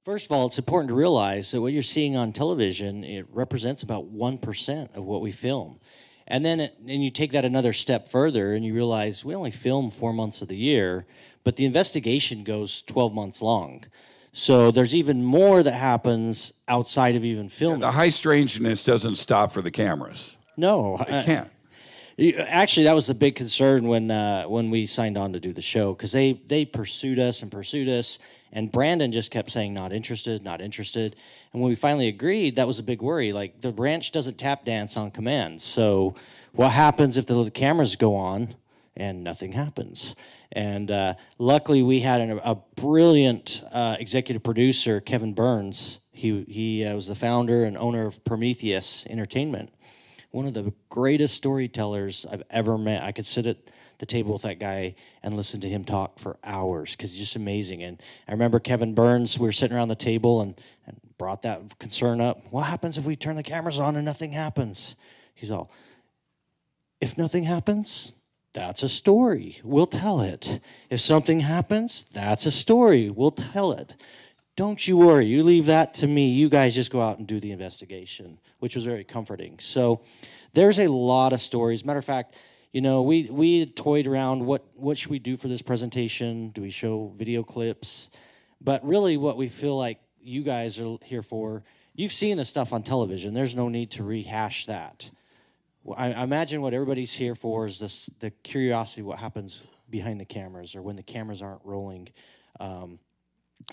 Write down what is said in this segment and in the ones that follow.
First of all, it's important to realize that what you're seeing on television, it represents about 1% of what we film. And then you take that another step further and you realize we only film 4 months of the year, but the investigation goes 12 months long. So there's even more that happens outside of even filming. The high strangeness doesn't stop for the cameras. No. It can't. Actually, that was the big concern when we signed on to do the show, because they pursued us, and Brandon just kept saying, not interested, not interested. And when we finally agreed, that was a big worry. Like, the ranch doesn't tap dance on command. So what happens if the cameras go on and nothing happens? And luckily, we had a brilliant executive producer, Kevin Burns. He was the founder and owner of Prometheus Entertainment. One of the greatest storytellers I've ever met. I could sit at the table with that guy and listen to him talk for hours because he's just amazing. And I remember Kevin Burns, we were sitting around the table and brought that concern up. What happens if we turn the cameras on and nothing happens? He's all, if nothing happens, that's a story. We'll tell it. If something happens, that's a story. We'll tell it. Don't you worry. You leave that to me. You guys just go out and do the investigation, which was very comforting. So there's a lot of stories. Matter of fact, we toyed around what should we do for this presentation? Do we show video clips? But really what we feel like you guys are here for, you've seen the stuff on television. There's no need to rehash that. I imagine what everybody's here for is the curiosity of what happens behind the cameras or when the cameras aren't rolling.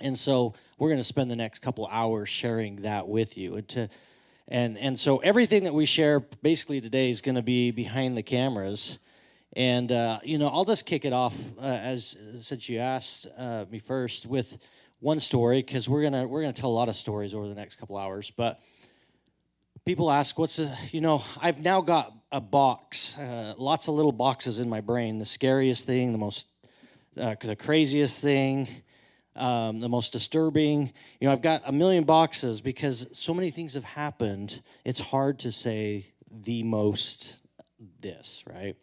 And so we're going to spend the next couple hours sharing that with you. And so everything that we share basically today is going to be behind the cameras. And, I'll just kick it off, since you asked me first, with one story, because we're gonna tell a lot of stories over the next couple hours. But people ask, I've now got a box, lots of little boxes in my brain, the scariest thing, the craziest thing, the most disturbing. I've got a million boxes because so many things have happened. It's hard to say the most this, right?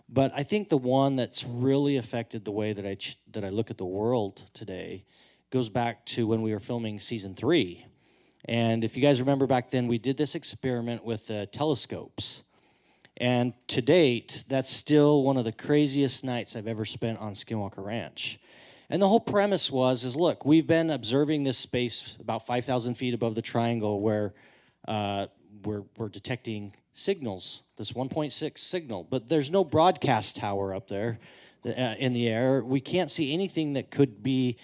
But I think the one that's really affected the way that I look at the world today goes back to when we were filming season 3. And if you guys remember back then, we did this experiment with telescopes. And to date, that's still one of the craziest nights I've ever spent on Skinwalker Ranch. And the whole premise is look, we've been observing this space about 5,000 feet above the triangle where we're detecting signals, this 1.6 signal. But there's no broadcast tower up there in the air. We can't see anything that could be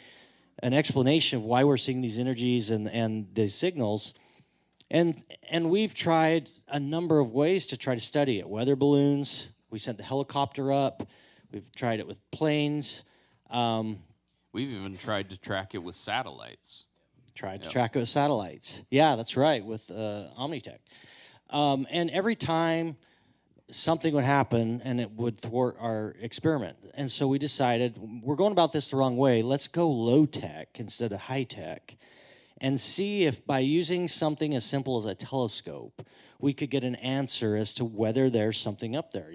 an explanation of why we're seeing these energies and these signals. And we've tried a number of ways to try to study it. Weather balloons, we sent the helicopter up. We've tried it with planes. We've even tried to track it with satellites. Track it with satellites. Yeah, that's right, with Omnitech. And every time something would happen and it would thwart our experiment. And so we decided, we're going about this the wrong way. Let's go low-tech instead of high-tech and see if by using something as simple as a telescope, we could get an answer as to whether there's something up there,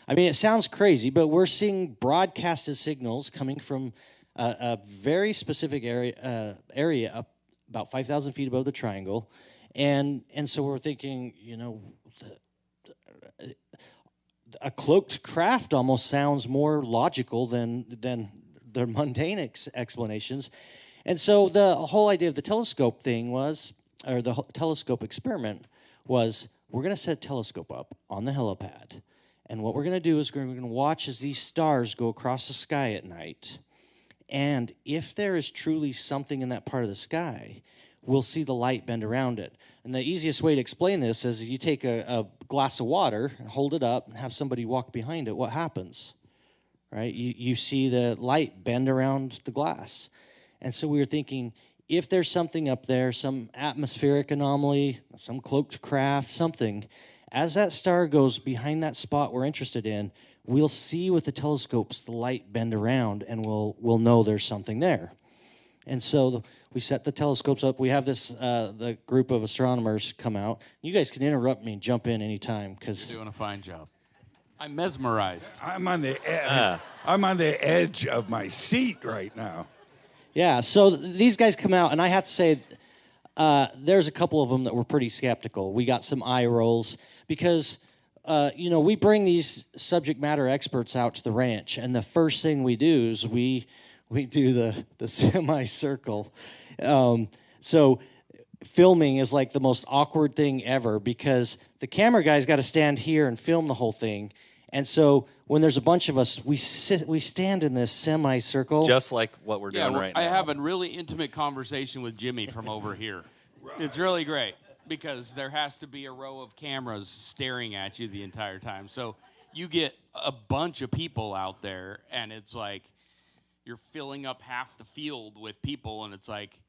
I mean, it sounds crazy, but we're seeing broadcasted signals coming from a very specific area up about 5,000 feet above the triangle. And so we're thinking, a cloaked craft almost sounds more logical than the mundane explanations. And so the whole idea of the telescope thing the telescope experiment was, we're going to set a telescope up on the helipad. And what we're going to do is we're going to watch as these stars go across the sky at night. And if there is truly something in that part of the sky, we'll see the light bend around it. And the easiest way to explain this is if you take a glass of water and hold it up and have somebody walk behind it, what happens? Right? You see the light bend around the glass. And so we were thinking, if there's something up there, some atmospheric anomaly, some cloaked craft, something, as that star goes behind that spot we're interested in, we'll see with the telescopes the light bend around, and we'll know there's something there. And so we set the telescopes up. We have the group of astronomers come out. You guys can interrupt me and jump in anytime. You're doing a fine job. I'm mesmerized. I'm on the edge of my seat right now. Yeah, so these guys come out, and I have to say, there's a couple of them that were pretty skeptical. We got some eye rolls because, we bring these subject matter experts out to the ranch, and the first thing we do is we do the semicircle. So filming is like the most awkward thing ever because the camera guy's got to stand here and film the whole thing. And so when there's a bunch of us, we stand in this semicircle. Just like what we're doing right now. I have a really intimate conversation with Jimmy from over here. It's really great because there has to be a row of cameras staring at you the entire time. So you get a bunch of people out there, and it's like you're filling up half the field with people, and it's like,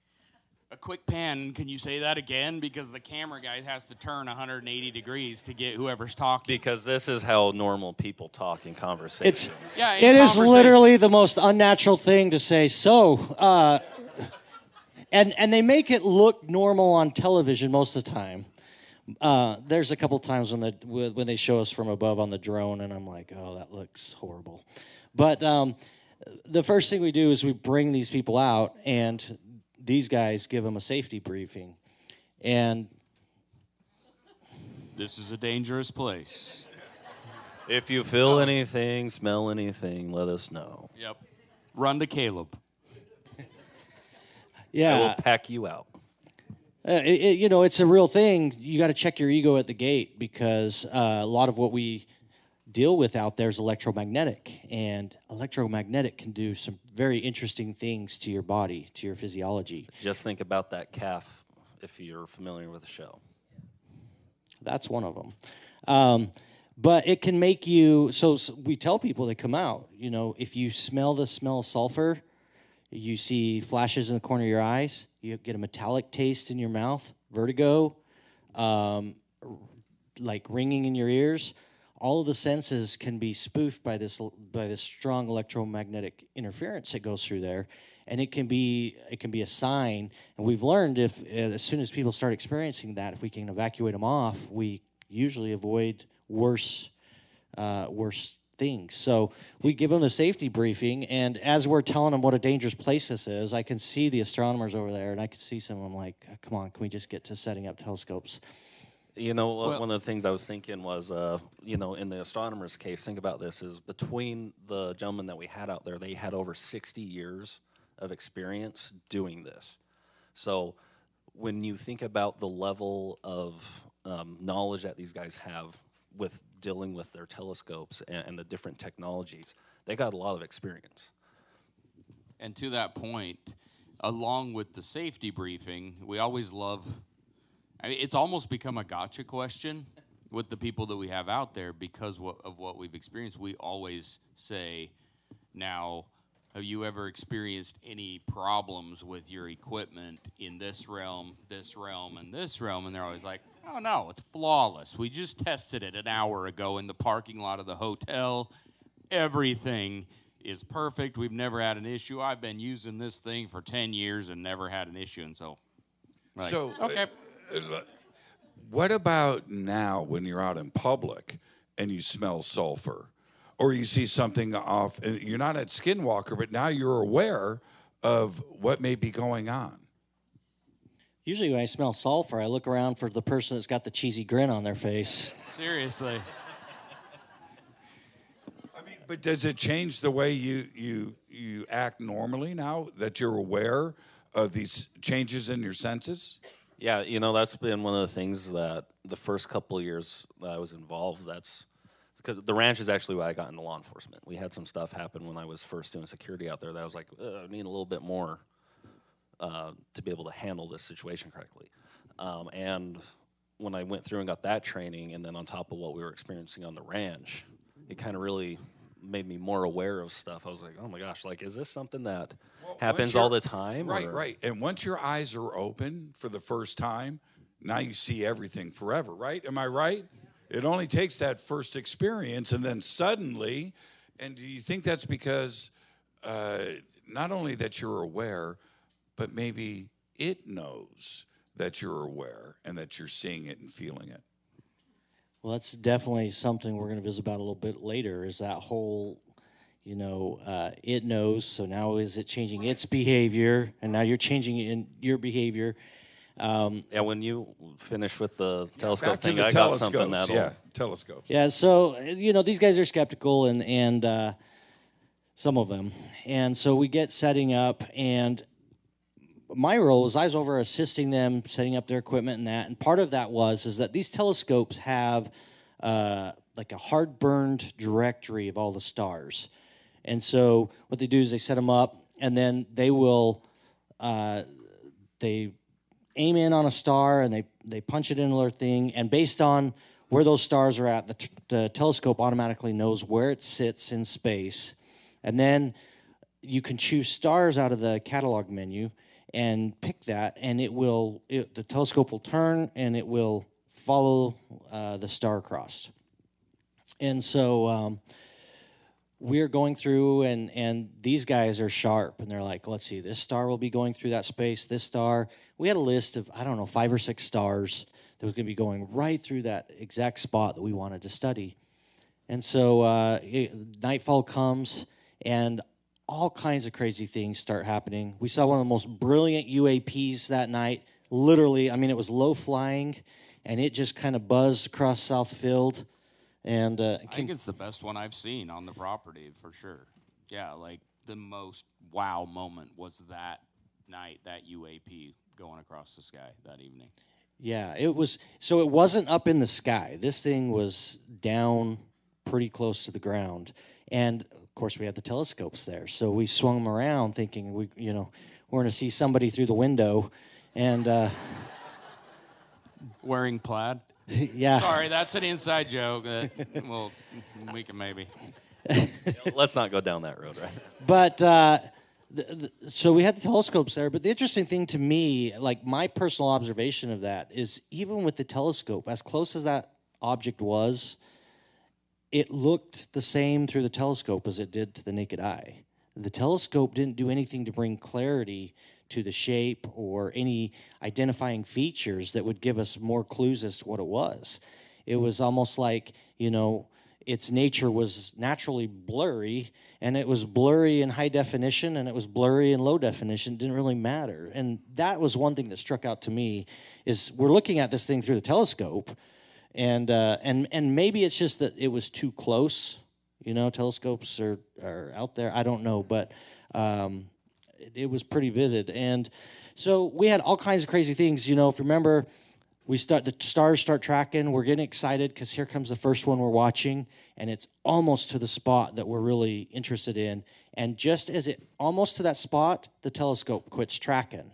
a quick pan, can you say that again? Because the camera guy has to turn 180 degrees to get whoever's talking. Because this is how normal people talk in conversations. It is literally the most unnatural thing to say. So, and they make it look normal on television most of the time. There's a couple times when they show us from above on the drone, and I'm like, oh, that looks horrible. But the first thing we do is we bring these people out, and these guys give them a safety briefing. And this is a dangerous place. If you feel anything, smell anything, let us know. Yep. Run to Kaleb. Yeah. I will pack you out. It's a real thing. You got to check your ego at the gate because a lot of what we deal with out there is electromagnetic, and electromagnetic can do some very interesting things to your body, to your physiology. Just think about that calf if you're familiar with the show. That's one of them. But it can make you, so we tell people that come out, if you smell the smell of sulfur, you see flashes in the corner of your eyes, you get a metallic taste in your mouth, vertigo, like ringing in your ears. All of the senses can be spoofed by this strong electromagnetic interference that goes through there, and it can be a sign. And we've learned as soon as people start experiencing that, if we can evacuate them off, we usually avoid worse things. So we give them a safety briefing, and as we're telling them what a dangerous place this is, I can see the astronomers over there, and I can see some of them like, come on, can we just get to setting up telescopes? One of the things I was thinking was, in the astronomer's case, think about this, is between the gentlemen that we had out there, they had over 60 years of experience doing this. So when you think about the level of knowledge that these guys have with dealing with their telescopes and the different technologies, they got a lot of experience. And to that point, along with the safety briefing, we always love... it's almost become a gotcha question with the people that we have out there because of what we've experienced. We always say, now, have you ever experienced any problems with your equipment in this realm, and this realm? And they're always like, oh, no, it's flawless. We just tested it an hour ago in the parking lot of the hotel. Everything is perfect. We've never had an issue. I've been using this thing for 10 years and never had an issue. And so, okay. What about now when you're out in public and you smell sulfur or you see something off? You're not at Skinwalker, but now you're aware of what may be going on. Usually when I smell sulfur, I look around for the person that's got the cheesy grin on their face. Seriously. But does it change the way you act normally now that you're aware of these changes in your senses? Yeah, that's been one of the things that the first couple of years that I was involved, that's because the ranch is actually why I got into law enforcement. We had some stuff happen when I was first doing security out there that I was like, I need a little bit more to be able to handle this situation correctly. And when I went through and got that training, and then on top of what we were experiencing on the ranch, it kind of really made me more aware of stuff. I was like, oh my gosh, like, is this something that happens all the time? Right. And once your eyes are open for the first time, now you see everything forever, right? Am I right? It only takes that first experience, and then suddenly, and do you think that's because not only that you're aware, but maybe it knows that you're aware and that you're seeing it and feeling it? Well, that's definitely something we're going to visit about a little bit later, is that whole, it knows. So now is it changing its behavior, and now you're changing in your behavior. Yeah, when you finish with the telescope Back to thing, the I got something telescopes. that'll. Yeah, telescopes. Yeah, so these guys are skeptical, and some of them, and so we get setting up, and my role is I was over assisting them setting up their equipment and that, and part of that is that these telescopes have like a hard burned directory of all the stars, and so what they do is they set them up, and then they will they aim in on a star and they punch it into their thing, and based on where those stars are at, the telescope automatically knows where it sits in space, and then you can choose stars out of the catalog menu and pick that, and the telescope will turn and it will follow the star across. And so we're going through, and these guys are sharp, and they're like, let's see, this star will be going through that space, this star. We had a list of, 5 or 6 stars that was going to be going right through that exact spot that we wanted to study. And so nightfall comes, and all kinds of crazy things start happening. We saw one of the most brilliant UAPs that night. Literally, it was low flying, and it just kind of buzzed across South Field. And I think it's the best one I've seen on the property for sure. Yeah, like the most wow moment was that night, that UAP going across the sky that evening. Yeah, it was. So it wasn't up in the sky. This thing was down pretty close to the ground, and of course we had the telescopes there. So we swung them around, thinking we're going to see somebody through the window, and Wearing plaid. yeah. Sorry, that's an inside joke. Well, we can maybe. Let's not go down that road, right? But so we had the telescopes there. But the interesting thing to me, like my personal observation of that, is even with the telescope, as close as that object was, it looked the same through the telescope as it did to the naked eye. The telescope didn't do anything to bring clarity to the shape or any identifying features that would give us more clues as to what it was. It was almost like, its nature was naturally blurry, and it was blurry in high definition, and it was blurry in low definition. It didn't really matter. And that was one thing that struck out to me, is we're looking at this thing through the telescope, and maybe it's just that it was too close. Telescopes are out there. I don't know, but it was pretty vivid. And so we had all kinds of crazy things. If you remember, the stars start tracking. We're getting excited because here comes the first one we're watching, and it's almost to the spot that we're really interested in. And just as it almost to that spot, the telescope quits tracking.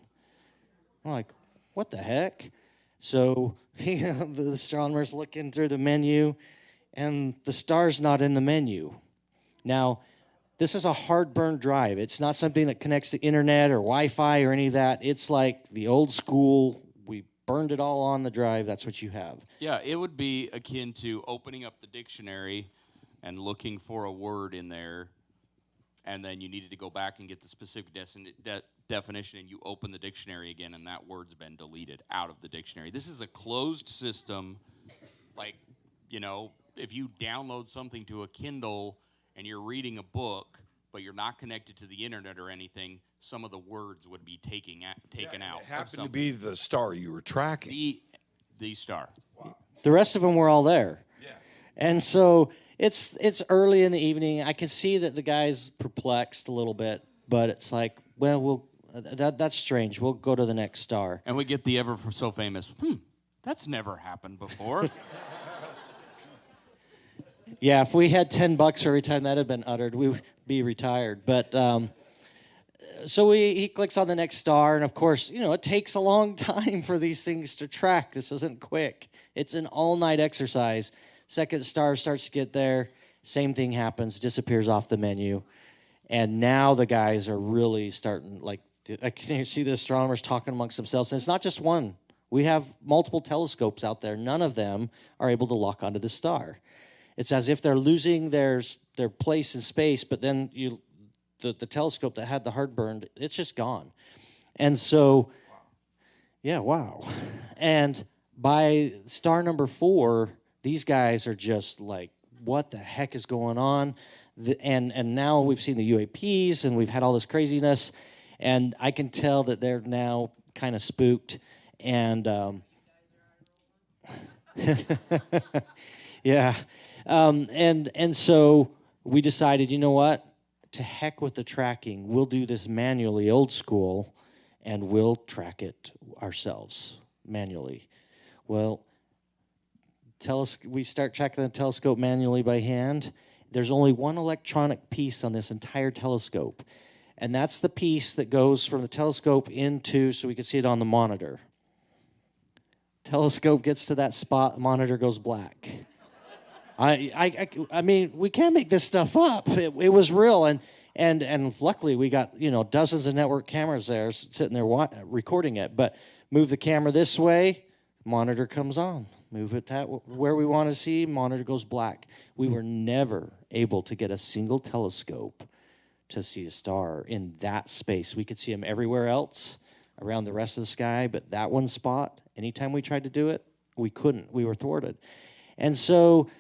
I'm like, what the heck? So the astronomer's looking through the menu, and the star's not in the menu. Now, this is a hard-burned drive. It's not something that connects to internet or Wi-Fi or any of that. It's like the old school, we burned it all on the drive, that's what you have. Yeah, it would be akin to opening up the dictionary and looking for a word in there, and then you needed to go back and get the specific definition, and you open the dictionary again, and that word's been deleted out of the dictionary. This is a closed system. Like, if you download something to a Kindle and you're reading a book, but you're not connected to the internet or anything, some of the words would be taken out. It happened to be the star you were tracking. The star. Wow. The rest of them were all there. Yeah. And so it's early in the evening. I can see that the guy's perplexed a little bit, but it's like, well, that's strange. We'll go to the next star. And we get the ever so famous, that's never happened before. Yeah, if we had $10 for every time that had been uttered, we would be retired. But so he clicks on the next star, and of course, it takes a long time for these things to track. This isn't quick. It's an all-night exercise. Second star starts to get there. Same thing happens, disappears off the menu. And now the guys are really starting, I can see the astronomers talking amongst themselves. And it's not just one. We have multiple telescopes out there. None of them are able to lock onto the star. It's as if they're losing their place in space, but then the telescope that had the heartburn, it's just gone. And so, yeah, wow. And by star number 4, these guys are just like, what the heck is going on? And now we've seen the UAPs, and we've had all this craziness, and I can tell that they're now kind of spooked, and yeah, and so we decided, you know what? To heck with the tracking. We'll do this manually, old school, and we'll track it ourselves manually. Well, we start tracking the telescope manually by hand. There's only one electronic piece on this entire telescope, and that's the piece that goes from the telescope into, so we can see it on the monitor. Telescope gets to that spot, the monitor goes black. I mean, we can't make this stuff up. It was real, and luckily we got dozens of network cameras there sitting there recording it. But move the camera this way, monitor comes on. Move it where we want to see, monitor goes black. We were never able to get a single telescope to see a star in that space. We could see them everywhere else around the rest of the sky, but that one spot, anytime we tried to do it, we couldn't. We were thwarted. And so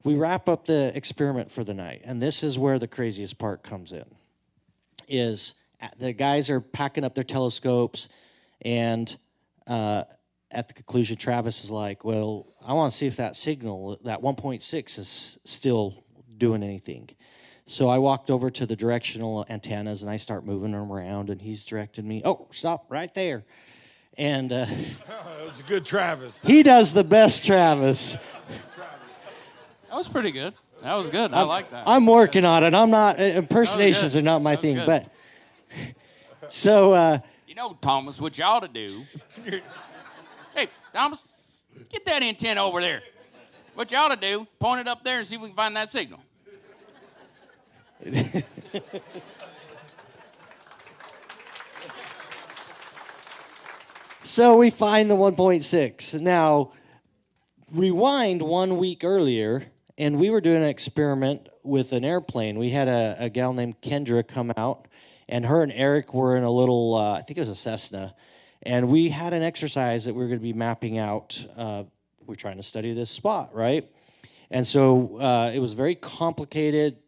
we wrap up the experiment for the night, and this is where the craziest part comes in, is the guys are packing up their telescopes, and at the conclusion, Travis is like, well, I want to see if that signal, that 1.6, is still doing anything. So I walked over to the directional antennas, and I start moving them around, and he's directing me, oh, stop right there. And That was a good Travis. he does the best Travis. That was pretty good. That was good. I like that. I'm working on it. I'm not, impersonations are not my thing. good. But, so, Thomas, what you ought to do. Hey, Thomas, get that antenna over there. What you ought to do, point it up there and see if we can find that signal. So we find the 1.6. Now, rewind 1 week earlier, and we were doing an experiment with an airplane. We had a gal named Kendra come out, and her and Eric were in a little, I think it was a Cessna, and we had an exercise that we were going to be mapping out. We're trying to study this spot, right? And so it was a very complicated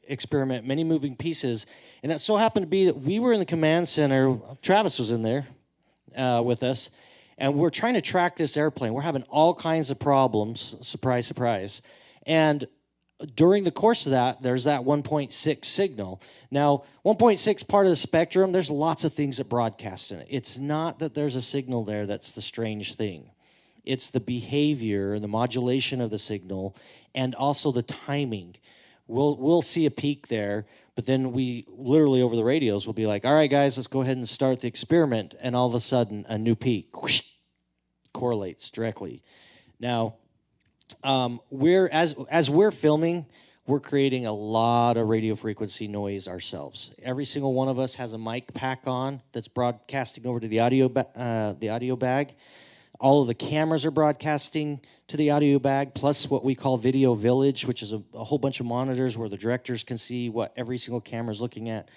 experiment, many moving pieces, and it so happened to be that we were in the command center. Travis was in there with us, and we're trying to track this airplane. We're having all kinds of problems, surprise, surprise. And during the course of that, there's that 1.6 signal. Now, 1.6 part of the spectrum, there's lots of things that broadcast in it. It's not that there's a signal there that's the strange thing. It's the behavior and the modulation of the signal, and also the timing. We'll see a peak there, but then we literally over the radios will be like, all right, guys, let's go ahead and start the experiment, and all of a sudden, a new peak whoosh, correlates directly. Now, as we're filming, we're creating a lot of radio frequency noise ourselves. Every single one of us has a mic pack on that's broadcasting over to the audio bag. All of the cameras are broadcasting to the audio bag, plus what we call Video Village, which is a whole bunch of monitors where the directors can see what every single camera is looking at.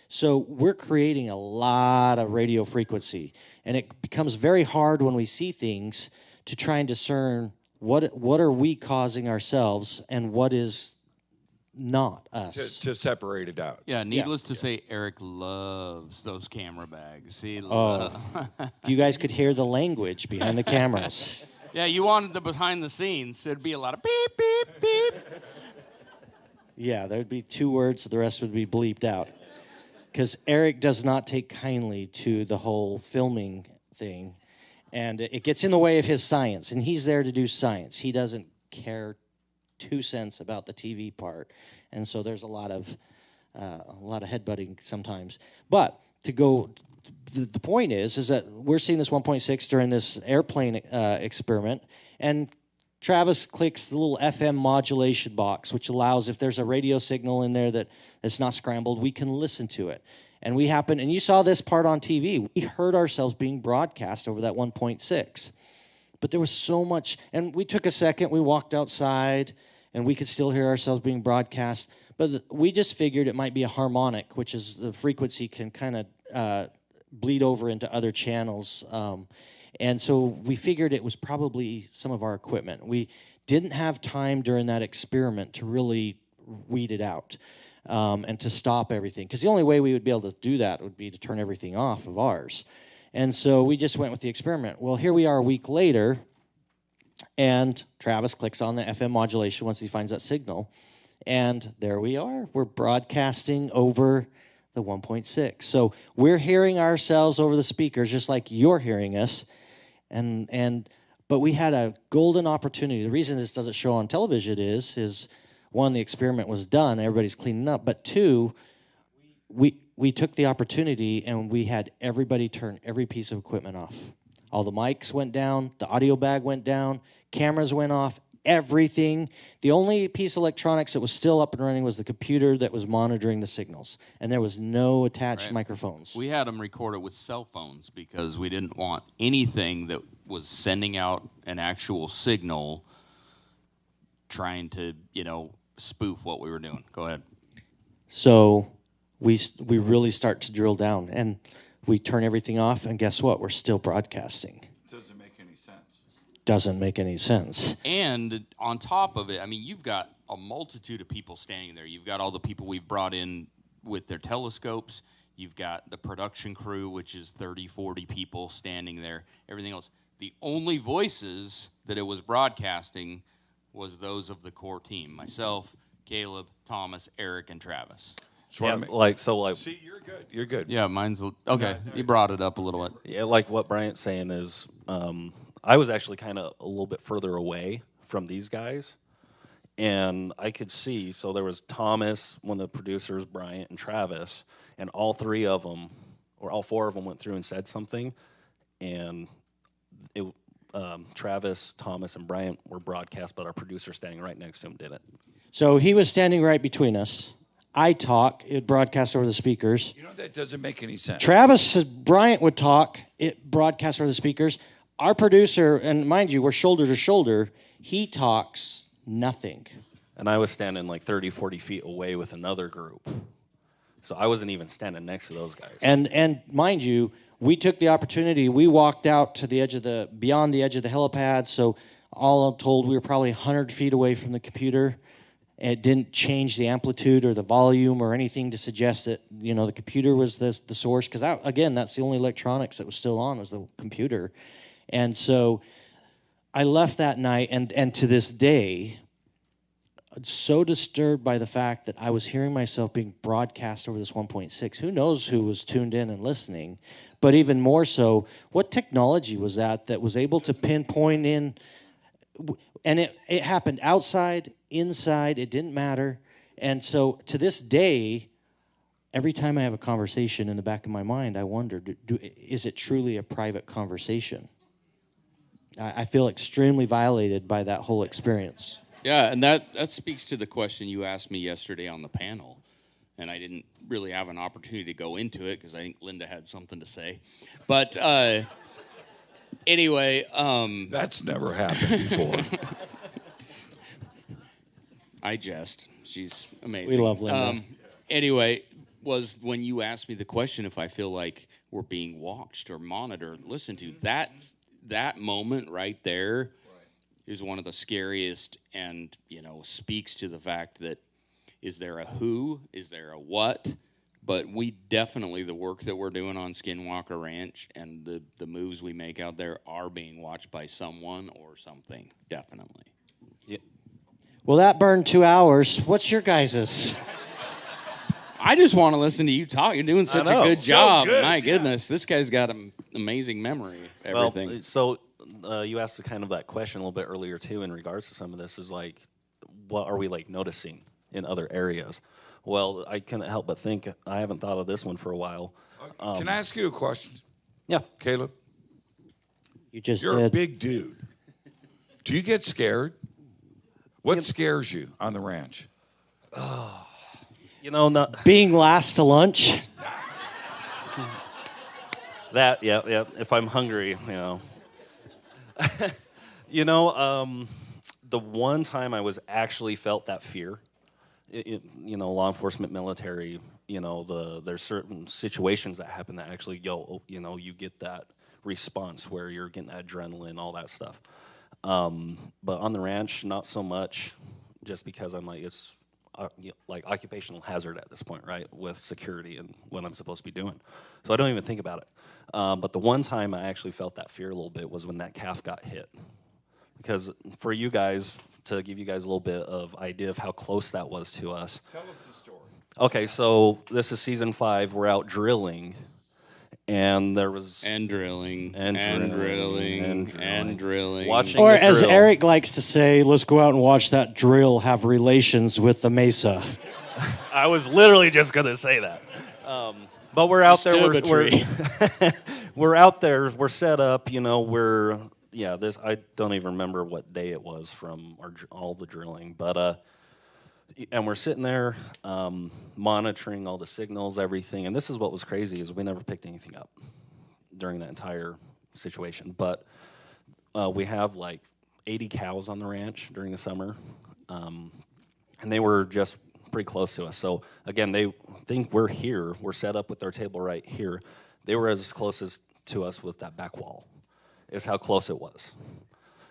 So we're creating a lot of radio frequency, and it becomes very hard when we see things to try and discern what are we causing ourselves and what is not us. To separate it out. Yeah, needless to say, Eric loves those camera bags. He If you guys could hear the language behind the cameras. Yeah, you wanted the behind the scenes. It'd be a lot of beep, beep, beep. Yeah, there'd be 2 words, the rest would be bleeped out. Because Eric does not take kindly to the whole filming thing, and it gets in the way of his science, and he's there to do science. He doesn't care 2 cents about the TV part, and so there's a lot of headbutting sometimes. But to go, the point is that we're seeing this 1.6 during this airplane experiment, and Travis clicks the little FM modulation box, which allows, if there's a radio signal in there that's not scrambled, we can listen to it. And and you saw this part on TV. We heard ourselves being broadcast over that 1.6. But there was so much, and we took a second, we walked outside, and we could still hear ourselves being broadcast. But we just figured it might be a harmonic, which is the frequency can kind of bleed over into other channels. And so we figured it was probably some of our equipment. We didn't have time during that experiment to really weed it out and to stop everything. Because the only way we would be able to do that would be to turn everything off of ours. And so we just went with the experiment. Well, here we are a week later, and Travis clicks on the FM modulation once he finds that signal. And there we are. We're broadcasting over the 1.6. So we're hearing ourselves over the speakers just like you're hearing us. But we had a golden opportunity. The reason this doesn't show on television is one, the experiment was done, everybody's cleaning up. But two, we took the opportunity and we had everybody turn every piece of equipment off. All the mics went down, the audio bag went down, cameras went off, everything. The only piece of electronics that was still up and running was the computer that was monitoring the signals. And there was no attached microphones. We had them record it with cell phones because we didn't want anything that was sending out an actual signal trying to, spoof what we were doing. Go ahead. So we really start to drill down, and we turn everything off, and guess what? We're still broadcasting. Doesn't make any sense. Doesn't make any sense. And on top of it, you've got a multitude of people standing there. You've got all the people we've brought in with their telescopes. You've got the production crew, which is 30, 40 people standing there. Everything else. The only voices that it was broadcasting was those of the core team. Myself, Kaleb, Thomas, Eric, and Travis. See, you're good. You're good. Yeah, mine's okay. You brought it up a little bit. Yeah, like what Bryant's saying is, I was actually kind of a little bit further away from these guys, and I could see. So there was Thomas, one of the producers, Bryant, and Travis, and all three of them, or all four of them, went through and said something, and Travis, Thomas, and Bryant were broadcast, but our producer standing right next to him didn't. So he was standing right between us. I talk, it broadcasts over the speakers. That doesn't make any sense. Travis says Bryant would talk, it broadcasts over the speakers. Our producer, and mind you, we're shoulder to shoulder, he talks nothing. And I was standing like 30, 40 feet away with another group. So I wasn't even standing next to those guys. And mind you, we took the opportunity, we walked out to beyond the edge of the helipad, so all told, we were probably 100 feet away from the computer. It didn't change the amplitude or the volume or anything to suggest that, the computer was the source. Because, again, that's the only electronics that was still on was the computer. And so I left that night, and to this day, so disturbed by the fact that I was hearing myself being broadcast over this 1.6. Who knows who was tuned in and listening? But even more so, what technology was that was able to pinpoint in? And it happened outside, inside, it didn't matter. And so to this day, every time I have a conversation in the back of my mind, I wonder, is it truly a private conversation? I feel extremely violated by that whole experience. Yeah, and that speaks to the question you asked me yesterday on the panel. And I didn't really have an opportunity to go into it because I think Linda had something to say. But anyway. That's never happened before. I jest. She's amazing. We love Linda. Anyway, was when you asked me the question if I feel like we're being watched or monitored, listened to, that moment right there is one of the scariest and, speaks to the fact that is there a who, is there a what, but we definitely, the work that we're doing on Skinwalker Ranch and the moves we make out there are being watched by someone or something, definitely. Yeah. Well, that burned 2 hours. What's your guys's? I just want to listen to you talk. You're doing such a good So job. good, My yeah. goodness, this guy's got an amazing memory. Everything. Well, so you asked kind of that question a little bit earlier too in regards to some of this is like, what are we like noticing in other areas? Well, I couldn't help but think, I haven't thought of this one for a while. Can I ask you a question? Yeah. Kaleb? You're a big dude. Do you get scared? What scares you on the ranch? Not being last to lunch. that. Yeah. If I'm hungry, the one time I was actually felt that fear, law enforcement, military, there's certain situations that happen that actually you get that response where you're getting that adrenaline, all that stuff. But on the ranch, not so much, just because I'm like, like occupational hazard at this point, right? With security and what I'm supposed to be doing. So I don't even think about it. But the one time I actually felt that fear a little bit was when that calf got hit. Because for you guys, to give you guys a little bit of idea of how close that was to us. Tell us the story. Okay, so this is season 5. We're out drilling, and there was Drilling. watching. Or the as drill. Eric likes to say, let's go out and watch that drill have relations with the Mesa. I was literally just gonna say that. But we're out there. We're out there. We're set up. You know, this. I don't even remember what day it was from all the drilling, but and we're sitting there monitoring all the signals, everything. And this is what was crazy is we never picked anything up during that entire situation. But we have like 80 cows on the ranch during the summer, and they were just pretty close to us. So again, they think we're here. We're set up with our table right here. They were as close as to us with that back wall. Is how close it was.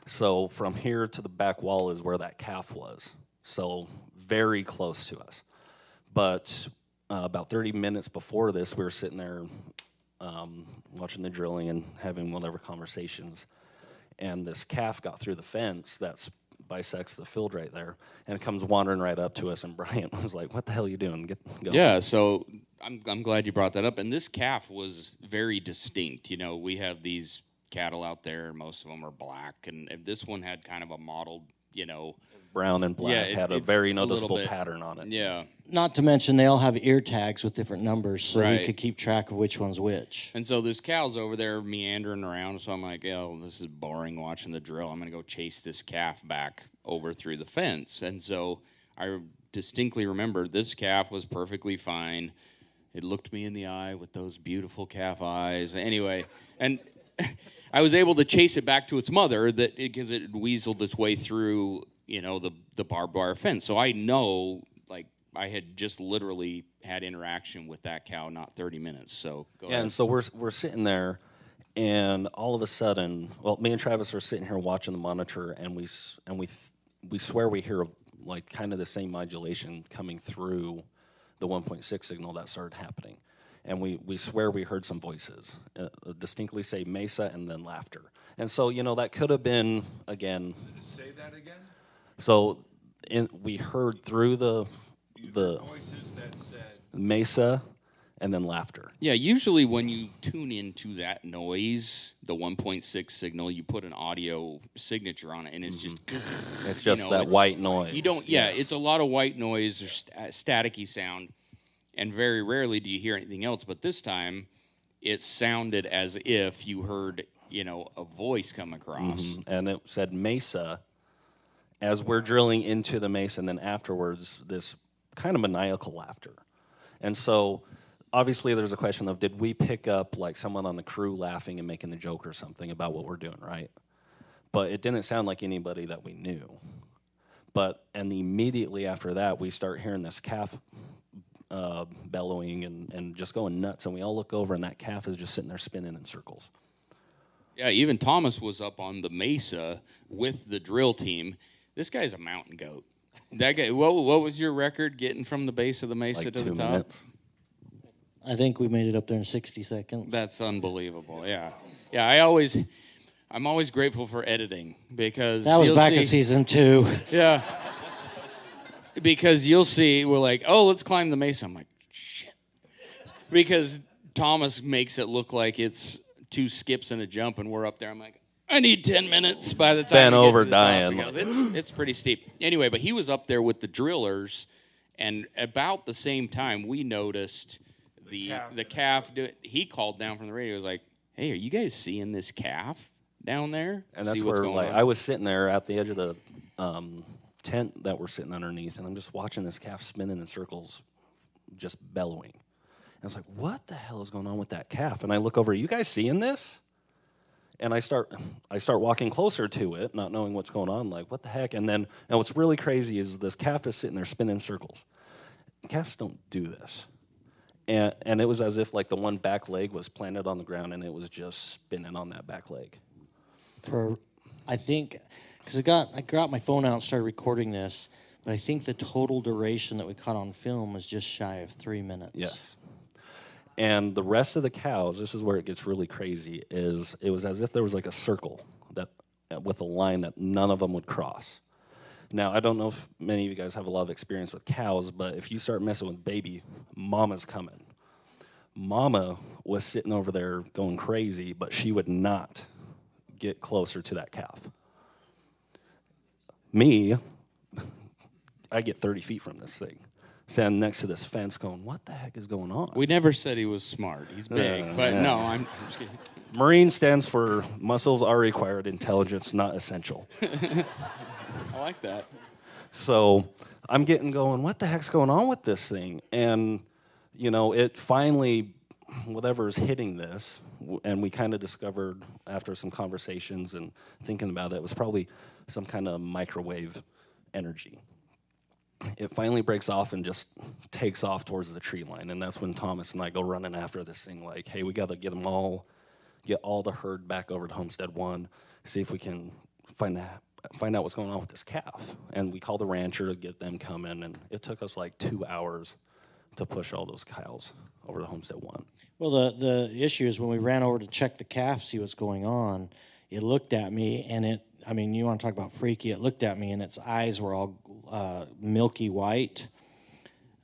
So from here to the back wall is where that calf was. So very close to us. But about 30 minutes before this, we were sitting there watching the drilling and having whatever conversations. And this calf got through the fence that bisects the field right there, and it comes wandering right up to us. And Bryant was like, "What the hell are you doing? Go." Yeah, so I'm glad you brought that up. And this calf was very distinct. You know, we have these cattle out there, most of them are black, and this one had kind of a mottled, you know, brown and black, had a very noticeable pattern on it. Yeah. Not to mention they all have ear tags with different numbers, so Right. we could keep track of which one's which. And so this cow's over there meandering around, so I'm like, oh, this is boring watching the drill. I'm going to go chase this calf back over through the fence. And so I distinctly remember this calf was perfectly fine. It looked me in the eye with those beautiful calf eyes. Anyway, and I was able to chase it back to its mother because it weaseled its way through, you know, the barbed wire fence. So I know, like, I had just literally had interaction with that cow, not 30 minutes. So go ahead. And so we're sitting there, and all of a sudden, well, me and Travis are sitting here watching the monitor, and we swear we hear like kind of the same modulation coming through the 1.6 signal that started happening. And we swear we heard some voices distinctly say Mesa and then laughter. And so, you know, that could have been, again... Say that again? So we heard through the voices that said... Mesa and then laughter. Yeah, usually when you tune into that noise, the 1.6 signal, you put an audio signature on it, and it's just... It's just you know, that white noise. You don't... Yeah, it's a lot of white noise or staticky sound. And very rarely do you hear anything else. But this time, it sounded as if you heard, you know, a voice come across. Mm-hmm. And it said Mesa as we're drilling into the Mesa. And then afterwards, this kind of maniacal laughter. And so, obviously, there's a question of, did we pick up, like, someone on the crew laughing and making a joke or something about what we're doing, right? But it didn't sound like anybody that we knew. And immediately after that, we start hearing this calf... bellowing and just going nuts, and we all look over, and that calf is just sitting there spinning in circles. Yeah, even Thomas was up on the Mesa with the drill team. This guy's a mountain goat. That guy. What was your record getting from the base of the Mesa Like to 2 the top? minutes. I think we made it up there in 60 seconds. That's unbelievable. Yeah, yeah. I'm always grateful for editing because That was you'll back see, in season 2. Yeah. Because you'll see, we're like, oh, let's climb the Mesa. I'm like, shit. Because Thomas makes it look like it's 2 skips and a jump, and we're up there. I'm like, I need 10 minutes by the time Bent we get over to the top, dying. because it's pretty steep. Anyway, but he was up there with the drillers, and about the same time, we noticed the calf. He called down from the radio. He was like, hey, are you guys seeing this calf down there? And that's See what's where, going like, on? I was sitting there at the edge of the tent that we're sitting underneath, and I'm just watching this calf spinning in circles, just bellowing. And I was like, what the hell is going on with that calf? And I look over, are you guys seeing this? And I start walking closer to it, not knowing what's going on, like, what the heck? And what's really crazy is this calf is sitting there spinning circles. Calves don't do this. And it was as if, like, the one back leg was planted on the ground, and it was just spinning on that back leg. I think, because I got my phone out and started recording this. But I think the total duration that we caught on film was just shy of 3 minutes. Yes. And the rest of the cows, this is where it gets really crazy, is it was as if there was like a circle that with a line that none of them would cross. Now, I don't know if many of you guys have a lot of experience with cows, but if you start messing with baby, mama's coming. Mama was sitting over there going crazy, but she would not get closer to that calf. Me, I get 30 feet from this thing, standing next to this fence going, what the heck is going on? We never said he was smart. He's big. But no, I'm just kidding. Marine stands for muscles are required, intelligence not essential. I like that. So I'm getting going, what the heck's going on with this thing? And, you know, it finally, whatever's hitting this, and we kind of discovered after some conversations and thinking about it, it was probably some kind of microwave energy. It finally breaks off and just takes off towards the tree line. And that's when Thomas and I go running after this thing like, hey, we got to get them all, get all the herd back over to Homestead 1, see if we can find out what's going on with this calf. And we call the rancher to get them coming, and it took us like 2 hours to push all those cows over to Homestead 1. Well, the issue is when we ran over to check the calf, see what's going on, it looked at me, and you want to talk about freaky, it looked at me, and its eyes were all milky white.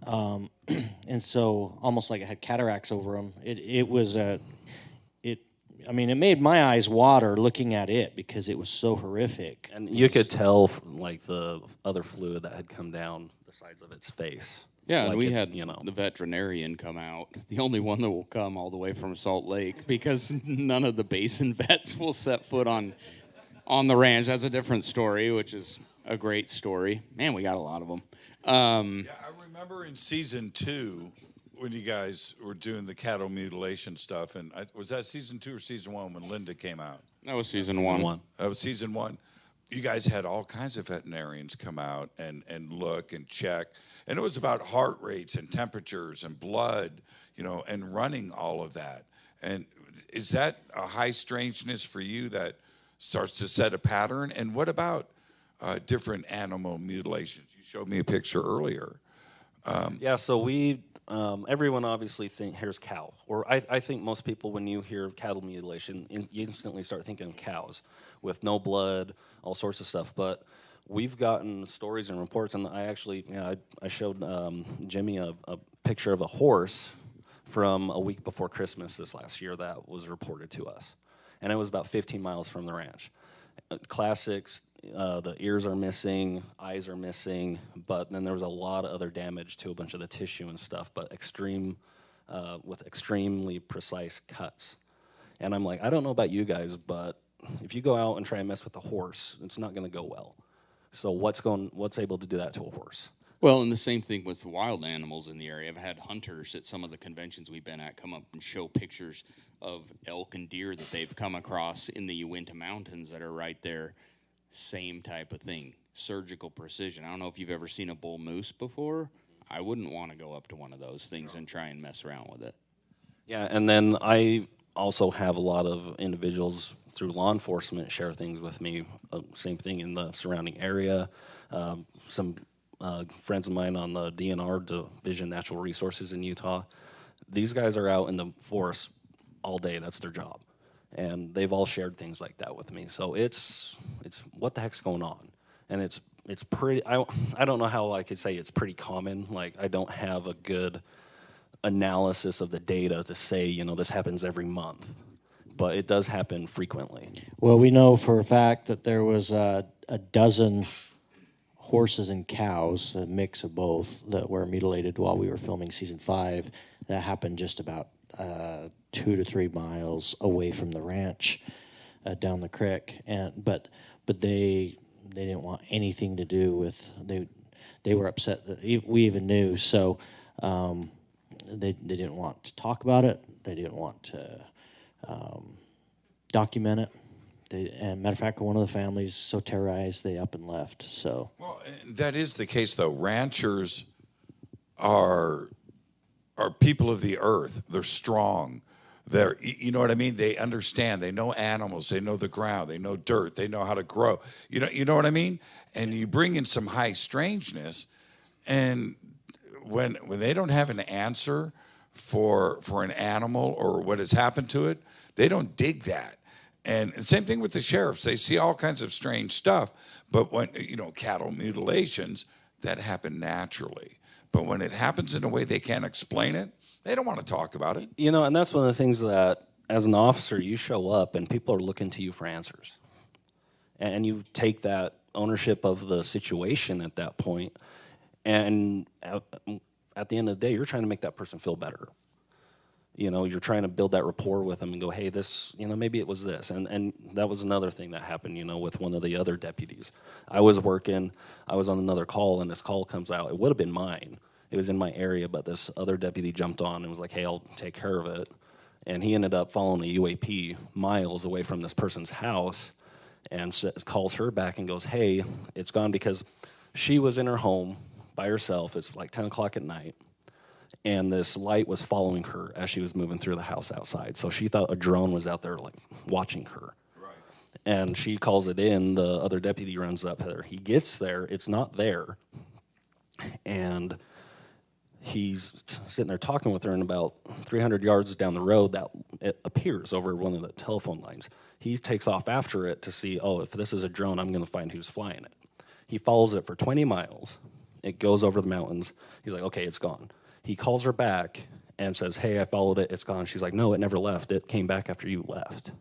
And so almost like it had cataracts over them. It made my eyes water looking at it because it was so horrific. And you could tell, like, the other fluid that had come down the sides of its face. Yeah, like and we it, had you know, the veterinarian come out, the only one that will come all the way from Salt Lake, because none of the basin vets will set foot on the ranch. That's a different story, which is a great story. Man, we got a lot of them. Yeah, I remember in season 2 when you guys were doing the cattle mutilation stuff, and was that season 2 or season 1 when Linda came out? That was season one. That was season 1. You guys had all kinds of veterinarians come out and look and check. And it was about heart rates and temperatures and blood, you know, and running all of that. And is that a high strangeness for you that starts to set a pattern? And what about different animal mutilations? You showed me a picture earlier. Yeah, so we, everyone obviously hears cow. Or I think most people, when you hear cattle mutilation, you instantly start thinking of cows with no blood, all sorts of stuff. But we've gotten stories and reports, and I actually, I showed Jimmy a picture of a horse from a week before Christmas this last year that was reported to us. And it was about 15 miles from the ranch. Classics, the ears are missing, eyes are missing, but then there was a lot of other damage to a bunch of the tissue and stuff, but with extremely precise cuts. And I'm like, I don't know about you guys, but if you go out and try and mess with a horse, it's not going to go well. So what's able to do that to a horse? Well, and the same thing with the wild animals in the area. I've had hunters at some of the conventions we've been at come up and show pictures of elk and deer that they've come across in the Uinta Mountains that are right there. Same type of thing, surgical precision. I don't know if you've ever seen a bull moose before. I wouldn't want to go up to one of those things and try and mess around with it. Yeah, and then I also have a lot of individuals through law enforcement share things with me. Same thing in the surrounding area. Some friends of mine on the DNR, Division Natural Resources in Utah, these guys are out in the forest all day. That's their job. And they've all shared things like that with me. So it's what the heck's going on? And it's pretty, I don't know how I could say it's pretty common. Like, I don't have a good analysis of the data to say, you know, this happens every month. But it does happen frequently. Well, we know for a fact that there was a dozen horses and cows, a mix of both, that were mutilated while we were filming season 5. That happened just about 2 to 3 miles away from the ranch, down the creek. But they didn't want anything to do with, they were upset that we even knew. So they didn't want to talk about it. They didn't want to document it. And matter of fact, one of the families so terrorized they up and left. So well, that is the case though. Ranchers are people of the earth. They're strong. You know what I mean? They understand. They know animals. They know the ground. They know dirt. They know how to grow. You know what I mean? And you bring in some high strangeness, and when they don't have an answer for an animal or what has happened to it, they don't dig that. And same thing with the sheriffs. They see all kinds of strange stuff, but when cattle mutilations, that happen naturally. But when it happens in a way they can't explain it, they don't want to talk about it. And that's one of the things that, as an officer, you show up and people are looking to you for answers. And you take that ownership of the situation at that point, and at the end of the day, you're trying to make that person feel better. You're trying to build that rapport with them and go, hey, this, maybe it was this. And that was another thing that happened, with one of the other deputies. I was on another call, and this call comes out. It would have been mine. It was in my area, but this other deputy jumped on and was like, hey, I'll take care of it. And he ended up following a UAP miles away from this person's house and calls her back and goes, hey, it's gone, because she was in her home by herself. It's like 10 o'clock at night. And this light was following her as she was moving through the house outside. So she thought a drone was out there, like, watching her. Right. And she calls it in. The other deputy runs up there. He gets there. It's not there. And he's sitting there talking with her, and about 300 yards down the road, that it appears over one of the telephone lines. He takes off after it to see, if this is a drone, I'm going to find who's flying it. He follows it for 20 miles. It goes over the mountains. He's like, okay, it's gone. He calls her back and says, hey, I followed it. It's gone. She's like, no, it never left. It came back after you left.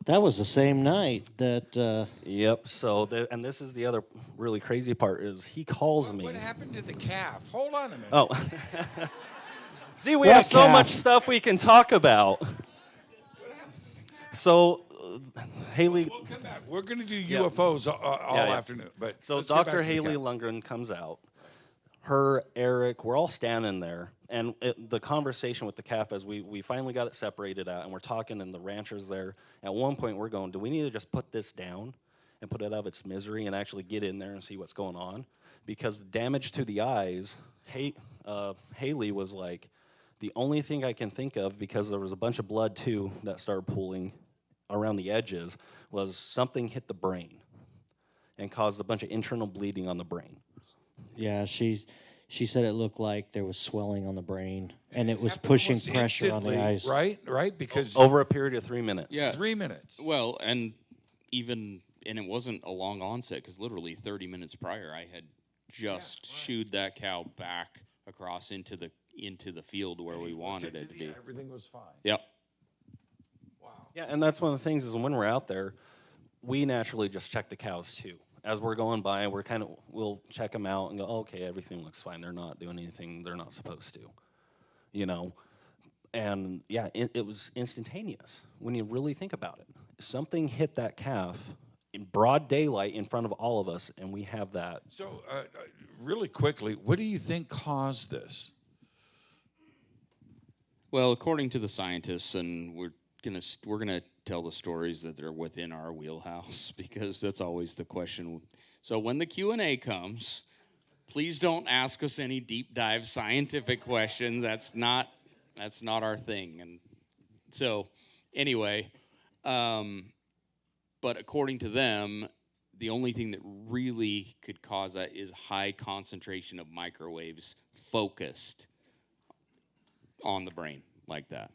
That was the same night that... Yep. So, and this is the other really crazy part, is he calls me. What happened to the calf? Hold on a minute. Oh. See, we have so much stuff we can talk about. So, Haley... We'll come back. We're going to do UFOs all afternoon. But so Dr. Haley Lundgren comes out. Her, Eric, we're all standing there. And the conversation with the calf, as we finally got it separated out, and we're talking, and the rancher's there. At one point, we're going, do we need to just put this down and put it out of its misery and actually get in there and see what's going on? Because the damage to the eyes, Haley was like, the only thing I can think of, because there was a bunch of blood, too, that started pooling around the edges, was something hit the brain and caused a bunch of internal bleeding on the brain. Yeah, she said it looked like there was swelling on the brain, and it was pushing pressure on the eyes. Right? Because over a period of 3 minutes. Yeah. 3 minutes. Well, and it wasn't a long onset, because literally 30 minutes prior, I had just shooed that cow back across into the field where we wanted it to be. Everything was fine. Yep. Wow. Yeah, and that's one of the things is when we're out there, we naturally just check the cows too. As we're going by, we'll check them out and go, okay, everything looks fine. They're not doing anything they're not supposed to, And yeah, it was instantaneous when you really think about it. Something hit that calf in broad daylight in front of all of us, and we have that. So, really quickly, what do you think caused this? Well, according to the scientists, and we're gonna tell the stories that are within our wheelhouse, because that's always the question. So when the Q&A comes, please don't ask us any deep dive scientific questions. That's not our thing. And so anyway, but according to them, the only thing that really could cause that is high concentration of microwaves focused on the brain like that.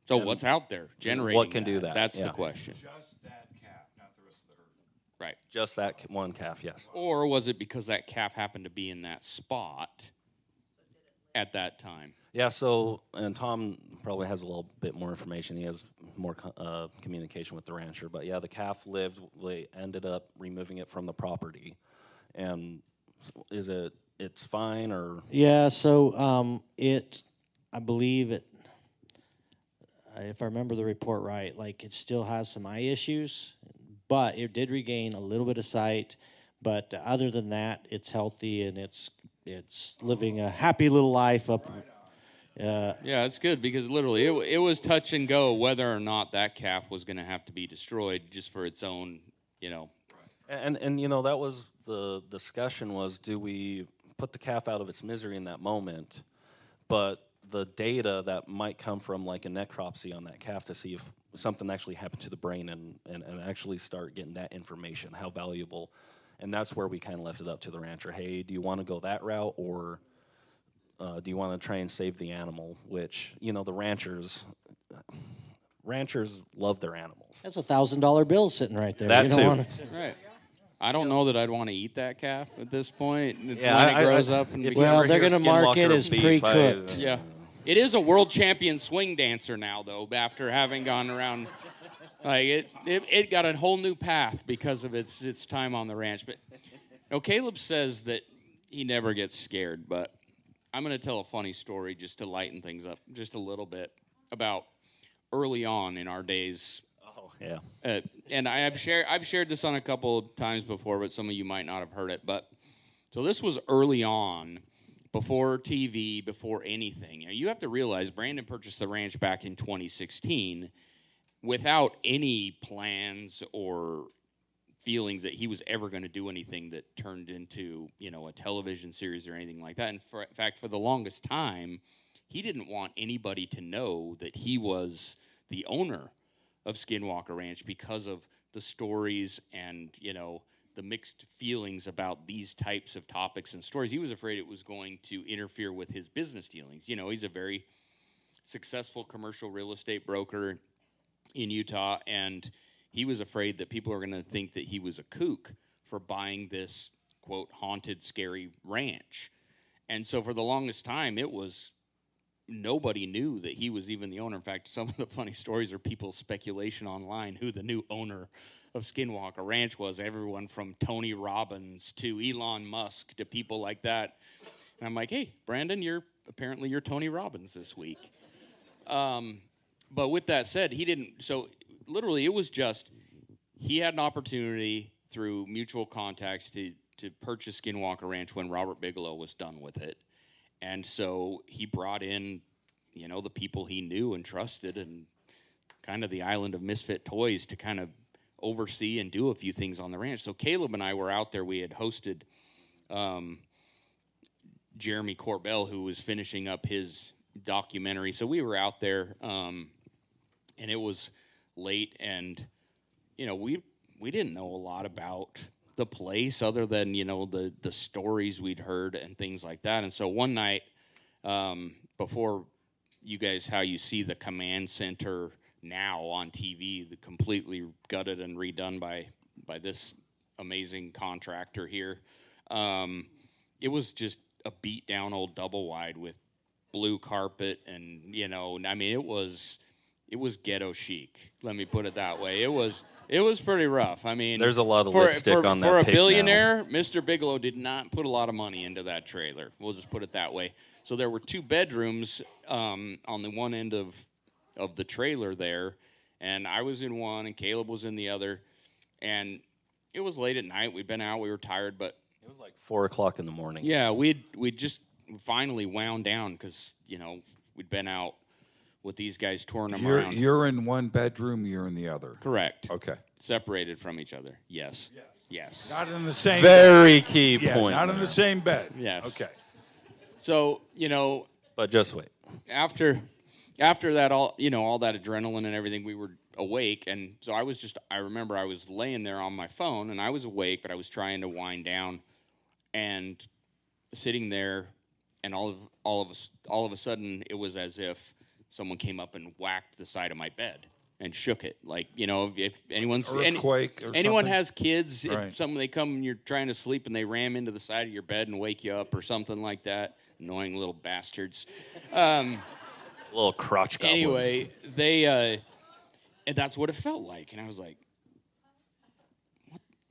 So what's out there generating what can do that? That's the question. Just that calf, not the rest of the herd. Right. Just that one calf, yes. Or was it because that calf happened to be in that spot at that time? Yeah, so, and Tom probably has a little bit more information. He has more communication with the rancher. But yeah, the calf lived, they ended up removing it from the property. And it's fine, or? Yeah, so I believe it, if I remember the report right, like it still has some eye issues, but it did regain a little bit of sight. But other than that, it's healthy and it's living a happy little life up. Yeah, it's good, because literally it was touch and go whether or not that calf was going to have to be destroyed just for its own, And that was the discussion was, do we put the calf out of its misery in that moment? But the data that might come from like a necropsy on that calf to see if something actually happened to the brain and actually start getting that information, how valuable. And that's where we kind of left it up to the rancher. Hey, do you want to go that route, or do you want to try and save the animal? Which, you know, the ranchers love their animals. That's $1,000 bill sitting right there. That You don't too. want to. Right. I don't know that I'd want to eat that calf at this point. Yeah, when it grows up and if becomes- you Well, ever they're hear gonna mark it Skinwalker as beef, pre-cooked. Yeah. It is a world champion swing dancer now, though, after having gone around. Like it got a whole new path because of its time on the ranch. But Kaleb says that he never gets scared, but I'm going to tell a funny story just to lighten things up just a little bit about early on in our days. Oh, yeah. And I've shared this on a couple of times before, but some of you might not have heard it. But so this was early on, before TV, before anything. You have to realize Brandon purchased the ranch back in 2016 without any plans or feelings that he was ever going to do anything that turned into, you know, a television series or anything like that. And in fact, for the longest time, he didn't want anybody to know that he was the owner of Skinwalker Ranch because of the stories and, you know, the mixed feelings about these types of topics and stories. He was afraid it was going to interfere with his business dealings. You know, he's a very successful commercial real estate broker in Utah, and he was afraid that people are going to think that he was a kook for buying this, quote, haunted, scary ranch. And so for the longest time, it was nobody knew that he was even the owner. In fact, some of the funny stories are people's speculation online who the new owner of Skinwalker Ranch was. Everyone from Tony Robbins to Elon Musk to people like that. And I'm like, hey, Brandon, you're Tony Robbins this week. But with that said, he didn't. So literally, it was just he had an opportunity through mutual contacts to purchase Skinwalker Ranch when Robert Bigelow was done with it. And so he brought in, you know, the people he knew and trusted and kind of the island of misfit toys to kind of oversee and do a few things on the ranch. So Kaleb and I were out there. We had hosted Jeremy Corbell, who was finishing up his documentary. So we were out there, and it was late, and, you know, we didn't know a lot about the place other than, you know, the stories we'd heard and things like that. And so one night, before you guys, how you see the command center now on TV, the completely gutted and redone by this amazing contractor here, it was just a beat down old double wide with blue carpet, and, you know, I mean, it was ghetto chic. Let me put it that way. It was pretty rough. I mean, There's a lot of lipstick on that for a pic billionaire. Mr. Bigelow did not put a lot of money into that trailer. We'll just put it that way. So there were 2 bedrooms on the one end of the trailer there, and I was in one, and Kaleb was in the other, and it was late at night. We'd been out. We were tired, but It was like 4 o'clock in the morning. yeah, we'd just finally wound down because, you know, we'd been out with these guys touring them around. You're in one bedroom, you're in the other. Correct. Okay. Separated from each other. Yes. Yes. Not in the same Very key bed. Yeah, point. not in the same bed. Yes. Okay. So, you know, But just wait. after that, all that adrenaline and everything, we were awake, and so I remember I was laying there on my phone, and I was awake, but I was trying to wind down, and sitting there, and all of a sudden, it was as if someone came up and whacked the side of my bed and shook it. Like, you know, if Earthquake or anyone something? has kids, Right. if they come and you're trying to sleep and they ram into the side of your bed and wake you up or something like that, annoying little bastards. Little crotch goblins. Anyway, and that's what it felt like. And I was like,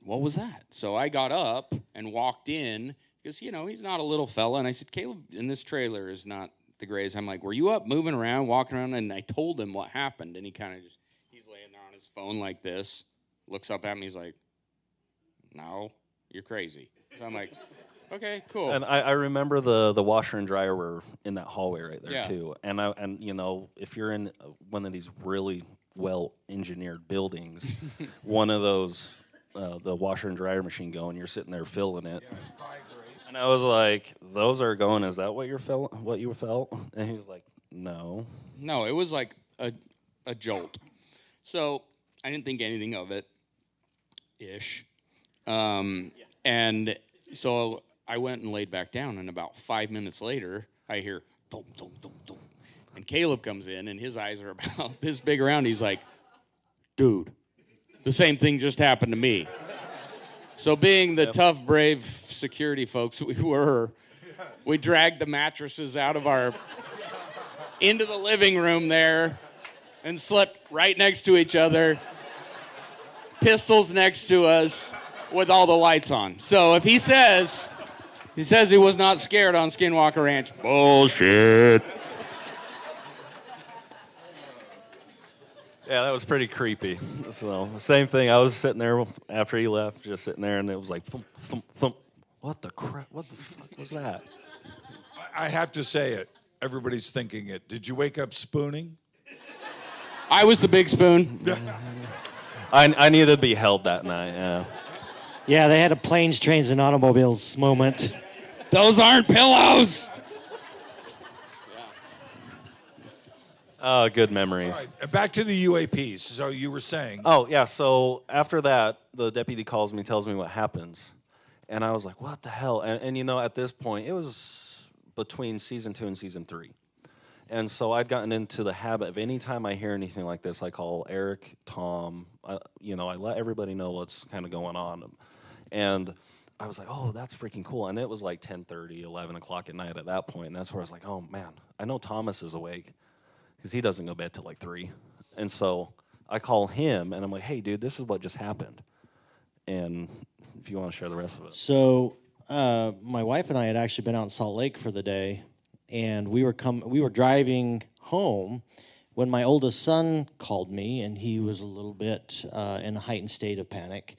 what was that? So I got up and walked in because, you know, he's not a little fella. And I said, Kaleb, in this trailer is not the greatest. I'm like, were you up moving around, walking around? And I told him what happened. And he kind of he's laying there on his phone like this, looks up at me. He's like, no, you're crazy. So I'm like, okay, cool. And I remember the washer and dryer were in that hallway right there Yeah. too. And you know, if you're in one of these really well engineered buildings, one of those the washer and dryer machine going, you're sitting there filling it. And I was like, those are going, is that what you felt? And he's like, no. No, it was like a jolt. So I didn't think anything of it, ish. And so I went and laid back down, and about 5 minutes later, I hear thump, thump, thump, thump. And Kaleb comes in, and his eyes are about this big around. He's like, dude, the same thing just happened to me. So being the tough, brave security folks we were, we dragged the mattresses out of into the living room there and slept right next to each other, pistols next to us with all the lights on. So if he says he was not scared on Skinwalker Ranch, bullshit. Yeah, that was pretty creepy. So, same thing. I was sitting there after he left, just sitting there, and it was like, thump, thump, thump. What the crap? What the fuck was that? I have to say it. Everybody's thinking it. Did you wake up spooning? I was the big spoon. I needed to be held that night, yeah. Yeah, they had a planes, trains, and automobiles moment. Those aren't pillows. Oh, good memories. All right, back to the UAPs. So you were saying. Oh, yeah, so after that, the deputy calls me, tells me what happens. And I was like, what the hell? And you know, at this point, it was between season 2 and season 3. And so I'd gotten into the habit of any time I hear anything like this, I call Eric, Tom, I let everybody know what's kind of going on. And I was like, oh, that's freaking cool. And it was like 10:30, 11 o'clock at night at that point. And that's where I was like, oh, man, I know Thomas is awake because he doesn't go to bed till like 3. And so I call him, and I'm like, hey, dude, this is what just happened. And if you want to share the rest of it. So my wife and I had actually been out in Salt Lake for the day, and we were driving home when my oldest son called me, and he was a little bit in a heightened state of panic.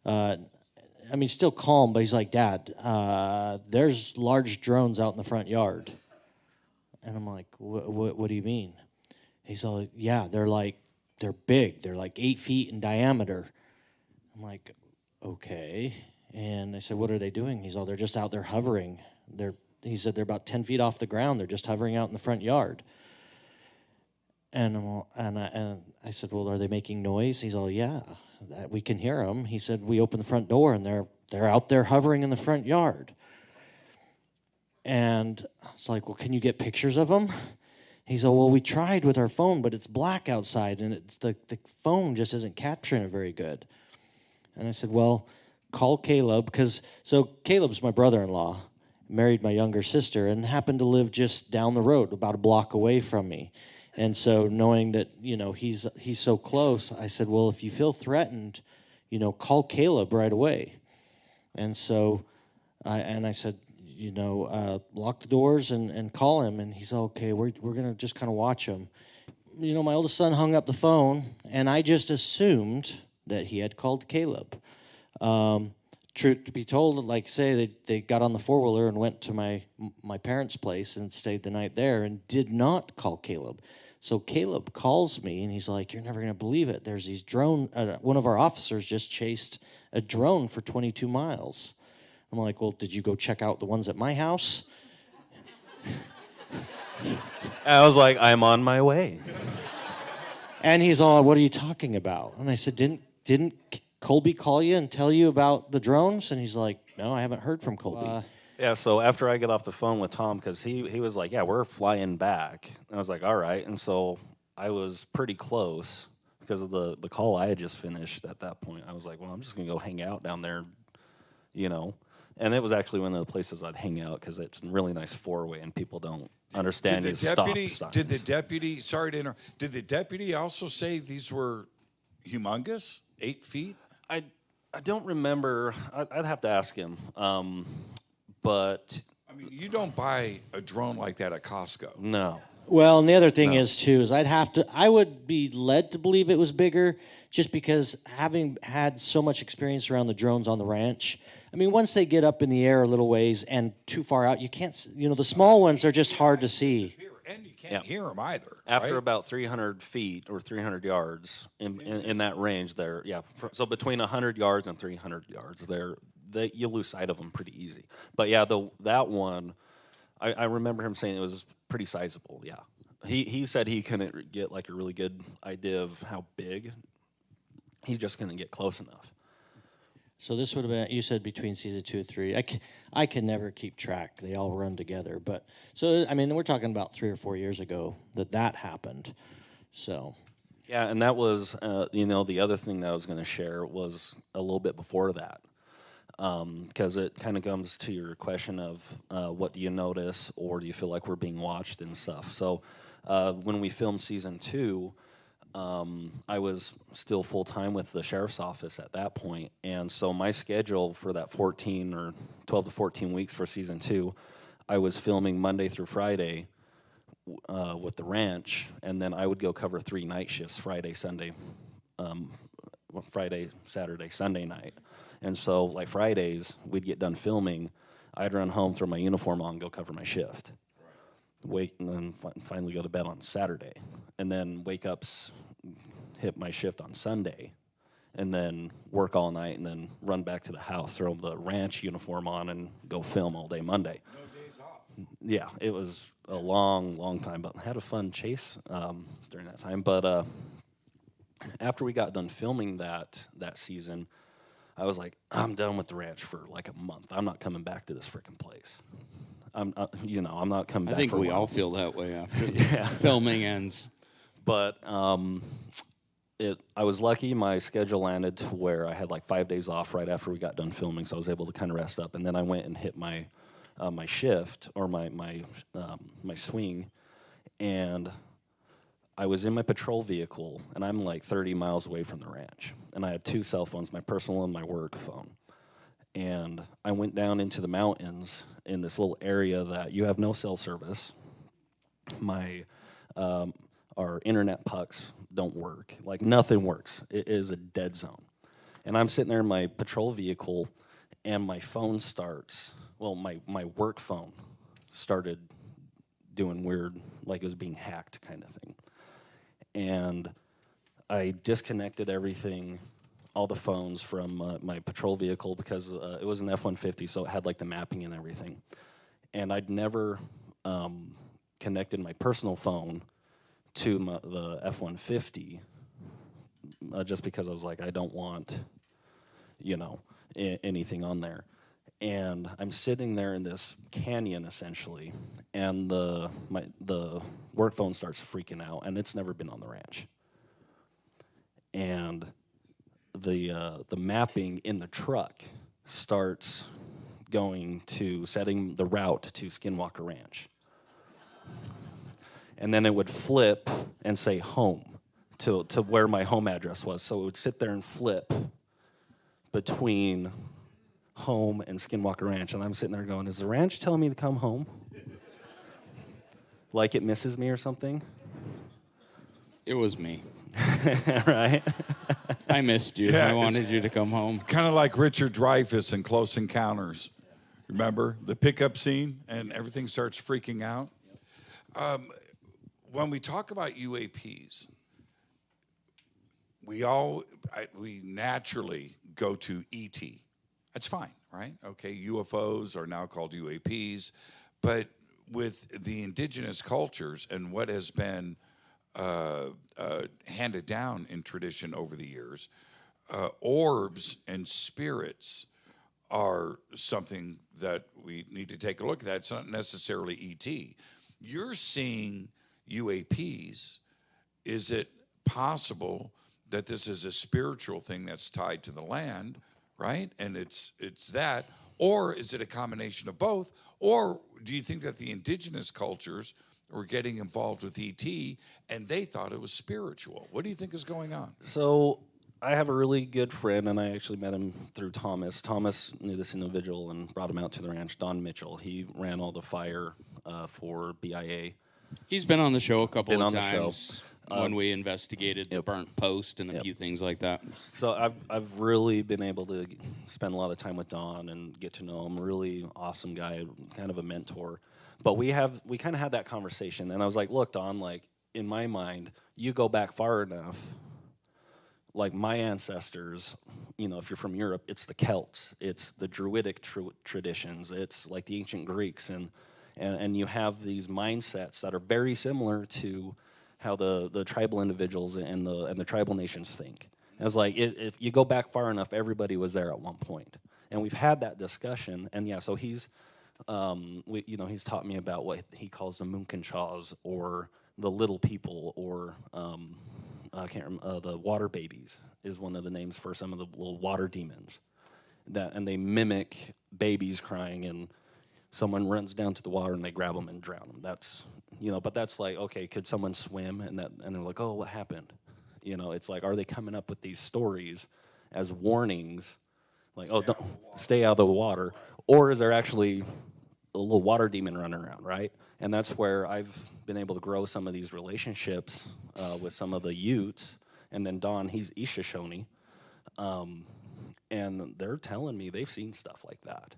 I mean, still calm, but he's like, Dad, there's large drones out in the front yard. And I'm like, what do you mean? He's all, yeah, they're big. They're like 8 feet in diameter. I'm like, okay. And I said, what are they doing? He's all, they're just out there hovering. He said they're about 10 feet off the ground. They're just hovering out in the front yard. And I said, well, are they making noise? He's all, yeah, we can hear them. He said, we opened the front door, and they're out there hovering in the front yard. And I was like, well, can you get pictures of them? He's all, well, we tried with our phone, but it's black outside, and it's the phone just isn't capturing it very good. And I said, well, call Kaleb, so Caleb's my brother-in-law, married my younger sister, and happened to live just down the road, about a block away from me. And so knowing that, he's so close, I said, well, if you feel threatened, call Kaleb right away. And so I said, lock the doors and call him. And he's okay, we're going to just kind of watch him. My oldest son hung up the phone, and I just assumed that he had called Kaleb. Truth to be told, like say, they got on the four-wheeler and went to my parents' place and stayed the night there and did not call Kaleb. So Kaleb calls me, and he's like, you're never going to believe it. There's these one of our officers just chased a drone for 22 miles. I'm like, well, did you go check out the ones at my house? I was like, I'm on my way. And he's all, what are you talking about? And I said, didn't Colby call you and tell you about the drones? And he's like, no, I haven't heard from Colby. Yeah, so after I get off the phone with Tom, because he was like, yeah, we're flying back. And I was like, all right. And so I was pretty close because of the call I had just finished at that point. I was like, well, I'm just going to go hang out down there, And it was actually one of the places I'd hang out because it's a really nice four-way and people don't understand you stop. Did the deputy, sorry to interrupt, did the deputy also say these were humongous, 8 feet? I don't remember. I'd have to ask him. But I mean, you don't buy a drone like that at Costco. No. Well, and the other thing is too is I would be led to believe it was bigger just because having had so much experience around the drones on the ranch. I mean, once they get up in the air a little ways and too far out, you can't. The small ones are just hard to see. And you can't hear them either. After right? about 300 feet or 300 yards in that range, so between 100 yards and 300 yards, you lose sight of them pretty easy. But yeah, that one, I remember him saying it was pretty sizable. Yeah, he said he couldn't get like a really good idea of how big. He just couldn't get close enough. So this would have been, you said between season 2 and 3. I can never keep track. They all run together. But so I mean, we're talking about 3 or 4 years ago that happened. So. Yeah, and that was, the other thing that I was going to share was a little bit before that, because it kind of comes to your question of what do you notice, or do you feel like we're being watched and stuff. So when we filmed season 2, I was still full-time with the sheriff's office at that point, and so my schedule for that 14 or 12 to 14 weeks for season 2, I was filming Monday through Friday, with the ranch, and then I would go cover 3 night shifts, Friday, Saturday, Sunday night. And so, like Fridays, we'd get done filming, I'd run home, throw my uniform on, go cover my shift. Wake, and then finally go to bed on Saturday. And then wake up, hit my shift on Sunday, and then work all night, and then run back to the house, throw the ranch uniform on, and go film all day Monday. No days off. Yeah, it was a long time, but had a fun chase during that time. But after we got done filming that season, I was like, I'm done with the ranch for like a month. I'm not coming back to this freaking place. I'm not coming back. I think for a we while. all feel that way after Yeah. filming ends. But I was lucky. My schedule landed to where I had like 5 days off right after we got done filming, so I was able to kind of rest up. And then I went and hit my shift, or my swing, and I was in my patrol vehicle, and I'm like 30 miles away from the ranch, and I had 2 cell phones, my personal and my work phone. And I went down into the mountains in this little area that you have no cell service. Our internet pucks don't work. Like, nothing works. It is a dead zone. And I'm sitting there in my patrol vehicle, and my phone starts, my work phone started doing weird, like it was being hacked kind of thing. And I disconnected everything, all the phones from my patrol vehicle, because it was an F-150, so it had like the mapping and everything. And I'd never connected my personal phone to the F-150, just because I was like, I don't want, anything on there. And I'm sitting there in this canyon, essentially, and the work phone starts freaking out, and it's never been on the ranch. And the mapping in the truck starts setting the route to Skinwalker Ranch. And then it would flip and say home to where my home address was. So it would sit there and flip between home and Skinwalker Ranch. And I'm sitting there going, is the ranch telling me to come home? Like it misses me or something? It was me. Right? I missed you. Yeah, I wanted you to come home. Kind of like Richard Dreyfuss in Close Encounters. Remember the pickup scene and everything starts freaking out? When we talk about UAPs, we naturally go to ET. That's fine, right? Okay, UFOs are now called UAPs, but with the indigenous cultures and what has been handed down in tradition over the years, orbs and spirits are something that we need to take a look at. It's not necessarily ET. You're seeing UAPs. Is it possible that this is a spiritual thing that's tied to the land, right? And it's that, or is it a combination of both? Or do you think that the indigenous cultures were getting involved with ET and they thought it was spiritual? What do you think is going on? So I have a really good friend, and I actually met him through Thomas. Thomas knew this individual and brought him out to the ranch, Don Mitchell. He ran all the fire for BIA. He's been on the show a couple Been of on the times when we investigated the burnt post and a few things like that. So I've really been able to spend a lot of time with Don and get to know him. Really awesome guy, kind of a mentor. But we kind of had that conversation, and I was like, look, Don, like in my mind, you go back far enough, like my ancestors, you know, if you're from Europe, it's the Celts, it's the Druidic traditions, it's like the ancient Greeks, and you have these mindsets that are very similar to how the tribal individuals and the tribal nations think. And it's like if you go back far enough, everybody was there at one point, and we've had that discussion. And yeah, so he's he's taught me about what he calls the Munkenchaws, or the little people, or I can't remember, the water babies is one of the names for some of the little water demons. And they mimic babies crying, and someone runs down to the water and they grab them and drown them. That's, but that's like, okay, could someone swim? And they're like, oh, what happened? It's like, are they coming up with these stories as warnings? Like, don't stay out of the water. Or is there actually a little water demon running around, right? And that's where I've been able to grow some of these relationships with some of the Utes. And then Don, he's Ishishoni. And they're telling me they've seen stuff like that.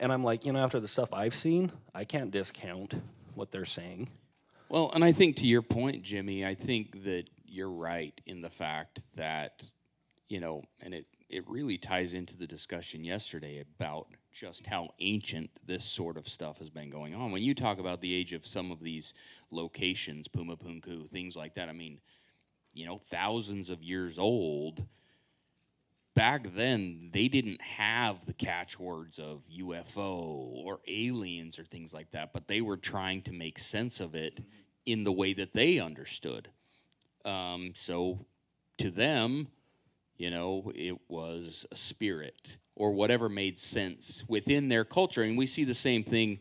And I'm like, after the stuff I've seen, I can't discount what they're saying. Well, and I think to your point, Jimmy, I think that you're right in the fact that, and it really ties into the discussion yesterday about just how ancient this sort of stuff has been going on. When you talk about the age of some of these locations, Pumapunku, things like that, I mean, thousands of years old. Back then, they didn't have the catchwords of UFO or aliens or things like that, but they were trying to make sense of it in the way that they understood. So to them, it was a spirit or whatever made sense within their culture. And we see the same thing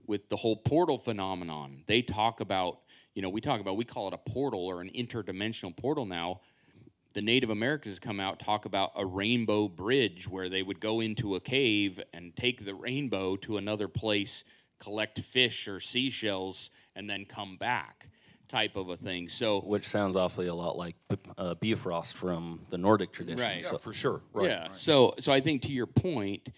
with the whole portal phenomenon. They talk about, we call it a portal or an interdimensional portal now. The Native Americans come out, talk about a rainbow bridge where they would go into a cave and take the rainbow to another place, collect fish or seashells, and then come back, type of a thing. So, which sounds awfully a lot like Bifrost from the Nordic tradition. Right. Yeah, so. for sure. Right. Yeah. Right. So I think to your point,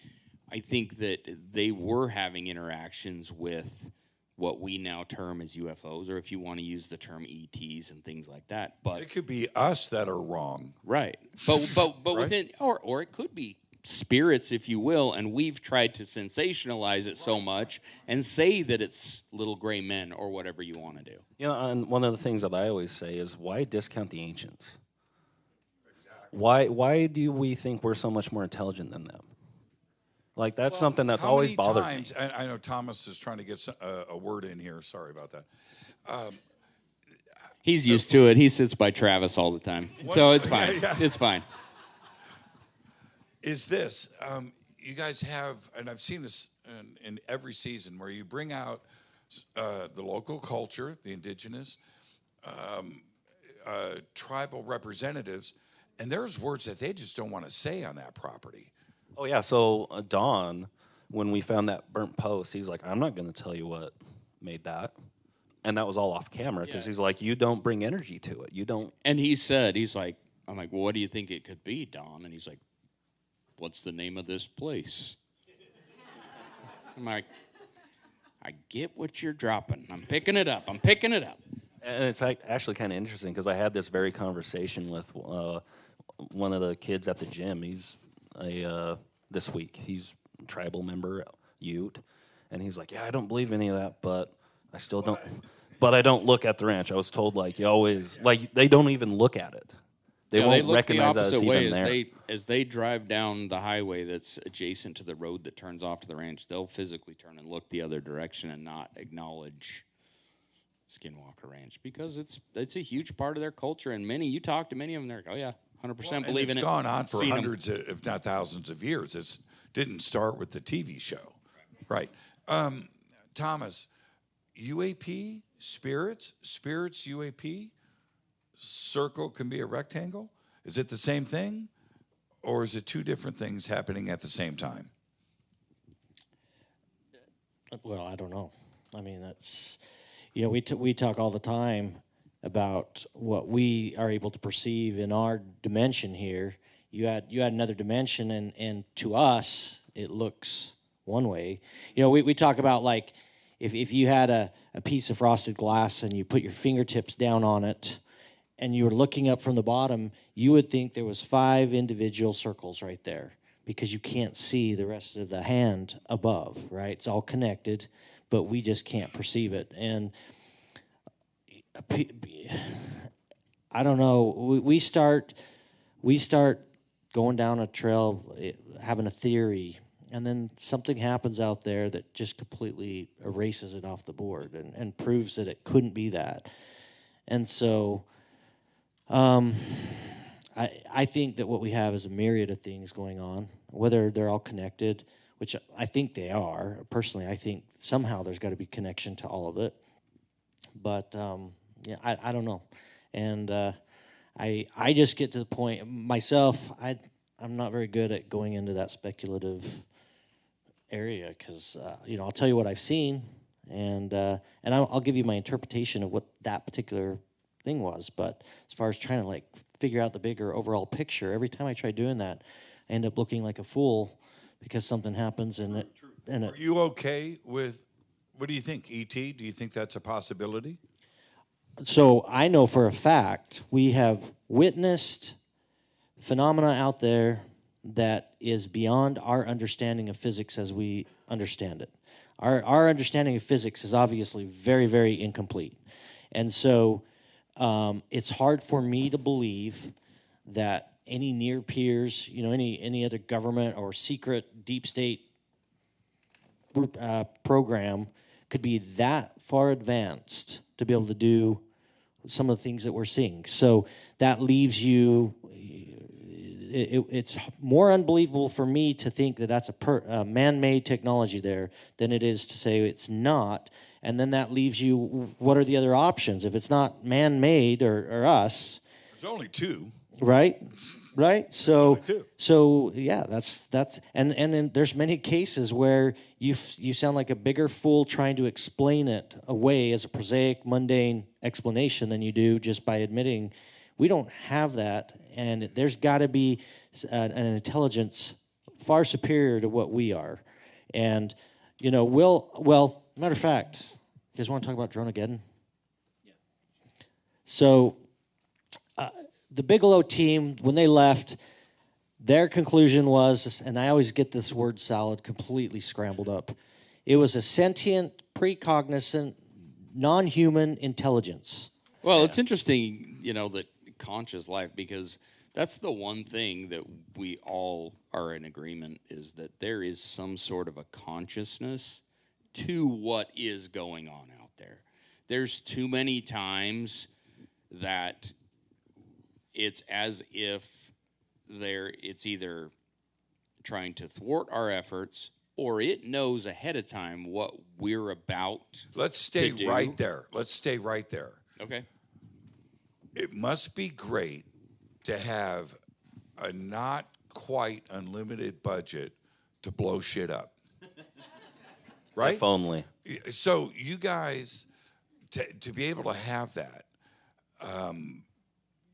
I think that they were having interactions with what we now term as UFOs, or if you want to use the term ETs and things like that. But It could be us that are wrong. right. But Right? within, or it could be spirits, if you will, and we've tried to sensationalize it so much and say that it's little gray men or whatever you want to do. And one of the things that I always say is, why discount the ancients? Exactly. Why do we think we're so much more intelligent than them? Like, that's something that's always bothered me. I know Thomas is trying to get a word in here. Sorry about that. He's used to it. He sits by Travis all the time. So it's fine. Yeah. It's fine. Is this, you guys have, and I've seen this in every season, where you bring out the local culture, the indigenous, tribal representatives, and there's words that they just don't want to say on that property. Oh, yeah. So Don, when we found that burnt post, he's like, I'm not going to tell you what made that. And that was all off camera because he's like, you don't bring energy to it. You don't. And I'm like, well, what do you think it could be, Don? And he's like, what's the name of this place? I'm like, I get what you're dropping. I'm picking it up. And it's actually kind of interesting because I had this very conversation with one of the kids at the gym. He's this week. He's a tribal member, Ute. And he's like, yeah, I don't believe any of that, but I still don't. But I don't look at the ranch. I was told, like, you always, like, they don't even look at it. They won't look recognize the that it's opposite way even there. as they drive down the highway that's adjacent to the road that turns off to the ranch. They'll physically turn and look the other direction and not acknowledge Skinwalker Ranch because it's a huge part of their culture. And you talk to many of them, they're like, oh yeah, 100% believe in it. It's gone on for Seen hundreds, if not thousands of years. It didn't start with the TV show. Right. Thomas, UAP, spirits, UAP, circle can be a rectangle? Is it the same thing? Or is it two different things happening at the same time? Well, I don't know. I mean, that's, we talk all the time about what we are able to perceive in our dimension here. You add another dimension, and to us, it looks one way. We talk about, like, if you had a piece of frosted glass and you put your fingertips down on it, and you were looking up from the bottom, you would think there was 5 individual circles right there because you can't see the rest of the hand above, right? It's all connected, but we just can't perceive it. And I don't know. We start going down a trail of having a theory, and then something happens out there that just completely erases it off the board and proves that it couldn't be that. And so I think that what we have is a myriad of things going on, whether they're all connected, which I think they are. Personally, I think somehow there's got to be connection to all of it. But yeah, I don't know. And I just get to the point myself. I'm not very good at going into that speculative area because I'll tell you what I've seen, and I'll give you my interpretation of what that particular thing was. But as far as trying to like figure out the bigger overall picture, every time I try doing that, I end up looking like a fool because something happens and it. Are you okay with? What do you think, E.T.? Do you think that's a possibility? So I know for a fact we have witnessed phenomena out there that is beyond our understanding of physics as we understand it. Our understanding of physics is obviously very, very incomplete. And so it's hard for me to believe that any near peers, any other government or secret deep state program could be that far advanced to be able to do some of the things that we're seeing. So that leaves you, it's more unbelievable for me to think that that's a man-made technology there than it is to say it's not. And then that leaves you, what are the other options? If it's not man-made or us. There's only 2. Right? Right? So yeah, that's and then there's many cases where you sound like a bigger fool trying to explain it away as a prosaic, mundane explanation than you do just by admitting we don't have that, and there's got to be an intelligence far superior to what we are. And matter of fact, you guys want to talk about Dronageddon? Yeah. So the Bigelow team, when they left, their conclusion was, and I always get this word salad completely scrambled up, it was a sentient, precognizant, non-human intelligence. Well, it's interesting, that conscious life, because that's the one thing that we all are in agreement is that there is some sort of a consciousness to what is going on out there. There's too many times that it's as if it's either trying to thwart our efforts or it knows ahead of time what we're about. Let's stay right there. Okay. It must be great to have a not quite unlimited budget to blow shit up. Right? If only. So you guys, to be able to have that,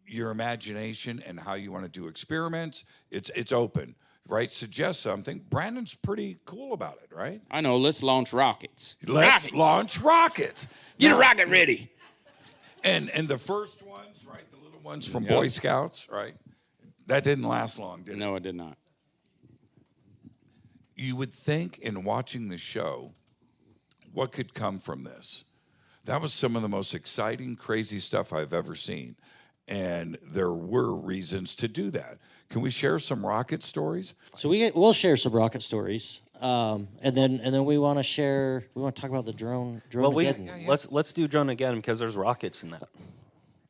your imagination and how you want to do experiments, it's open, right? Suggest something. Brandon's pretty cool about it, right? I know. Let's launch rockets. Let's launch rockets. Get a rocket ready. And the first ones, right? The little ones from Boy Scouts, right? That didn't last long, did it? No, it did not. You would think in watching the show, what could come from this? That was some of the most exciting, crazy stuff I've ever seen. And there were reasons to do that. Can we share some rocket stories? So we'll share some rocket stories, and then we want to talk about the drone. Well, Dronageddon. let's do drone again because there's rockets in that.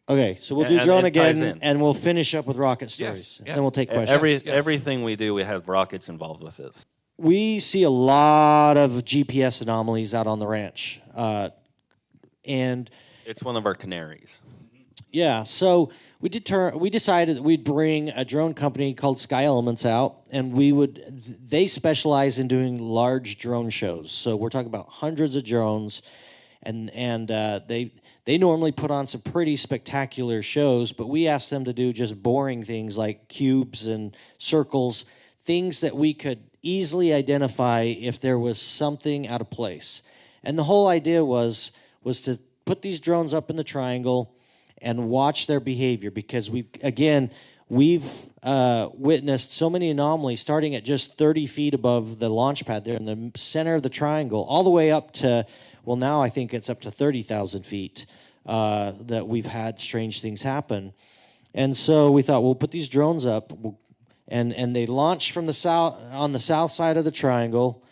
Okay, so we'll do drone it ties again, in. and we'll finish up with rocket stories, and then we'll take questions. Everything we do, we have rockets involved with it. We see a lot of GPS anomalies out on the ranch, and it's one of our canaries. yeah. So we decided that we'd bring a drone company called Sky Elements out, and they specialize in doing large drone shows. So we're talking about hundreds of drones, and they normally put on some pretty spectacular shows, but we asked them to do just boring things like cubes and circles, things that we could easily identify if there was something out of place. And the whole idea was to put these drones up in the triangle and watch their behavior, because we've witnessed so many anomalies starting at just 30 feet above the launch pad there in the center of the triangle, all the way up to, well, now I think it's up to 30,000 feet that we've had strange things happen. And so we thought, we'll put these drones up, and they launch from the south, on the south side of the triangle,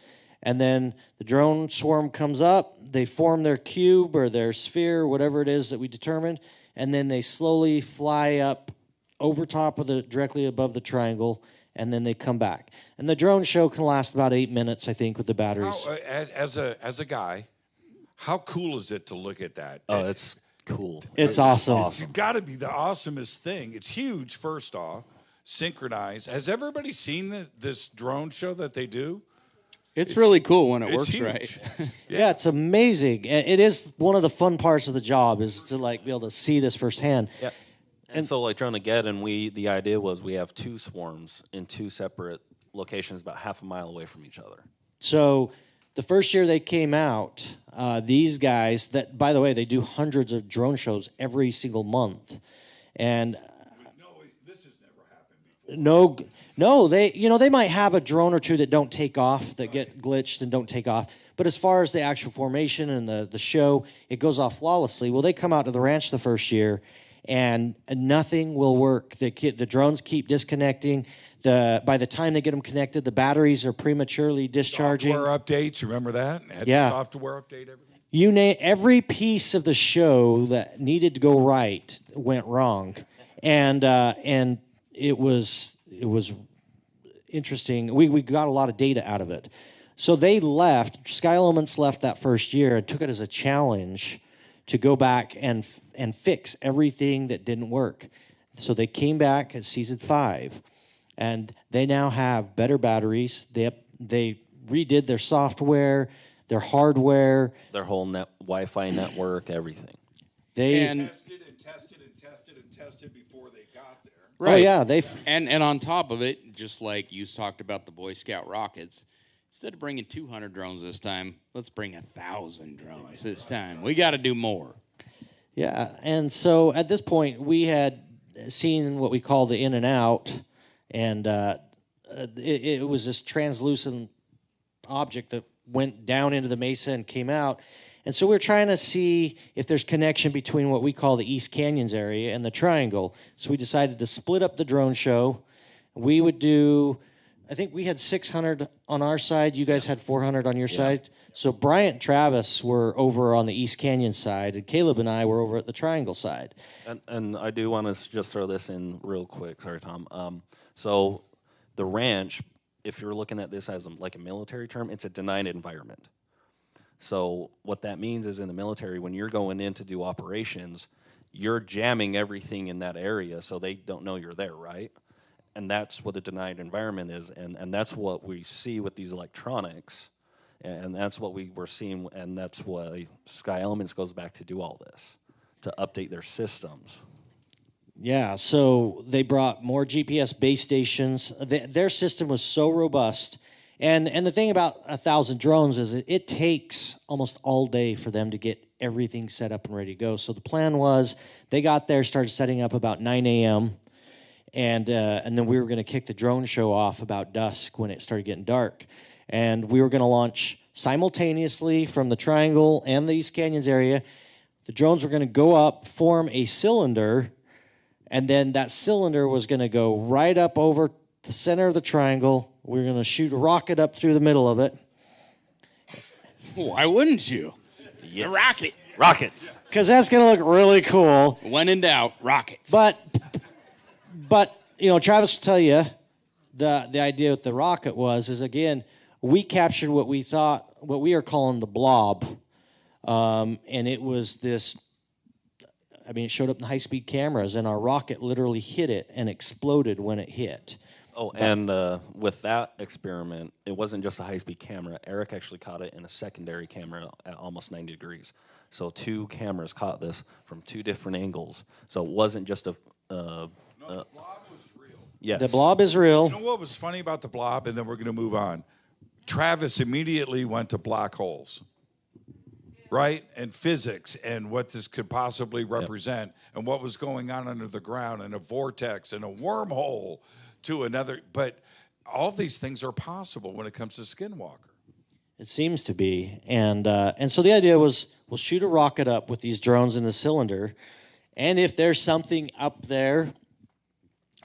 and then the drone swarm comes up, they form their cube or their sphere, whatever it is that we determined, and then they slowly fly up over top of directly above the triangle, and then they come back. And the drone show can last about 8 minutes, I think, with the batteries. As a guy, how cool is it to look at that? Oh, it's cool. It's awesome. It's got to be the awesomest thing. It's huge, first off, synchronized. Has everybody seen this drone show that they do? It's really cool when it works huge. right. Yeah, it's amazing. It is one of the fun parts of the job, is to like be able to see this firsthand. Yeah. And so, like Dronageddon, the idea was we have 2 swarms in 2 separate locations, about half a mile away from each other. So the first year they came out, these guys, that, by the way, they do hundreds of drone shows every single month. And No, this has never happened before. no, they might have a drone or two that don't take off, that get glitched and don't take off. But as far as the actual formation and the show, it goes off flawlessly. Well, they come out to the ranch the first year, and nothing will work. The drones keep disconnecting. By the time they get them connected, the batteries are prematurely discharging. Software updates, remember that? Yeah. Software update, everything. You name every piece of the show that needed to go right went wrong, and it was interesting. We got a lot of data out of it. So they left. Sky Elements left that first year and took it as a challenge to go back and fix everything that didn't work. So they came back at season 5, and they now have better batteries. They redid their software, their hardware, Their whole Wi-Fi network, everything. They tested before they got there. Right. Oh yeah, And on top of it, just like you talked about the Boy Scout rockets, instead of bringing 200 drones this time, let's bring 1,000 drones this time. We got to do more. Yeah, and so at this point, we had seen what we call the in and out, and it was this translucent object that went down into the mesa and came out. And so we're trying to see if there's connection between what we call the East Canyons area and the triangle. So we decided to split up the drone show. We would do, I think we had 600 on our side. You guys had 400 on your side. So Bryant and Travis were over on the East Canyon side, and Kaleb and I were over at the triangle side. And I do want to just throw this in real quick. Sorry, Tom. So the ranch, if you're looking at this as like a military term, it's a denied environment. So what that means is in the military, when you're going in to do operations, you're jamming everything in that area so they don't know you're there, right? And that's what a denied environment is, and that's what we see with these electronics, and that's what we were seeing, and that's why Sky Elements goes back to do all this, to update their systems. Yeah, so they brought more GPS base stations. Their system was so robust. And the thing about 1,000 drones is it takes almost all day for them to get everything set up and ready to go. So the plan was they got there, started setting up about 9 a.m., and then we were going to kick the drone show off about dusk when it started getting dark. And we were going to launch simultaneously from the Triangle and the East Canyons area. The drones were going to go up, form a cylinder, and then that cylinder was going to go right up over the center of the triangle. We were going to shoot a rocket up through the middle of it. Why wouldn't you? Yes. A rocket. Rockets. Because that's going to look really cool. When in doubt, rockets. But Travis will tell you the idea with the rocket is again, we captured what we are calling the blob. And it was this, it showed up in high-speed cameras, and our rocket literally hit it and exploded when it hit. Oh, and with that experiment, it wasn't just a high-speed camera. Eric actually caught it in a secondary camera at almost 90 degrees. So 2 cameras caught this from 2 different angles. So it wasn't just a... The blob was real. Yes. The blob is real. You know what was funny about the blob, and then we're going to move on? Travis immediately went to black holes. right? And physics and what this could possibly represent and what was going on under the ground and a vortex and a wormhole to another. But all these things are possible when it comes to Skinwalker. It seems to be. And so the idea was we'll shoot a rocket up with these drones in the cylinder, and if there's something up there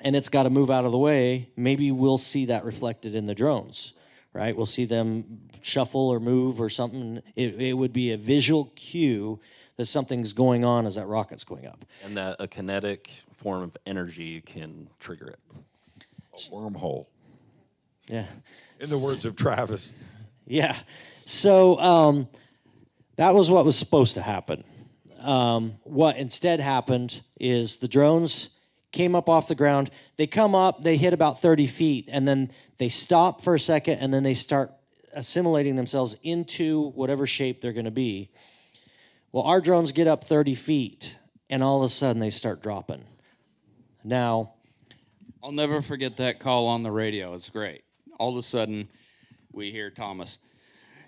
and it's got to move out of the way, maybe we'll see that reflected in the drones, right? We'll see them shuffle or move or something. It would be a visual cue that something's going on as that rocket's going up. And that a kinetic form of energy can trigger it. A wormhole, Yeah. in the words of Travis. Yeah. So that was what was supposed to happen. What instead happened is the drones came up off the ground. They come up, they hit about 30 feet, and then they stop for a second, and then they start assimilating themselves into whatever shape they're going to be. Well, our drones get up 30 feet, and all of a sudden they start dropping. Now, I'll never forget that call on the radio. It's great. All of a sudden, we hear Thomas,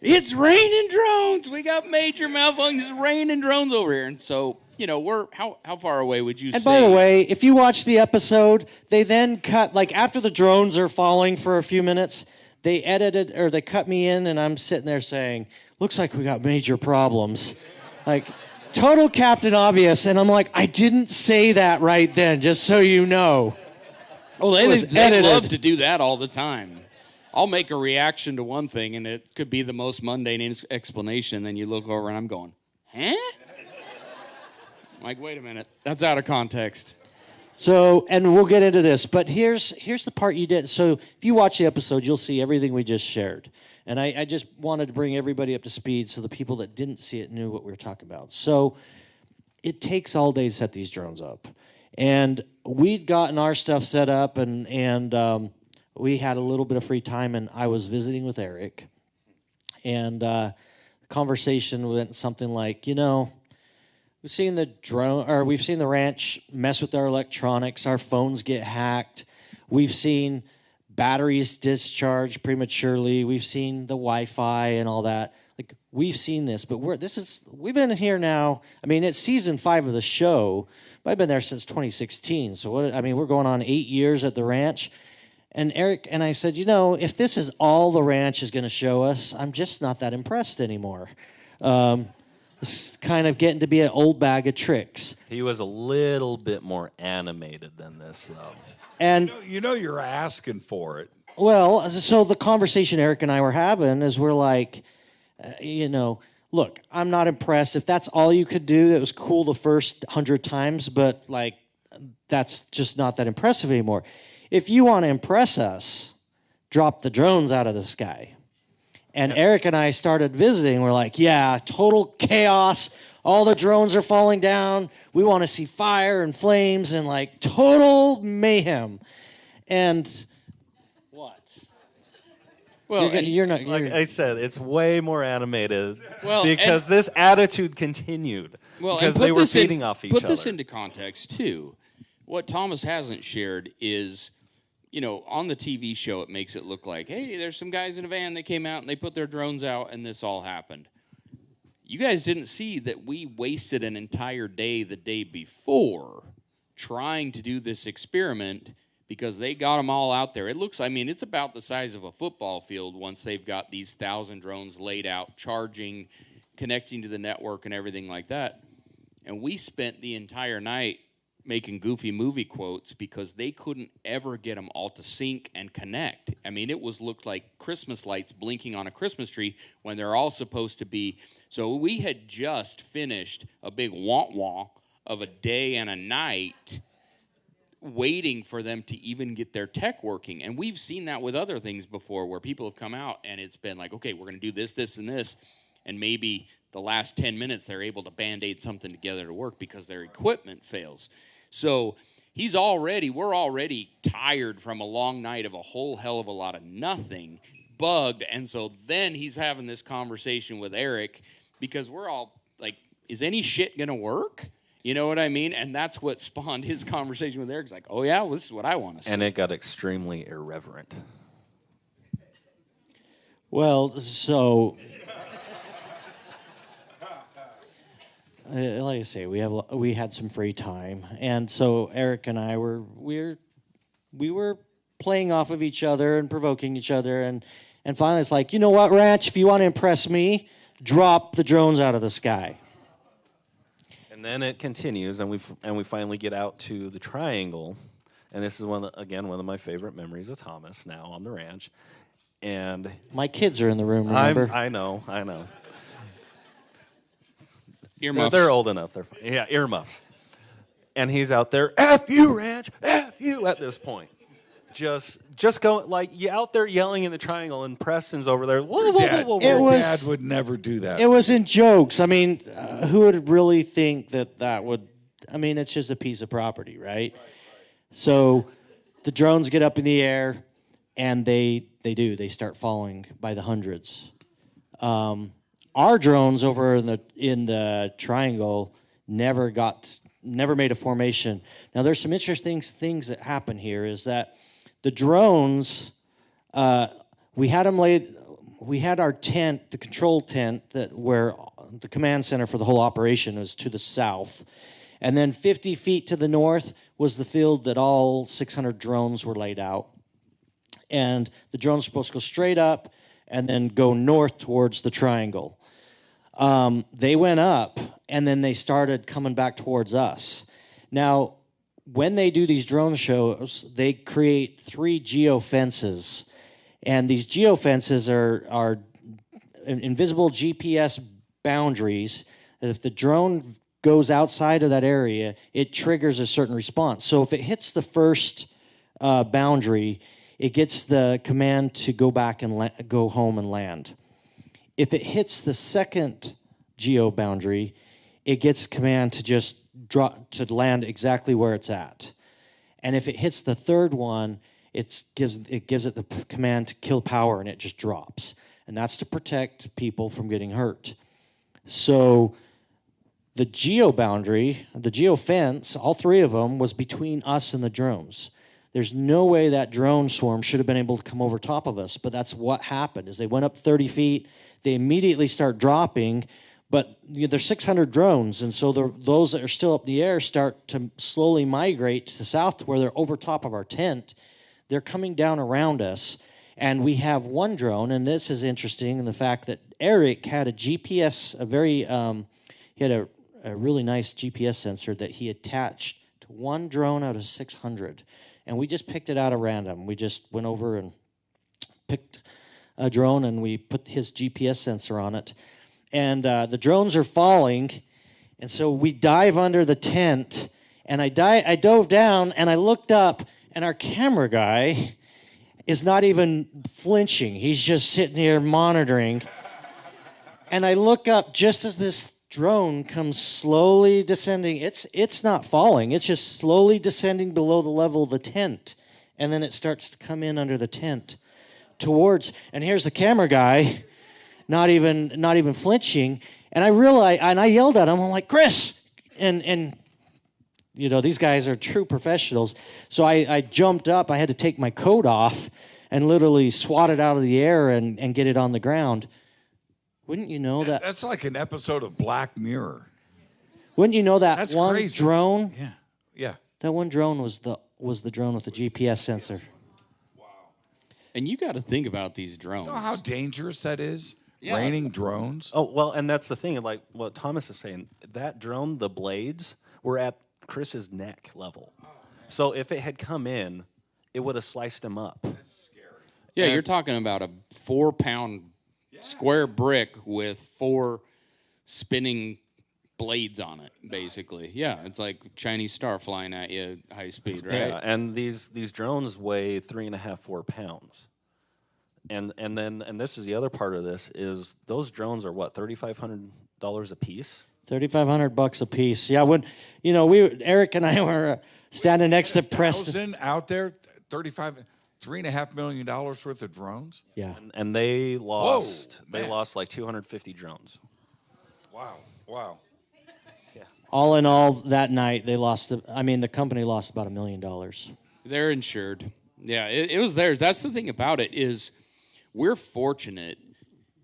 "It's raining drones. We got major malfunctions. It's raining drones over here." And so, we're how far away would you say? and by the way, if you watch the episode, they then cut, like after the drones are falling for a few minutes, they edited or they cut me in, and I'm sitting there saying, "Looks like we got major problems." Like, total Captain Obvious. And I'm like, I didn't say that right then, just so you know. Oh, It was they edited. love to do that all the time. I'll make a reaction to one thing, and it could be the most mundane explanation. Then you look over, and I'm going, "Huh?" I'm like, wait a minute, that's out of context. So, and we'll get into this, but here's the part you didn't. So if you watch the episode, you'll see everything we just shared. And I just wanted to bring everybody up to speed so the people that didn't see it knew what we were talking about. So it takes all day to set these drones up. And we'd gotten our stuff set up, and we had a little bit of free time, and I was visiting with Eric. And the conversation went something like, we've seen we've seen the ranch mess with our electronics. Our phones get hacked. We've seen batteries discharge prematurely. We've seen the Wi-Fi and all that. Like, we've seen this, but we've been here now. I mean, it's season 5 of the show, but I've been there since 2016. So we're going on 8 years at the ranch. And Eric and I said, if this is all the ranch is going to show us, I'm just not that impressed anymore. It's kind of getting to be an old bag of tricks. He was a little bit more animated than this, though. And You're asking for it. well, so the conversation Eric and I were having is we're like, look, I'm not impressed. If that's all you could do, it was cool the first 100 times, but like, that's just not that impressive anymore. If you want to impress us, drop the drones out of the sky. And Eric and I started visiting. We're like, yeah, total chaos. All the drones are falling down. We want to see fire and flames and like total mayhem. And what? Well, you're not. Like I said, it's way more animated Well, because this attitude continued. Because they were feeding off each other. Put this into context, too. What Thomas hasn't shared is, on the TV show, it makes it look like, hey, there's some guys in a van that came out and they put their drones out and this all happened. You guys didn't see that we wasted an entire day the day before trying to do this experiment because they got them all out there. It's about the size of a football field once they've got these 1,000 drones laid out, charging, connecting to the network and everything like that. And we spent the entire night making goofy movie quotes because they couldn't ever get them all to sync and connect. It looked like Christmas lights blinking on a Christmas tree when they're all supposed to be. So we had just finished a big wah-wah of a day and a night waiting for them to even get their tech working. And we've seen that with other things before where people have come out and it's been like, okay, we're going to do this, this, and this. And maybe the last 10 minutes they're able to Band-Aid something together to work because their equipment fails. So we're already tired from a long night of a whole hell of a lot of nothing, bugged. And so then he's having this conversation with Eric because we're all like, is any shit going to work? You know what I mean? And that's what spawned his conversation with Eric. He's like, oh, yeah, well, this is what I want to see. And it got extremely irreverent. Well, so like I say, we had some free time, and so Eric and I we were playing off of each other and provoking each other, and finally it's like, you know what, Ranch, if you want to impress me, drop the drones out of the sky. And then it continues, and we finally get out to the triangle, and this is one of my favorite memories of Thomas now on the ranch. And my kids are in the room. Remember? I know. Earmuffs. They're old enough. They're earmuffs. And he's out there, F you, Ranch, F you, at this point. Just going, like, you out there yelling in the triangle, and Preston's over there. Whoa, whoa, whoa, whoa. Dad would never do that. It was in jokes. I mean, who would really think that would? I mean, it's just a piece of property, right? So the drones get up in the air, and they start falling by the hundreds. Our drones over in the triangle never made a formation. Now, there's some interesting things that happen here. Is that the drones, we had them laid. We had our tent, the control tent, where the command center for the whole operation was to the south, and then 50 feet to the north was the field that all 600 drones were laid out. And the drones were supposed to go straight up and then go north towards the triangle. They went up, and then they started coming back towards us. Now, when they do these drone shows, they create 3 geofences. And these geofences are invisible GPS boundaries. If the drone goes outside of that area, it triggers a certain response. So if it hits the first boundary, it gets the command to go back and go home and land. If it hits the second geo boundary, it gets command to just drop to land exactly where it's at. And if it hits the third one, it gives it the command to kill power, and it just drops. And that's to protect people from getting hurt. So the geo boundary, the geo fence, all 3 of them was between us and the drones. There's no way that drone swarm should have been able to come over top of us, but that's what happened. As they went up 30 feet, they immediately start dropping, but there's 600 drones, and so those that are still up in the air start to slowly migrate to the south to where they're over top of our tent. They're coming down around us, and we have one drone, and this is interesting in the fact that Eric had a GPS, he had a really nice GPS sensor that he attached to one drone out of 600. And we just picked it out at random. We just went over and picked a drone, and we put his GPS sensor on it. And the drones are falling, and so we dive under the tent, and I dove down, and I looked up, and our camera guy is not even flinching. He's just sitting here monitoring. And I look up just as this drone comes slowly descending. It's not falling. It's just slowly descending below the level of the tent. And then it starts to come in under the tent towards, and here's the camera guy, not even flinching. And I realized, and I yelled at him, I'm like, Chris! And these guys are true professionals. So I jumped up. I had to take my coat off and literally swat it out of the air and get it on the ground. Wouldn't you know that? That's like an episode of Black Mirror. Wouldn't you know that That's one crazy. drone? Yeah. That one drone was the drone with the GPS sensor. Wow. And you got to think about these drones. You know how dangerous that is? Yeah. Raining drones. Oh, well, and that's the thing, like what Thomas is saying. That drone, the blades, were at Chris's neck level. So if it had come in, it would have sliced him up. That's scary. Yeah, you're talking about a 4-pound square brick with 4 spinning blades on it, basically. Yeah, it's like Chinese star flying at you at high speed, right? Yeah, and these drones weigh 3.5, 4 pounds. And this is the other part of this is those drones are what, $3,500 a piece? $3,500 a piece. Yeah, when Eric and I were standing next to Preston. 1,000 out there, $3.5 million worth of drones. Yeah, And they lost man. like 250 drones. Wow. all in all, that night they lost. The company lost about $1 million. They're insured. Yeah, it was theirs. That's the thing about it is we're fortunate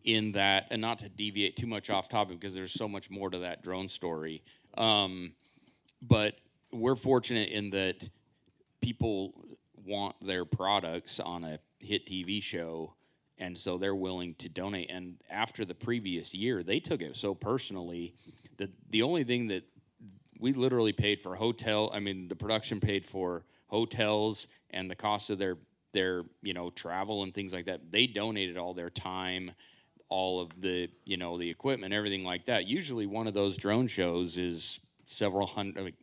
in that, and not to deviate too much off topic because there's so much more to that drone story. But we're fortunate in that people want their products on a hit TV show, and so they're willing to donate. And after the previous year, they took it so personally that the only thing that we literally paid for the production paid for hotels and the cost of their travel and things like that. They donated all their time, all of the the equipment, everything like that. Usually one of those drone shows is several hundred,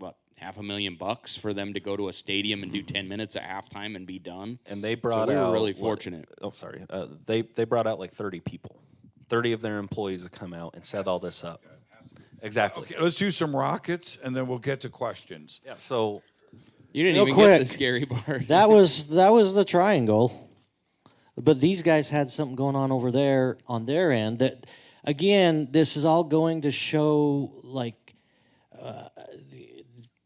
$500,000 for them to go to a stadium and do 10 minutes at halftime and be done. And they brought we out. were really fortunate. They brought out like 30 people. 30 of their employees have come out and set all this up. Exactly. Okay, let's do some rockets, and then we'll get to questions. Yeah. So You didn't Real even quick, get the scary part. That was the triangle, but these guys had something going on over there on their end. That again, this is all going to show like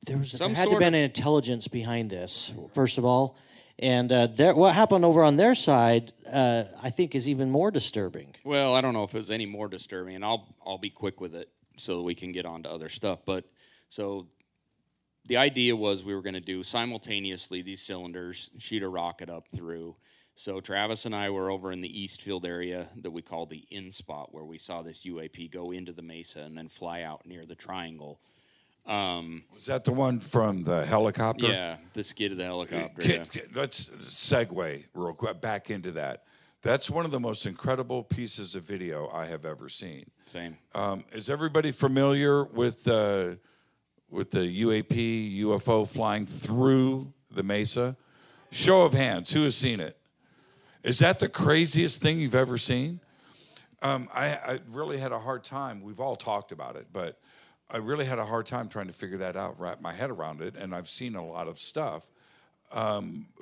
there had to have been an intelligence behind this. First of all, and what happened over on their side, I think, is even more disturbing. Well, I don't know if it was any more disturbing, and I'll be quick with it so we can get on to other stuff. But so the idea was we were going to do simultaneously these cylinders, shoot a rocket up through. So Travis and I were over in the Eastfield area that we call the in spot, where we saw this UAP go into the Mesa and then fly out near the triangle. Was that the one from the helicopter? Yeah, the skid of the helicopter. Let's segue real quick back into that. That's one of the most incredible pieces of video I have ever seen. Same. Is everybody familiar with the UAP, UFO flying through the Mesa? Show of hands, who has seen it? Is that the craziest thing you've ever seen? I really had a hard time. We've all talked about it, but I really had a hard time trying to figure that out, wrap my head around it, and I've seen a lot of stuff.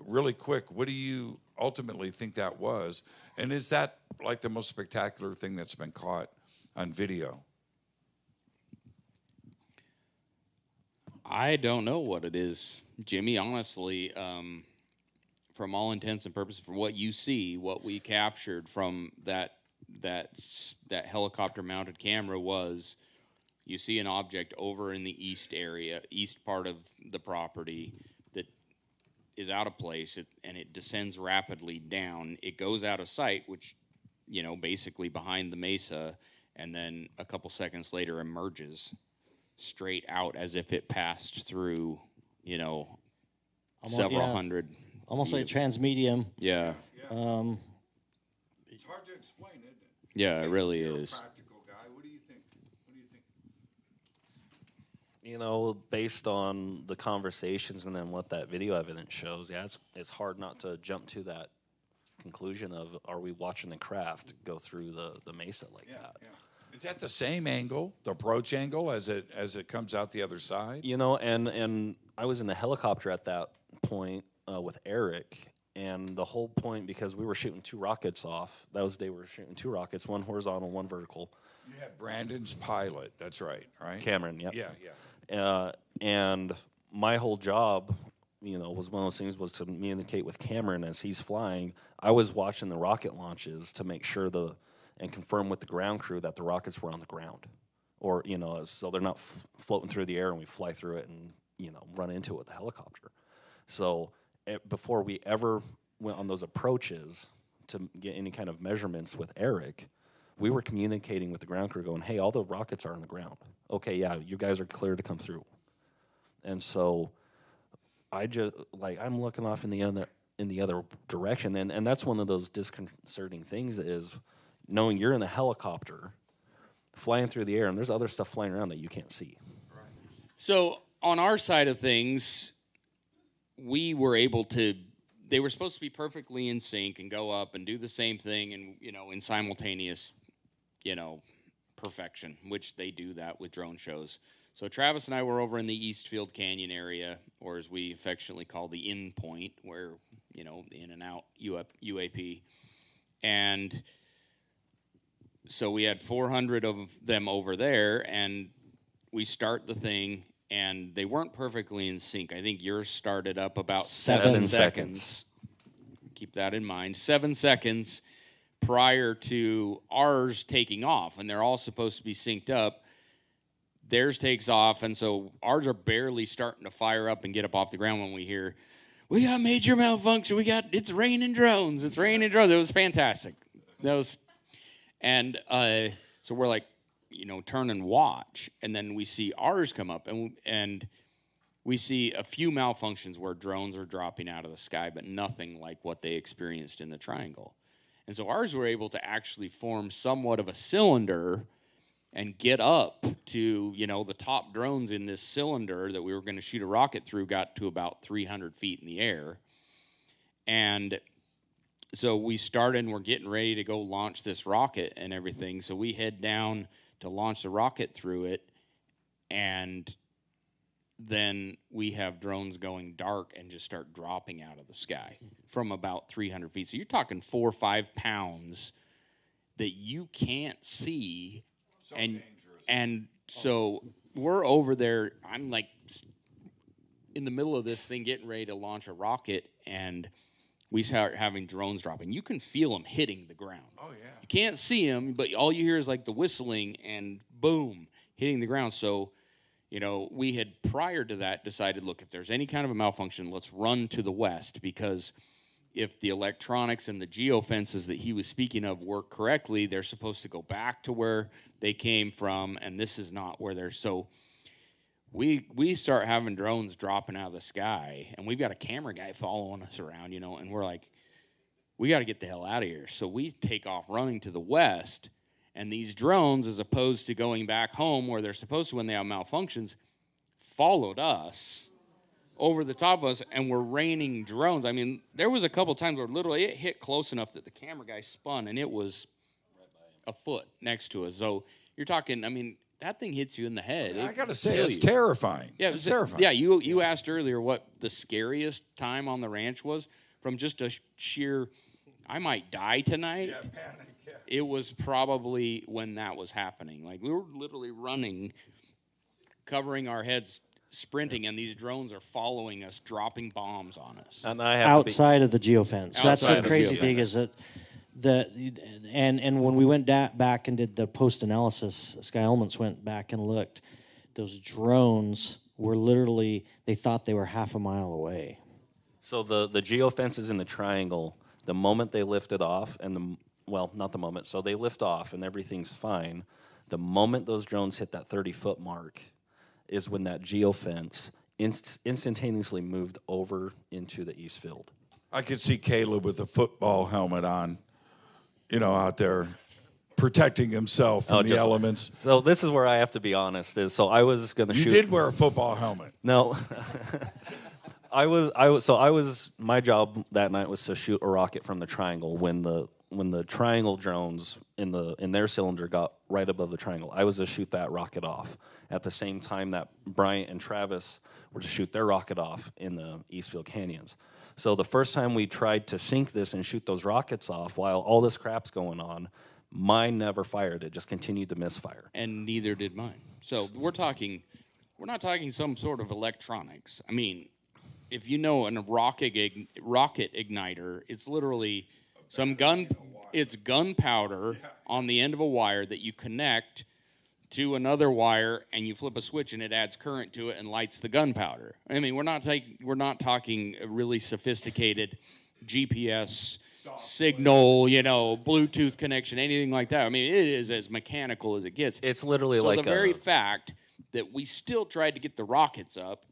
Really quick, what do you ultimately think that was? And is that like the most spectacular thing that's been caught on video? I don't know what it is, Jimmy. Honestly, from all intents and purposes, from what you see, what we captured from that helicopter-mounted camera was, you see an object over in the east part of the property that is out of place, and it descends rapidly down. It goes out of sight, which, basically behind the Mesa, and then a couple seconds later emerges straight out as if it passed through, several hundred. Almost like a transmedium. Yeah. It's hard to explain, isn't it? Yeah, it really is. Practical guy. What do you think? Based on the conversations and then what that video evidence shows, it's hard not to jump to that conclusion of, are we watching the craft go through the Mesa like that? Yeah. Is that the same angle, the approach angle, as it comes out the other side? And I was in the helicopter at that point with Eric, and the whole point, because we were shooting two rockets off, that was the day we were shooting two rockets, one horizontal, one vertical. You had Brandon's pilot, that's right? Cameron, yep. Yeah. And my whole job, was one of those things, was to communicate with Cameron as he's flying. I was watching the rocket launches to make sure and confirm with the ground crew that the rockets were on the ground, or so they're not floating through the air and we fly through it and run into it with the helicopter. So before we ever went on those approaches to get any kind of measurements with Eric, we were communicating with the ground crew, going, "Hey, all the rockets are on the ground. Okay, yeah, you guys are clear to come through." And so I'm looking off in the other direction, and that's one of those disconcerting things, is knowing you're in the helicopter flying through the air and there's other stuff flying around that you can't see. Right. So on our side of things, we were able to, they were supposed to be perfectly in sync and go up and do the same thing and, in simultaneous, perfection, which they do that with drone shows. So Travis and I were over in the Eastfield Canyon area, or as we affectionately call the in point, where, the in and out UAP. And so we had 400 of them over there, and we start the thing, and they weren't perfectly in sync. I think yours started up about 7 seconds. Keep that in mind. 7 seconds. prior to ours taking off, and they're all supposed to be synced up. Theirs takes off, and so ours are barely starting to fire up and get up off the ground when we hear, we got major malfunction. It's raining drones. It's raining drones. It was fantastic. So we're like, turn and watch, and then we see ours come up, and we see a few malfunctions where drones are dropping out of the sky, but nothing like what they experienced in the triangle. And so ours were able to actually form somewhat of a cylinder and get up to, the top drones in this cylinder that we were going to shoot a rocket through got to about 300 feet in the air. And so we started and we're getting ready to go launch this rocket and everything. So we head down to launch the rocket through it, and then we have drones going dark and just start dropping out of the sky from about 300 feet. So you're talking 4 or 5 pounds that you can't see. So and so we're over there. I'm like in the middle of this thing getting ready to launch a rocket, and we start having drones dropping. You can feel them hitting the ground. Oh, yeah. You can't see them, but all you hear is like the whistling and boom, hitting the ground. So, we had prior to that decided, look, if there's any kind of a malfunction, let's run to the west, because if the electronics and the geofences that he was speaking of work correctly, they're supposed to go back to where they came from, and this is not where they're. So we start having drones dropping out of the sky, and we've got a camera guy following us around, and we're like, we got to get the hell out of here. So we take off running to the west, and these drones, as opposed to going back home where they're supposed to when they have malfunctions, followed us over the top of us, and were raining drones. I mean, there was a couple times where literally it hit close enough that the camera guy spun, and it was a foot next to us. So you're talking, that thing hits you in the head. I got to say, it's terrifying. Yeah, it's terrifying. Yeah, you asked earlier what the scariest time on the ranch was, from just a sheer, I might die tonight. Yeah, panic. Yeah. It was probably when that was happening. Like, we were literally running, covering our heads, sprinting, and these drones are following us, dropping bombs on us. And I have outside of the geofence. That's Outside the of the crazy geofence. thing is that and when we went back and did the post analysis, Sky Elements went back and looked. Those drones were literally, they thought they were half a mile away. So the geofences in the triangle, the moment they lifted off, not the moment, so they lift off and everything's fine. The moment those drones hit that 30-foot mark is when that geofence instantaneously moved over into the east field. I could see Kaleb with a football helmet on, out there protecting himself from the elements. So this is where I have to be honest. So I was going to shoot. You did wear a football helmet. No. My job that night was to shoot a rocket from the triangle when the triangle drones in their cylinder got right above the triangle. I was to shoot that rocket off at the same time that Bryant and Travis were to shoot their rocket off in the Eastfield Canyons. So the first time we tried to sync this and shoot those rockets off while all this crap's going on, mine never fired. It just continued to misfire. And neither did mine. So we're not talking some sort of electronics. I mean, if you know a rocket igniter, it's literally it's gunpowder on the end of a wire that you connect to another wire, and you flip a switch and it adds current to it and lights the gunpowder. I mean, we're not talking a really sophisticated GPS signal, Bluetooth connection, anything like that. I mean, it is as mechanical as it gets. It's literally so like the very fact that we still tried to get the rockets up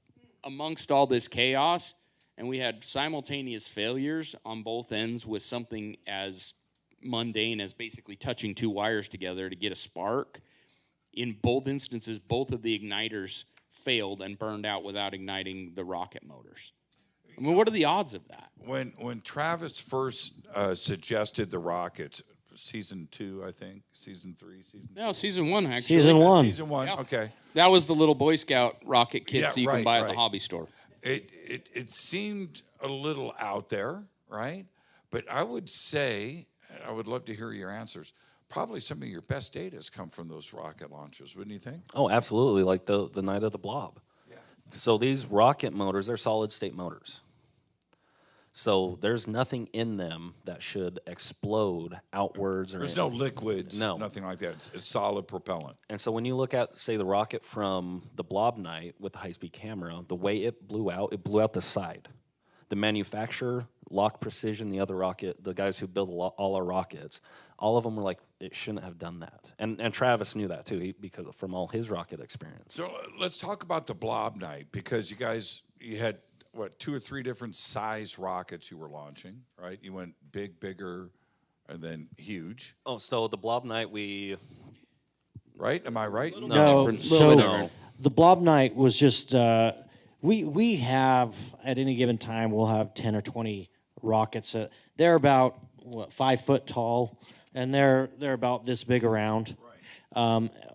amongst all this chaos, and we had simultaneous failures on both ends with something as mundane as basically touching two wires together to get a spark. In both instances, both of the igniters failed and burned out without igniting the rocket motors. I mean, what are the odds of that? When Travis first suggested the rockets, season 2, I think, season 3, No, season 1, actually. Season 1. Season 1, Yeah. Okay. That was the little Boy Scout rocket kits Yeah, you can buy at the right. hobby store. It seemed a little out there, right? But I would say, and I would love to hear your answers, probably some of your best data has come from those rocket launches, wouldn't you think? Oh, absolutely, like the night of the blob. Yeah. So these rocket motors, they're solid-state motors. So there's nothing in them that should explode outwards. There's no liquids, No. nothing like that. It's solid propellant. And so when you look at, say, the rocket from the Blob Night with the high-speed camera, the way it blew out the side. The manufacturer, Lock Precision, the other rocket, the guys who build all our rockets, all of them were like, it shouldn't have done that. And Travis knew that too, because from all his rocket experience. So let's talk about the Blob Night, because you had, what, 2 or 3 different size rockets you were launching, right? You went big, bigger, and then huge. Oh, so the Blob Night, Right? Am I right? No, different. so Little bit different. the Blob Night was just we have at any given time we'll have 10 or 20 rockets. They're about 5 foot tall, and they're about this big around.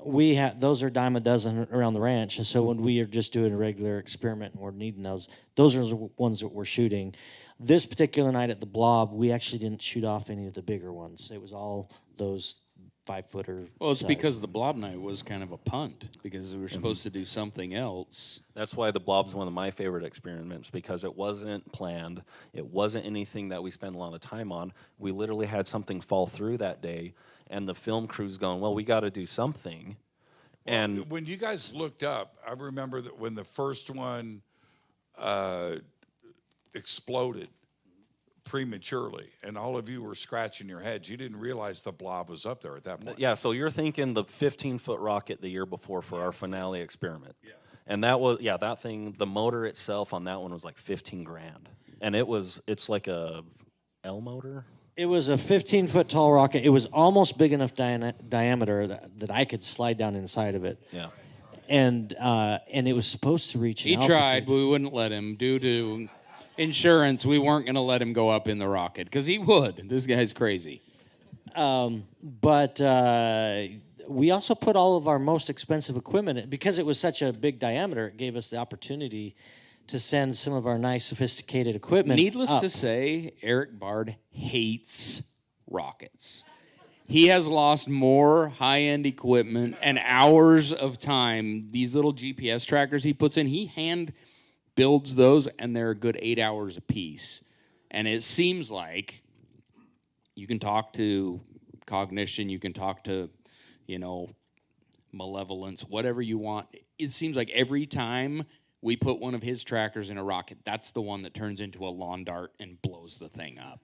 We have those are dime a dozen around the ranch, and so when we are just doing a regular experiment and we're needing those are the ones that we're shooting. This particular night at the Blob, we actually didn't shoot off any of the bigger ones. It was all those 5-footer. Well, it's size. because the Blob Night was kind of a punt because we were supposed to do something else. That's why the Blob's one of my favorite experiments, because it wasn't planned. It wasn't anything that we spent a lot of time on. We literally had something fall through that day, and the film crew's going, well, we got to do something. And when you guys looked up, I remember that when the first one exploded prematurely, and all of you were scratching your heads. You didn't realize the Blob was up there at that point. yeah, so you're thinking the 15-foot rocket the year before for our finale experiment. Yes. And that was, that thing, the motor itself on that one was like $15,000. And it's like a L motor. It was a 15-foot tall rocket. It was almost big enough diameter that I could slide down inside of it. Yeah. And it was supposed to reach an He altitude. tried, but we wouldn't let him. Due to insurance, we weren't going to let him go up in the rocket because he would. This guy's crazy. But we also put all of our most expensive equipment in. Because it was such a big diameter, it gave us the opportunity to send some of our nice, sophisticated equipment Needless up. to say, Eric Bard hates rockets. He has lost more high-end equipment and hours of time. These little GPS trackers he puts in, he hand builds those, and they're a good 8 hours a piece. And it seems like you can talk to cognition, you can talk to, malevolence, whatever you want. It seems like every time we put one of his trackers in a rocket, that's the one that turns into a lawn dart and blows the thing up.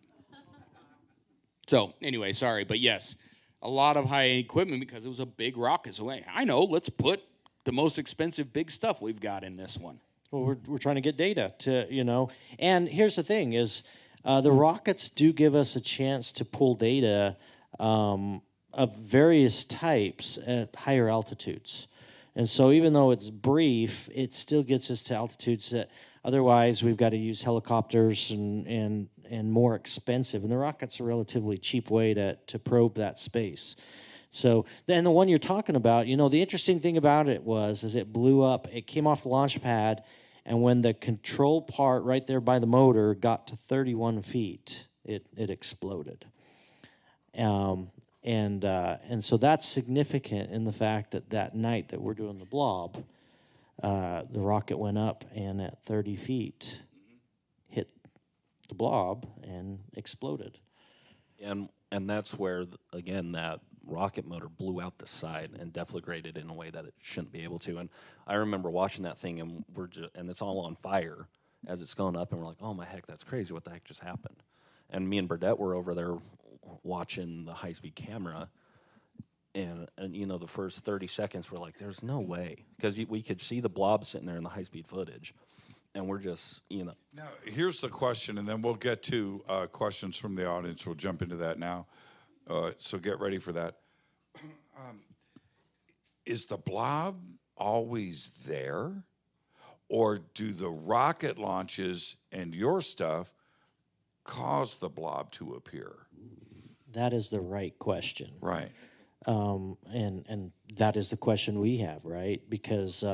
So, anyway, sorry, but yes, a lot of high equipment because it was a big rocket. So, hey, I know, let's put the most expensive big stuff we've got in this one. Well, we're trying to get data to, And here's the thing is the rockets do give us a chance to pull data of various types at higher altitudes. And so even though it's brief, it still gets us to altitudes that otherwise we've got to use helicopters and more expensive. And the rocket's a relatively cheap way to probe that space. So then the one you're talking about, the interesting thing about it is it blew up. It came off the launch pad, and when the control part right there by the motor got to 31 feet, it exploded. And so that's significant in the fact that night that we're doing the Blob, the rocket went up and at 30 feet hit the Blob and exploded. And that's where, again, that rocket motor blew out the side and deflagrated in a way that it shouldn't be able to. And I remember watching that thing, and and it's all on fire as it's going up, and we're like, oh my heck, that's crazy. What the heck just happened? And me and Burdette were over there watching the high-speed camera, and the first 30 seconds we're like, there's no way, because we could see the Blob sitting there in the high-speed footage, and we're just, Now, here's the question, and then we'll get to questions from the audience. We'll jump into that now. So get ready for that. Is the Blob always there? Or do the rocket launches and your stuff cause the Blob to appear? That is the right question. Right. And that is the question we have, right? Because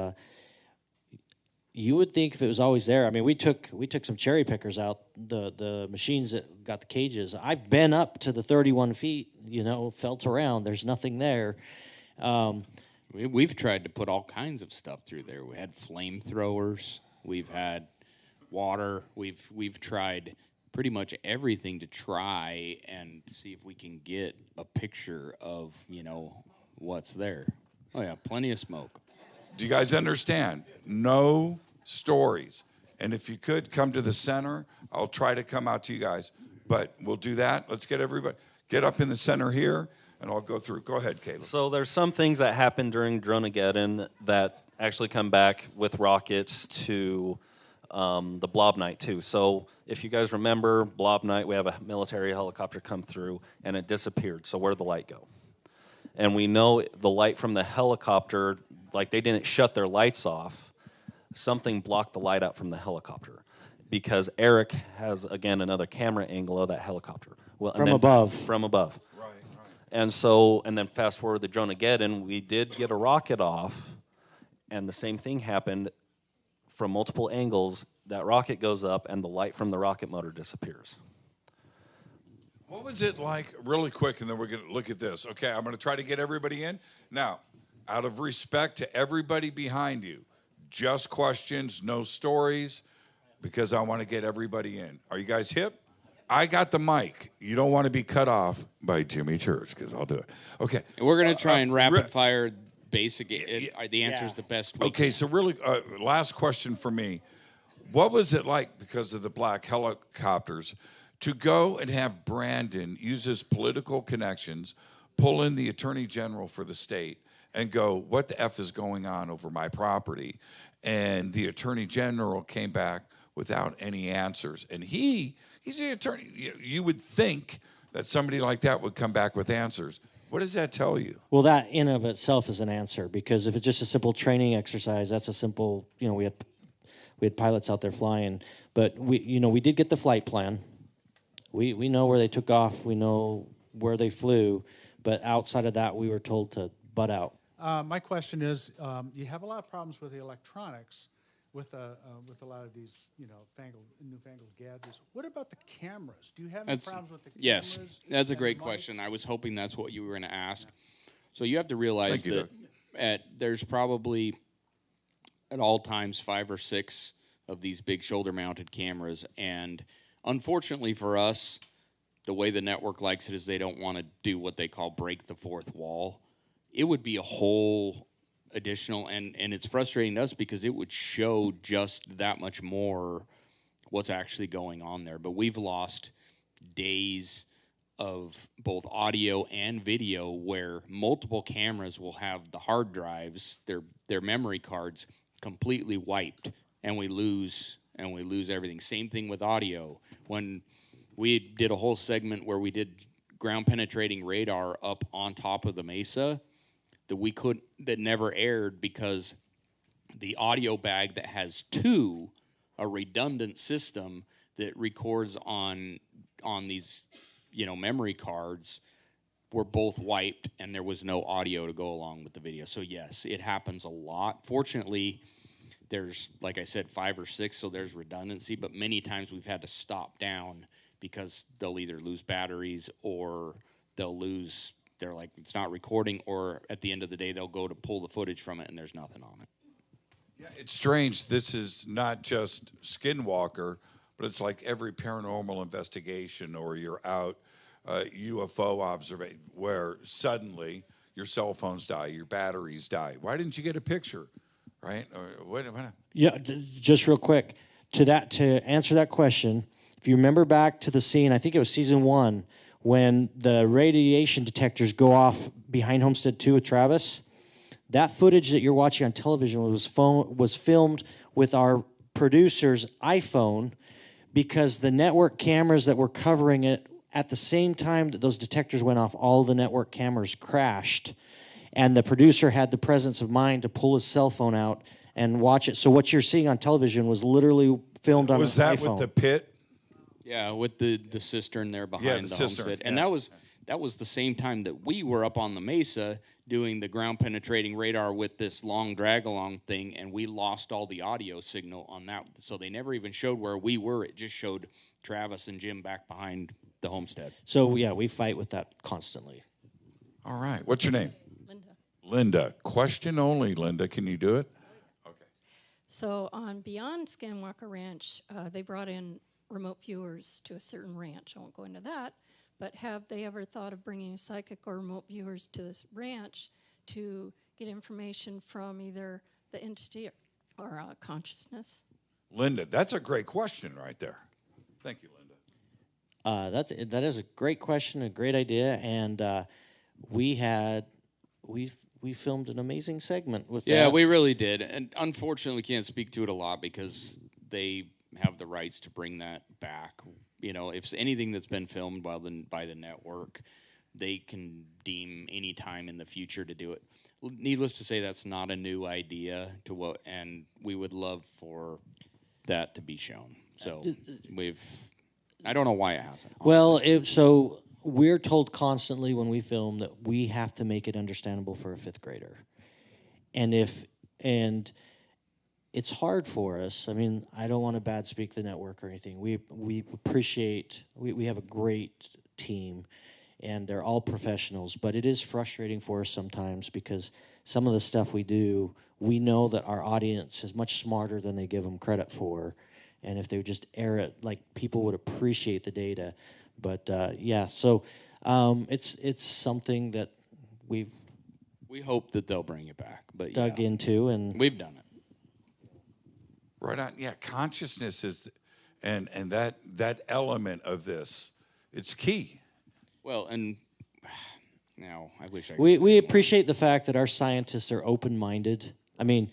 you would think if it was always there. I mean, we took some cherry pickers out, the machines that got the cages. I've been up to the 31 feet, felt around. There's nothing there. We've tried to put all kinds of stuff through there. We had flamethrowers. We've had water. We've tried pretty much everything to try and see if we can get a picture of, what's there. Oh, yeah, plenty of smoke. Do you guys understand? No stories. And if you could come to the center, I'll try to come out to you guys. But we'll do that. Let's get everybody. Get up in the center here, and I'll go through. Go ahead, Kaleb. So there's some things that happen during Dronageddon that actually come back with rockets to the Blob Night, too. So if you guys remember, Blob Night, we have a military helicopter come through, and it disappeared. So where'd the light go? And we know the light from the helicopter, like they didn't shut their lights off. Something blocked the light out from the helicopter because Eric has, again, another camera angle of that helicopter. Well, From above. From above. Right. And so, and then fast forward to Dronageddon, we did get a rocket off, and the same thing happened from multiple angles. That rocket goes up, and the light from the rocket motor disappears. What was it like, really quick, and then we're going to look at this. Okay, I'm going to try to get everybody in. Now, out of respect to everybody behind you, just questions, no stories, because I want to get everybody in. Are you guys hip? I got the mic. You don't want to be cut off by Jimmy Church, because I'll do it. Okay. We're going to try and rapid fire basic. The answer is the best we Okay, can. so really, last question for me. What was it like, because of the black helicopters, to go and have Brandon use his political connections, pull in the Attorney General for the state, and go, what the F is going on over my property? And the Attorney General came back without any answers. And he's the attorney. You would think that somebody like that would come back with answers. What does that tell you? Well, that in of itself is an answer, because if it's just a simple training exercise, that's a simple, we had pilots out there flying, but we did get the flight plan. We know where they took off, we know where they flew, but outside of that, we were told to butt out. My question is, you have a lot of problems with the electronics, with a lot of these, newfangled gadgets. What about the cameras? Do you have any problems with the cameras? Yes, that's a and great mics? question. I was hoping that's what you were going to ask. So you have to realize Thank you, that there's probably at all times 5 or 6 of these big shoulder-mounted cameras, and unfortunately for us, the way the network likes it is they don't want to do what they call break the fourth wall. It would be a whole additional, and it's frustrating to us because it would show just that much more what's actually going on there. But we've lost days of both audio and video where multiple cameras will have the hard drives, their memory cards, completely wiped, and we lose everything. Same thing with audio. When we did a whole segment where we did ground penetrating radar up on top of the Mesa, that never aired because the audio bag that has a redundant system that records on these memory cards were both wiped, and there was no audio to go along with the video. So yes, it happens a lot. Fortunately, there's, like I said, 5 or 6, so there's redundancy, but many times we've had to stop down because they'll either lose batteries or they're like, it's not recording, or at the end of the day, they'll go to pull the footage from it and there's nothing on it. Yeah, it's strange. This is not just Skinwalker, but it's like every paranormal investigation, or you're out UFO observation, where suddenly your cell phones die, your batteries die. Why didn't you get a picture, right? Or what? Yeah, just real quick to answer that question. If you remember back to the scene, I think it was season 1, when the radiation detectors go off behind Homestead 2 with Travis. That footage that you're watching on television was filmed with our producer's iPhone, because the network cameras that were covering it at the same time that those detectors went off, all the network cameras crashed. And the producer had the presence of mind to pull his cell phone out and watch it. So what you're seeing on television was literally filmed on his iPhone. Was that with the pit? Yeah, with the cistern there behind the cistern, homestead. And that was the same time that we were up on the Mesa doing the ground penetrating radar with this long drag along thing, and we lost all the audio signal on that. So they never even showed where we were. It just showed Travis and Jim back behind the homestead. So yeah, we fight with that constantly. All right. What's your name? Linda. Linda. Question only, Linda. Can you do it? Okay. So on Beyond Skinwalker Ranch, they brought in remote viewers to a certain ranch. I won't go into that, but have they ever thought of bringing psychic or remote viewers to this ranch to get information from either the entity or consciousness? Linda, that's a great question right there. Thank you, Linda. That is a great question, a great idea, and we filmed an amazing segment with that. Yeah, we really did, and unfortunately, we can't speak to it a lot because they have the rights to bring that back. You know, if anything that's been filmed by the network, they can deem any time in the future to do it. Needless to say, that's not a new idea and we would love for that to be shown. So I don't know why it hasn't. Well, so we're told constantly when we film that we have to make it understandable for a fifth grader, and it's hard for us. I mean, I don't want to bad speak the network or anything. We appreciate we have a great team, and they're all professionals. But it is frustrating for us sometimes because some of the stuff we do, we know that our audience is much smarter than they give them credit for. And if they would just air it, like, people would appreciate the data. But so it's something that we hope that they'll bring it back. But dug into, and we've done it. Right on. Yeah, consciousness is, and that element of this, it's key. Well, and now I wish I could we say appreciate the fact that our scientists are open-minded. I mean,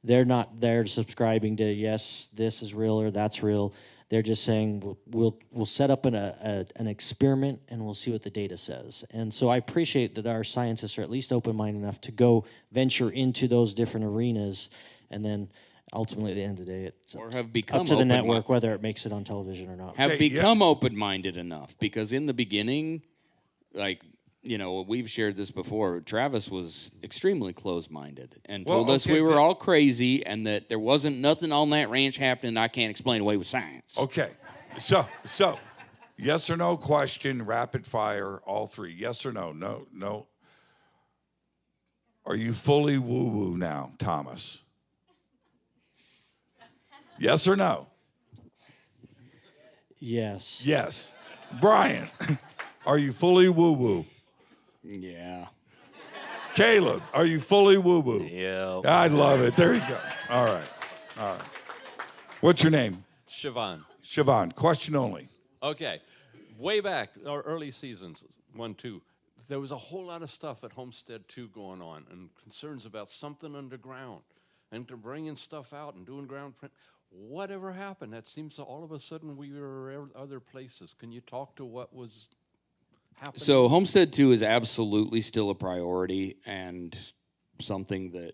they're not there subscribing to, yes, this is real or that's real. They're just saying we'll set up an experiment and we'll see what the data says. And so I appreciate that our scientists are at least open-minded enough to go venture into those different arenas, and then ultimately at the end of the day it's or have become up to the network whether it makes it on television or not. Have become open-minded enough, because in the beginning, like, you know, we've shared this before, Travis was extremely closed-minded and told us we were all crazy and that there wasn't nothing on that ranch happening I can't explain away with science. Okay. So yes or no question, rapid fire, all three. Yes or no? No. Are you fully woo-woo now, Thomas? Yes or no? Yes. Yes. Bryant, are you fully woo-woo? Yeah. Kaleb, are you fully woo-woo? Yeah. I love it. There you go. All right. What's your name? Siobhan. Siobhan, question only. Okay. Way back, our early seasons, 1, 2, there was a whole lot of stuff at Homestead 2 going on and concerns about something underground and to bringing stuff out and doing ground print. Whatever happened? That seems to all of a sudden we were other places. Can you talk to what was happening? So Homestead 2 is absolutely still a priority and something that,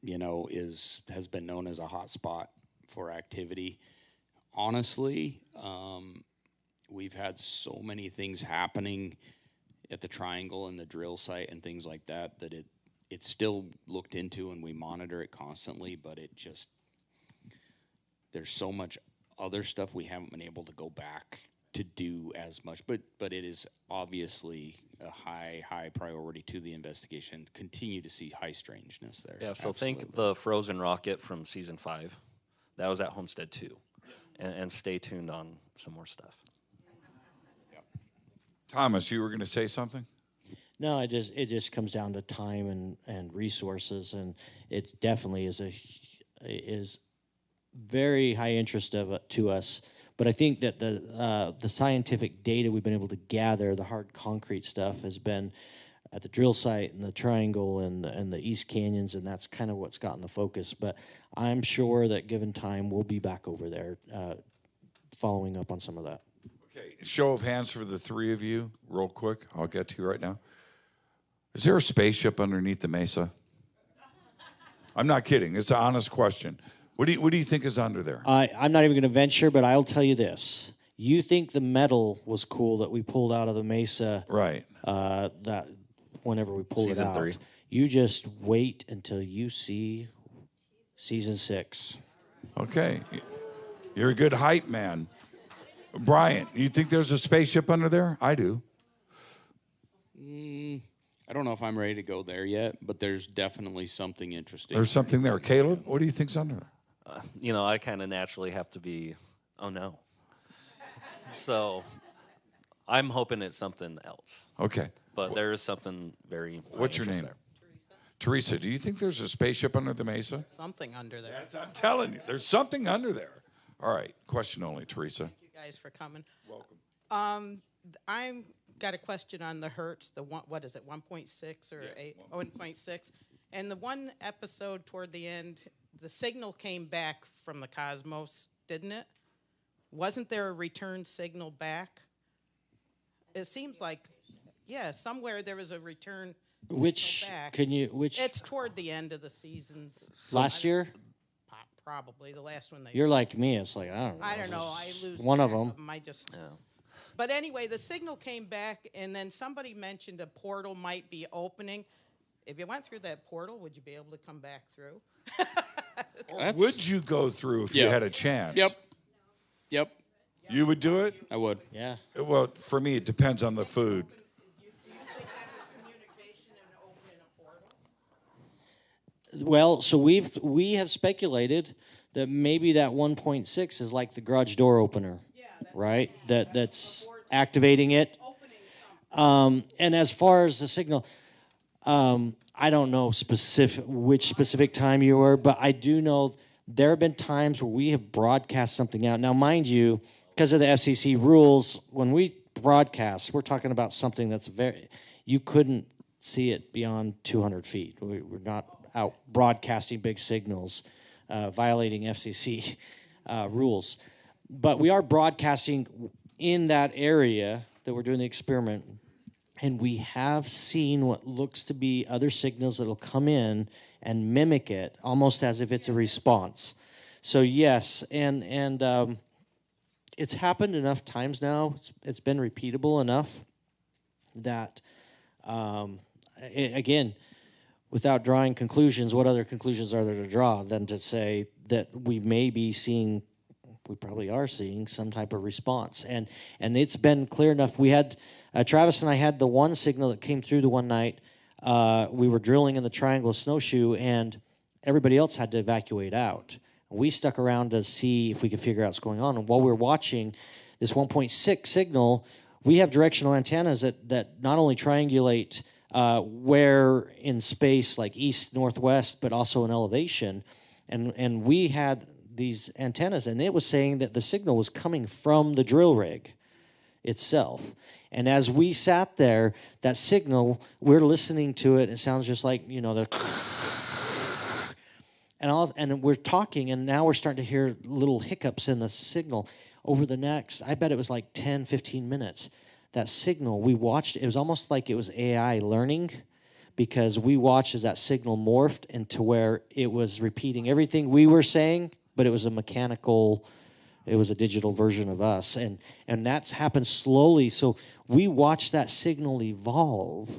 you know, has been known as a hot spot for activity. Honestly, we've had so many things happening at the Triangle and the drill site and things like that it's still looked into and we monitor it constantly, but there's so much other stuff we haven't been able to go back to do as much, but it is obviously a high priority to the investigation. Continue to see high strangeness there. Yeah, so Absolutely. think the frozen rocket from season 5. That was at Homestead 2. And stay tuned on some more stuff. Thomas, you were going to say something? No, it just comes down to time and resources, and it definitely is very high interest to us. But I think that the scientific data we've been able to gather, the hard concrete stuff, has been at the drill site and the Triangle and the East Canyons, and that's kind of what's gotten the focus. But I'm sure that given time, we'll be back over there following up on some of that. Okay, show of hands for the three of you, real quick. I'll get to you right now. Is there a spaceship underneath the Mesa? I'm not kidding. It's an honest question. What do you think is under there? I'm not even going to venture, but I'll tell you this. You think the metal was cool that we pulled out of the Mesa, Right. That whenever we pulled Season it out. 3. You just wait until you see season 6. Okay. You're a good hype man. Bryant, you think there's a spaceship under there? I do. I don't know if I'm ready to go there yet, but there's definitely something interesting. There's something there. Kaleb, what do you think's under there? You know, I kind of naturally have to be, oh no. So I'm hoping it's something else. Okay. But there is something very. What's your name? there. Teresa, do you think there's a spaceship under the Mesa? Something under there. I'm telling you, there's something under there. All right, question only, Teresa. Thank you guys for coming. Welcome. I'm got a question on the hertz. The one, what is it, 1.6 or 1.6? And the one episode toward the end, the signal came back from the cosmos, didn't it? Wasn't there a return signal back? It seems like, yeah, somewhere there was a return. Which signal back. can you? Which It's toward the end of the seasons. last year? Probably the last one they. You're like me. It's like I don't know. I don't know. I lose one of track them. I just. Yeah. But anyway, the signal came back, and then somebody mentioned a portal might be opening. If you went through that portal, would you be able to come back through? Would you go through if you Yeah. had a chance? Yep. You would do it? I would. Yeah. Well, for me, it depends on the food. Well, so we have speculated that maybe that 1.6 is like the garage door opener, right? That's activating it. And as far as the signal, I don't know which specific time you were, but I do know there have been times where we have broadcast something out. Now, mind you, because of the FCC rules, when we broadcast, we're talking about something that's you couldn't see it beyond 200 feet. We're not out broadcasting big signals, violating FCC rules. But we are broadcasting in that area that we're doing the experiment, and we have seen what looks to be other signals that'll come in and mimic it, almost as if it's a response. So yes, and it's happened enough times now. It's been repeatable enough that, again, without drawing conclusions, what other conclusions are there to draw than to say that we may be seeing, we probably are seeing some type of response. And it's been clear enough. We had, Travis and I had the one signal that came through the one night. We were drilling in the Triangle of Snowshoe, and everybody else had to evacuate out. We stuck around to see if we could figure out what's going on. And while we were watching this 1.6 signal, we have directional antennas that not only triangulate where in space, like east, northwest, but also in elevation. And we had these antennas, and it was saying that the signal was coming from the drill rig itself. And as we sat there, that signal, we're listening to it, and it sounds just like, the and we're talking, and now we're starting to hear little hiccups in the signal. Over the next, I bet it was like 10, 15 minutes, that signal, we watched, it was almost like it was AI learning, because we watched as that signal morphed into where it was repeating everything we were saying, but it was it was a digital version of us. And that's happened slowly. So we watched that signal evolve.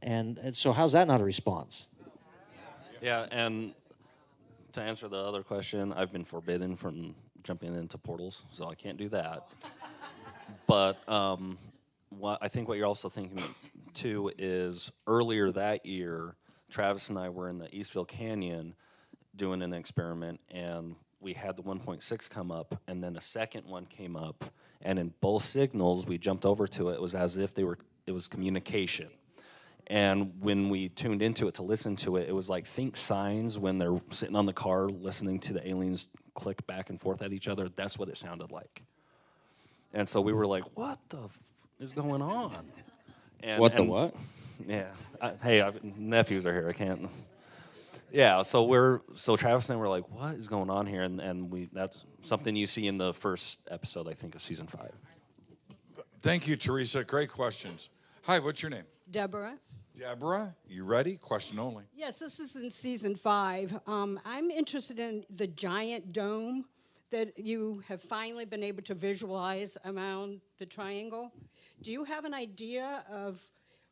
And so how's that not a response? Yeah, and to answer the other question, I've been forbidden from jumping into portals, so I can't do that. But I think what you're also thinking, too, is earlier that year, Travis and I were in the Eastville Canyon doing an experiment, and we had the 1.6 come up, and then a second one came up, and in both signals, we jumped over to it. It was as if it was communication. And when we tuned into it to listen to it, it was like think signs when they're sitting on the car listening to the aliens click back and forth at each other. That's what it sounded like. And so we were like, what the is going on? And, What the what? Yeah. Nephews are here. I can't. Yeah. So Travis and I were like, what is going on here? And that's something you see in the first episode, I think, of season 5. Thank you, Teresa. Great questions. Hi, what's your name? Deborah. Deborah, you ready? Question only. Yes, this is in season 5. I'm interested in the giant dome that you have finally been able to visualize around the triangle. Do you have an idea of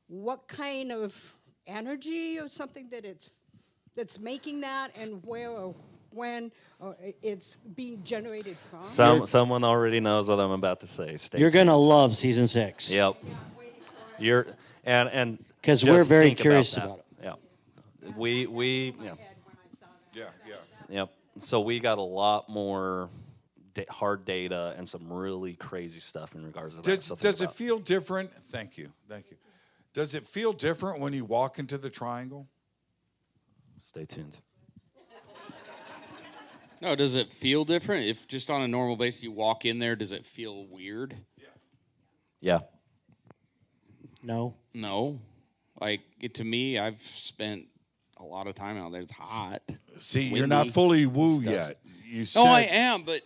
what kind of energy or something that's making that, and where or when it's being generated from? Someone already knows what I'm about to say. You're going to love season 6. Yep. And because we're very curious about it. Yeah. We Yeah. Yep. So we got a lot more hard data and some really crazy stuff in regards to that. Does it feel different? Thank you. Does it feel different when you walk into the triangle? Stay tuned. No, does it feel different? If just on a normal basis you walk in there, does it feel weird? Yeah. No. No. Like, to me, I've spent a lot of time out there. It's hot. See, windy, you're not fully woo stuff. yet. You No, I said- am, but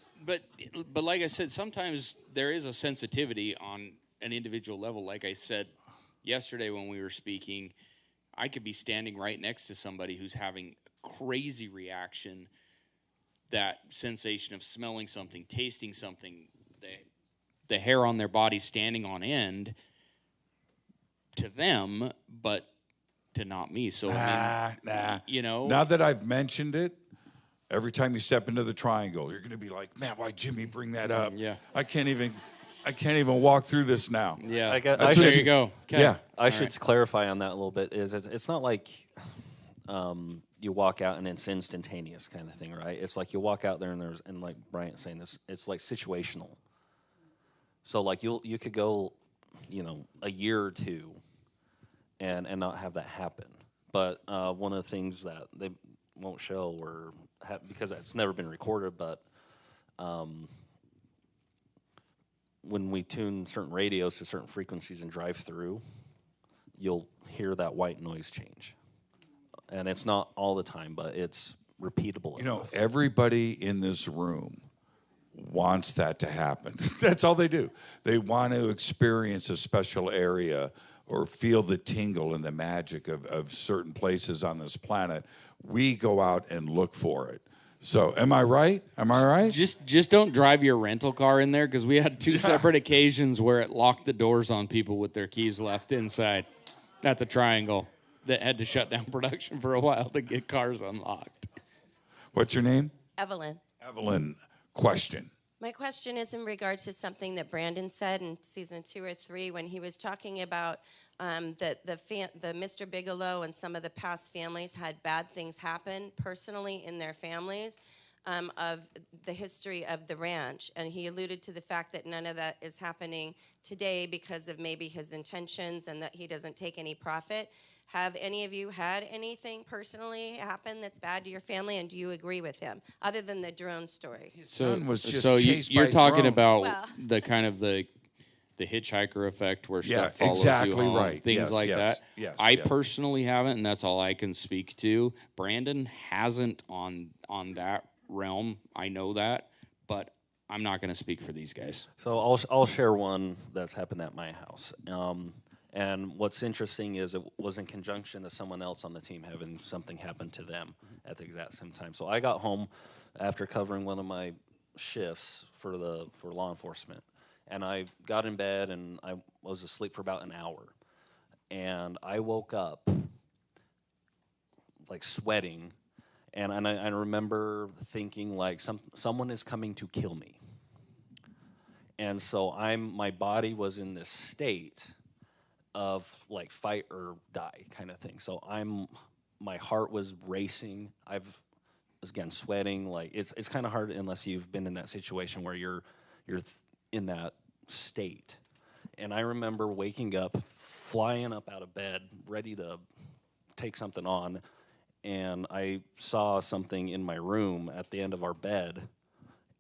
like I said, sometimes there is a sensitivity on an individual level. Like I said yesterday when we were speaking, I could be standing right next to somebody who's having a crazy reaction, that sensation of smelling something, tasting something, the hair on their body standing on end to them, but to not me. So, Nah. you know. Now that I've mentioned it, every time you step into the triangle, you're going to be like, man, why'd Jimmy bring that up? Yeah. I can't even walk through this now. Yeah. There you go. Okay. Yeah. I should clarify on that a little bit. It's not like you walk out and it's instantaneous kind of thing, right? It's like you walk out there and like Bryant saying this, it's like situational. So like you could go, a year or two and not have that happen. But one of the things that they won't show because it's never been recorded, but when we tune certain radios to certain frequencies and drive through, you'll hear that white noise change. And it's not all the time, but it's repeatable enough. Everybody in this room wants that to happen. That's all they do. They want to experience a special area or feel the tingle and the magic of certain places on this planet. We go out and look for it. So am I right? Just don't drive your rental car in there, because we had two separate occasions where it locked the doors on people with their keys left inside at the Triangle that had to shut down production for a while to get cars unlocked. What's your name? Evelyn. Evelyn, question. My question is in regards to something that Brandon said in season 2 or 3 when he was talking about the Mr. Bigelow and some of the past families had bad things happen personally in their families of the history of the ranch. And he alluded to the fact that none of that is happening today because of maybe his intentions and that he doesn't take any profit. Have any of you had anything personally happen that's bad to your family, and do you agree with him, other than the drone story? His son was just so chased you're by talking drones. about Well. the kind of the hitchhiker effect where Yeah, stuff follows exactly you home, right. things Yes, like yes, that. yes, I yeah. personally haven't, and that's all I can speak to. Brandon hasn't on that realm. I know that, but I'm not going to speak for these guys. So I'll share one that's happened at my house. And what's interesting is it was in conjunction to someone else on the team having something happen to them at the exact same time. So I got home after covering one of my shifts for law enforcement, and I got in bed and I was asleep for about an hour, and I woke up like sweating, and I remember thinking like someone is coming to kill me, and so my body was in this state of like fight or die kind of thing. So my heart was racing. I was again sweating. Like it's kind of hard unless you've been in that situation where you're in that state. And I remember waking up, flying up out of bed, ready to take something on, and I saw something in my room at the end of our bed,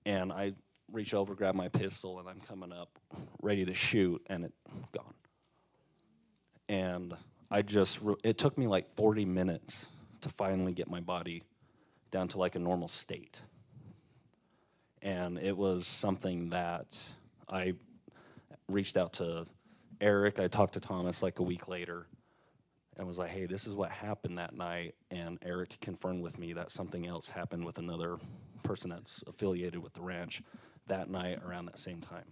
and I reached over, grabbed my pistol, and I'm coming up, ready to shoot, and it gone. And it took me like 40 minutes to finally get my body down to like a normal state. And it was something that I reached out to Eric. I talked to Thomas like a week later and was like, hey, this is what happened that night. And Eric confirmed with me that something else happened with another person that's affiliated with the ranch that night around that same time.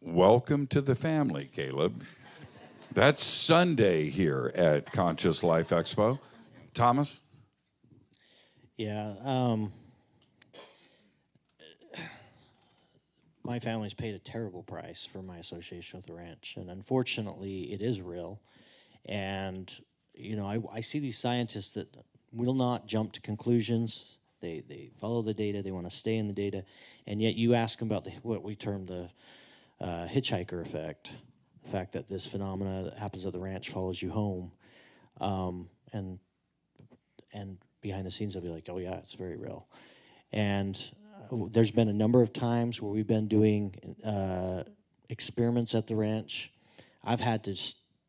Welcome to the family, Kaleb. That's Sunday here at Conscious Life Expo. Thomas? Yeah. My family's paid a terrible price for my association with the ranch, and unfortunately, it is real. And, I see these scientists that will not jump to conclusions. They follow the data. They want to stay in the data. And yet you ask them about what we term the hitchhiker effect, the fact that this phenomena that happens at the ranch follows you home. And behind the scenes, they'll be like, oh, yeah, it's very real. And there's been a number of times where we've been doing experiments at the ranch. I've had to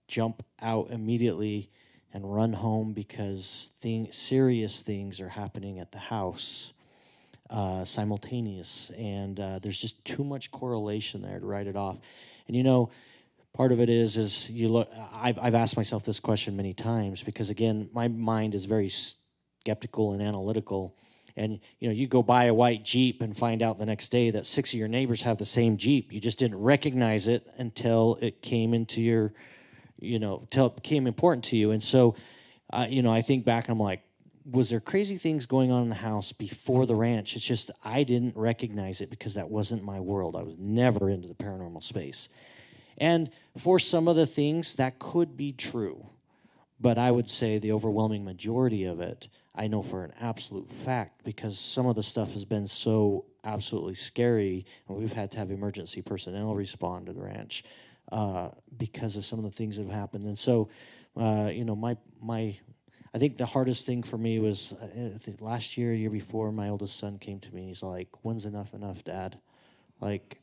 jump out immediately and run home because serious things are happening at the house simultaneous. And there's just too much correlation there to write it off. And, you know, part of it is you look. I've asked myself this question many times because, again, my mind is very skeptical and analytical. And, you know, you go buy a white Jeep and find out the next day that 6 of your neighbors have the same Jeep. You just didn't recognize it until it came into your, you know, until it became important to you. And so, you know, I think back and I'm like, was there crazy things going on in the house before the ranch? It's just I didn't recognize it because that wasn't my world. I was never into the paranormal space. And for some of the things, that could be true. But I would say the overwhelming majority of it, I know for an absolute fact, because some of the stuff has been so absolutely scary, and we've had to have emergency personnel respond to the ranch because of some of the things that have happened. And so, you know, I think the hardest thing for me was last year, year before, my oldest son came to me, and he's like, when's enough, Dad? Like,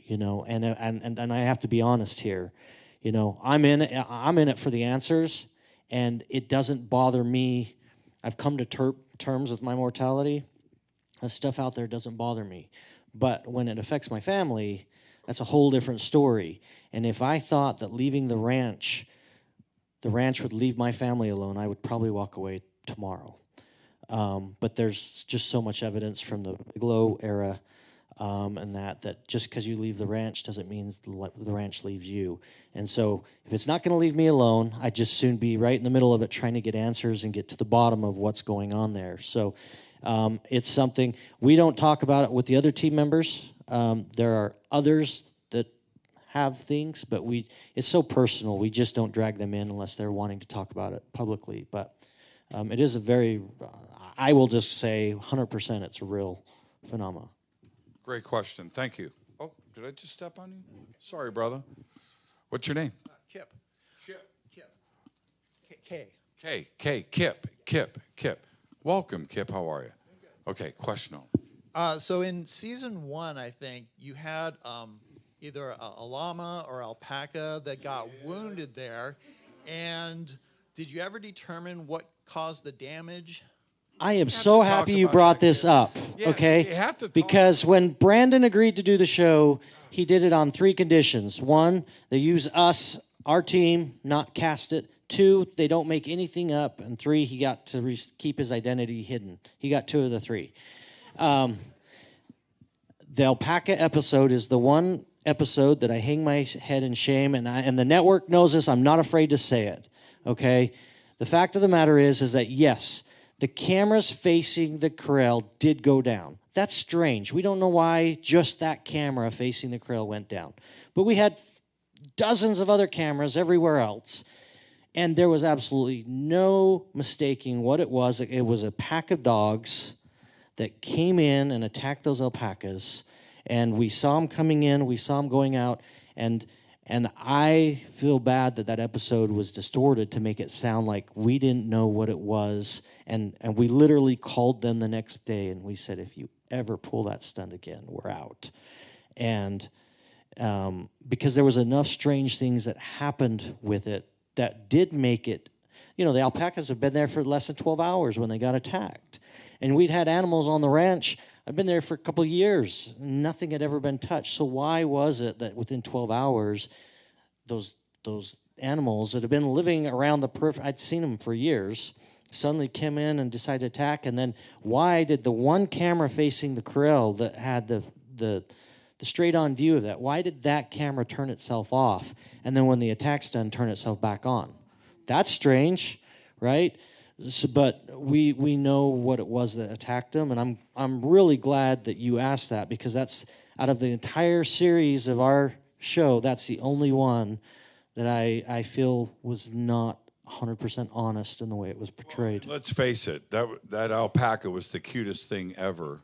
you know, and I have to be honest here. You know, I'm in it for the answers, and it doesn't bother me. I've come to terms with my mortality. The stuff out there doesn't bother me. But when it affects my family, that's a whole different story. And if I thought that leaving the ranch would leave my family alone, I would probably walk away tomorrow. But there's just so much evidence from the Bigelow era and that just because you leave the ranch doesn't mean the ranch leaves you. And so if it's not going to leave me alone, I'd just soon be right in the middle of it trying to get answers and get to the bottom of what's going on there. So it's something, we don't talk about it with the other team members. There are others that have things, but it's so personal, we just don't drag them in unless they're wanting to talk about it publicly. But it is a very, I will just say 100% it's a real phenomenon. Great question. Thank you. Oh, did I just step on you? Sorry, brother. What's your name? Kip. Kip. Welcome, Kip. How are you? Okay, question on. So in season 1, I think, you had either a llama or alpaca that got wounded there. And did you ever determine what caused the damage? I am so happy you brought this up, okay? You have to talk. Because when Brandon agreed to do the show, he did it on 3 conditions. 1, they use us, our team, not cast it. 2, they don't make anything up. And 3, he got to keep his identity hidden. He got 2 of the 3. The alpaca episode is the one episode that I hang my head in shame, and the network knows this. I'm not afraid to say it, okay? The fact of the matter is that, yes, the cameras facing the corral did go down. That's strange. We don't know why just that camera facing the corral went down. But we had dozens of other cameras everywhere else, and there was absolutely no mistaking what it was. It was a pack of dogs that came in and attacked those alpacas, and we saw them coming in, we saw them going out, and I feel bad that episode was distorted to make it sound like we didn't know what it was. And we literally called them the next day, and we said, if you ever pull that stunt again, we're out. And because there was enough strange things that happened with it that did make it, you know, the alpacas have been there for less than 12 hours when they got attacked. And we'd had animals on the ranch. I've been there for a couple of years. Nothing had ever been touched. So why was it that within 12 hours, those animals that have been living around the periphery, I'd seen them for years, suddenly came in and decided to attack? And then why did the one camera facing the corral that had the straight-on view of that, why did that camera turn itself off? And then when the attack's done, turn itself back on? That's strange, right? So, but we know what it was that attacked them, and I'm really glad that you asked that, because that's, out of the entire series of our show, that's the only one that I feel was not 100% honest in the way it was portrayed. Let's face it, that alpaca was the cutest thing ever,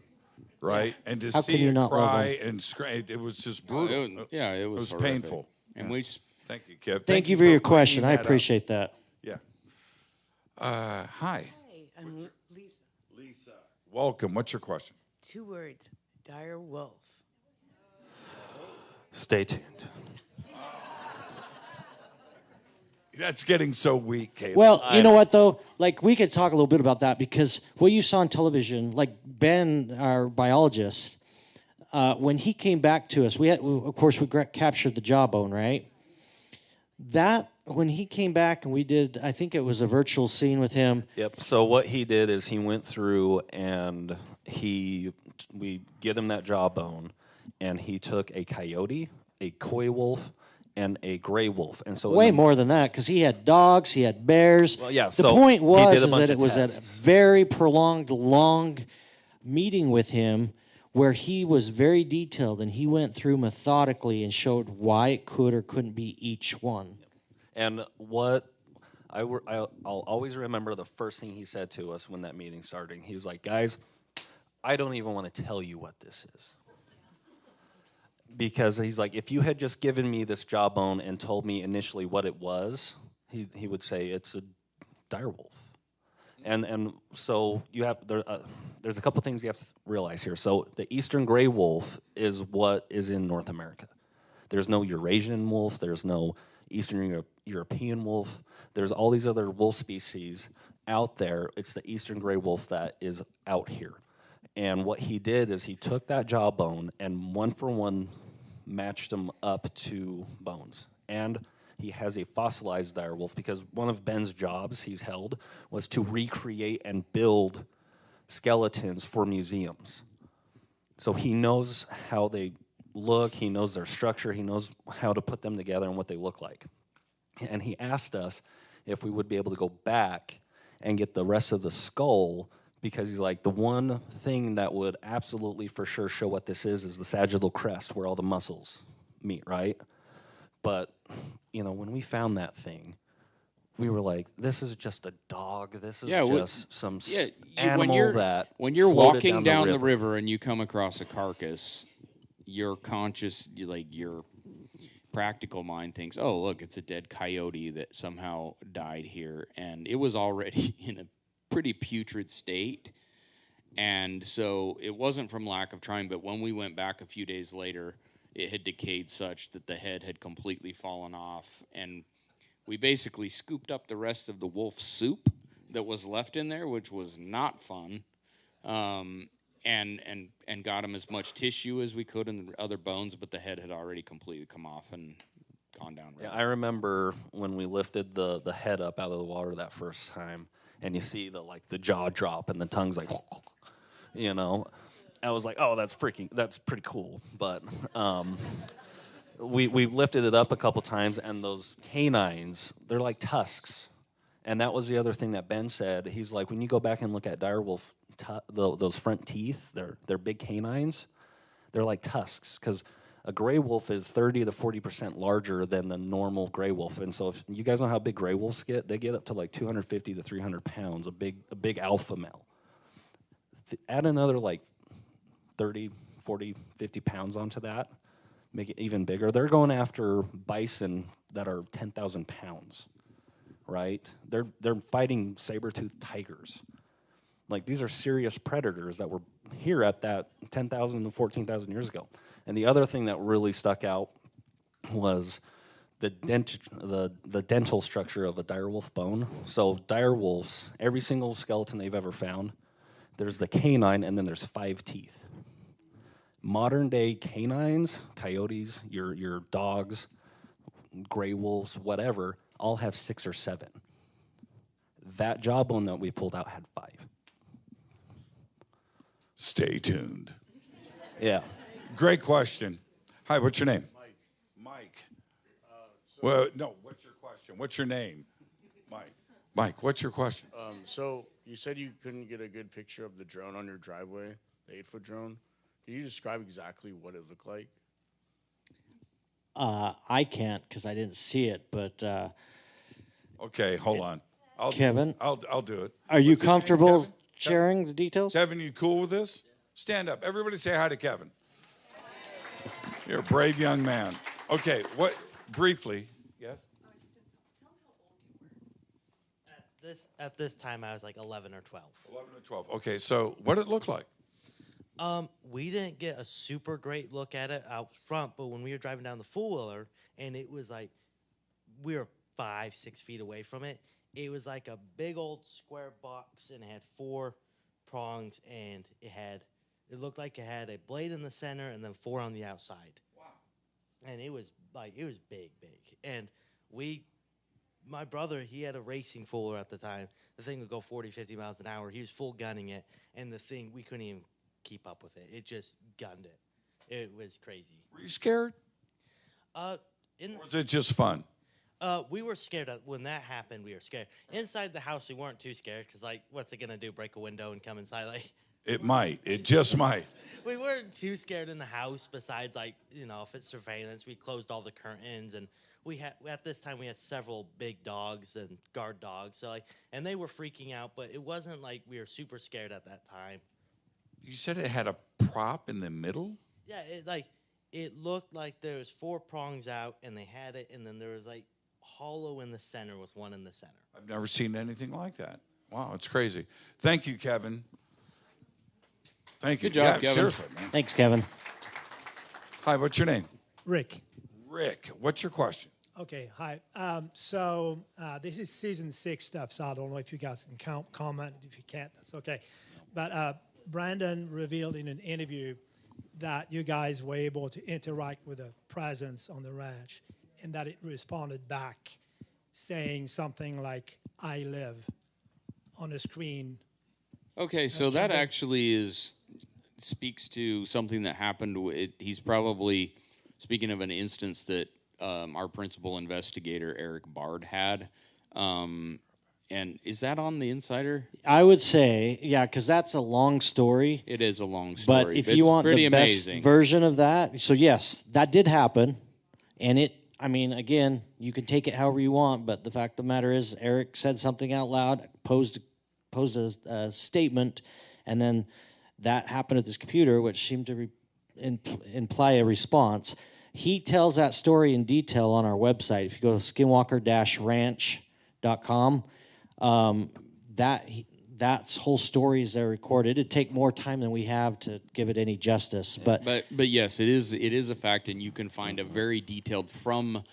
right? And to How see can you it not love cry him? and scream, it was just Oh, brutal. it was horrific. painful. And Yeah. we Thank you, Kip. Thank you for your bringing question. I that up. appreciate that. Yeah. Hi. Hi, I'm Lisa. Lisa. Welcome. What's your question? 2 words, dire wolf. Stay tuned. That's getting so weak, Kaleb. Well, you know what, though? Like, we could talk a little bit about that because what you saw on television, like Ben, our biologist, when he came back to us, of course, we captured the jawbone, right? When he came back and we did, I think it was a virtual scene with him. Yep. So what he did is he went through and we get him that jawbone, and he took a coyote, a coy wolf, and a gray wolf. And so Way more than that, because he had dogs, he had bears. Well, yeah, the so point he was did a is bunch that it of was a tests. very prolonged, long meeting with him where he was very detailed and he went through methodically and showed why it could or couldn't be each one. And what I'll always remember the first thing he said to us when that meeting started. He was like, guys, I don't even want to tell you what this is. Because he's like, if you had just given me this jawbone and told me initially what it was, he would say it's a dire wolf. And so you have there's a couple things you have to realize here. So the eastern gray wolf is what is in North America. There's no Eurasian wolf. There's no Eastern European wolf. There's all these other wolf species out there. It's the eastern gray wolf that is out here. And what he did is he took that jawbone and one for one matched them up to bones. And he has a fossilized dire wolf because one of Ben's jobs he's held was to recreate and build skeletons for museums. So he knows how they look, he knows their structure, he knows how to put them together and what they look like. And he asked us if we would be able to go back and get the rest of the skull, because he's like, the one thing that would absolutely for sure show what this is the sagittal crest where all the muscles meet, right? But, you know, when we found that thing, we were like, this is just a dog. This is just some animal that when you're floated walking down the river. river and you come across a carcass, your conscious, your practical mind thinks, oh, look, it's a dead coyote that somehow died here. And it was already in a pretty putrid state. And so it wasn't from lack of trying, but when we went back a few days later, it had decayed such that the head had completely fallen off. And we basically scooped up the rest of the wolf soup that was left in there, which was not fun. And got him as much tissue as we could and the other bones, but the head had already completely come off and gone down. Yeah, I remember when we lifted the head up out of the water that first time, and you see the jaw drop and the tongue's like, you know, I was like, oh, that's pretty cool. But we lifted it up a couple times, and those canines, they're like tusks. And that was the other thing that Ben said. He's like, when you go back and look at direwolf, those front teeth, they're big canines, they're like tusks, because a gray wolf is 30 to 40% larger than the normal gray wolf. And so if you guys know how big gray wolves get, they get up to like 250 to 300 pounds, a big alpha male. Add another like 30, 40, 50 pounds onto that, make it even bigger. They're going after bison that are 10,000 pounds, right? They're fighting saber-toothed tigers. Like, these are serious predators that were here at that 10,000 to 14,000 years ago. And the other thing that really stuck out was the dental structure of a direwolf bone. So direwolves, every single skeleton they've ever found, there's the canine and then there's 5 teeth. Modern day canines, coyotes, your dogs, gray wolves, whatever, all have 6 or 7. That jawbone that we pulled out had 5. Stay tuned. Yeah. Great question. Hi, what's your name? Mike. Well, no, what's your question? What's your name? Mike, what's your question? So you said you couldn't get a good picture of the drone on your driveway, the 8-foot drone. Can you describe exactly what it looked like? I can't because I didn't see it, but Okay, hold on. Kevin? I'll do it. Are you What's his name, comfortable Kevin? sharing the details? Kevin, you cool with this? Stand up. Everybody say hi to Kevin. You're a brave young man. Okay, what, briefly, yes? At this time, I was like 11 or 12. 11 or 12. Okay, so what did it look like? We didn't get a super great look at it out front, but when we were driving down the four-wheeler, and it was like, we were 5-6 feet away from it, it was like a big old square box, and it had 4 prongs, and it looked like it had a blade in the center and then 4 on the outside. Wow. And it was big. And my brother, he had a racing four at the time. The thing would go 40, 50 miles an hour. He was full gunning it, and the thing, we couldn't even keep up with it. It just gunned it. It was crazy. Were you scared? Or was it just fun? We were scared. When that happened, we were scared. Inside the house, we weren't too scared because, like, what's it going to do, break a window and come inside? Like, It might. It just might. we weren't too scared in the house besides, like, if it's surveillance, we closed all the curtains, and at this time we had several big dogs and guard dogs, so and they were freaking out, but it wasn't like we were super scared at that time. You said it had a prop in the middle? Yeah, it looked like there was 4 prongs out, and they had it, and then there was like hollow in the center with one in the center. I've never seen anything like that. Wow, it's crazy. Thank you, Kevin. Thank you. Good job, Kevin. Seriously, man. Thanks, Kevin. Hi, what's your name? Rick. Rick, what's your question? Okay, hi. So this is season 6 stuff, so I don't know if you guys can comment. If you can't, that's okay. But Brandon revealed in an interview that you guys were able to interact with a presence on the ranch, and that it responded back saying something like, "I live," on a screen. Okay, so that actually speaks to something that happened. He's probably speaking of an instance that our principal investigator, Eric Bard, had. And is that on the Insider? I would say, yeah, because that's a long story. It is a long story. But if you want the best version of that, so yes, that did happen. And again, you can take it however you want, but the fact of the matter is Eric said something out loud, posed a statement, and then that happened at this computer, which seemed to imply a response. He tells that story in detail on our website. If you go to skinwalker-ranch.com, that's whole stories are recorded. It'd take more time than we have to give it any justice. But yes, it is a fact, and you can find a very detailed from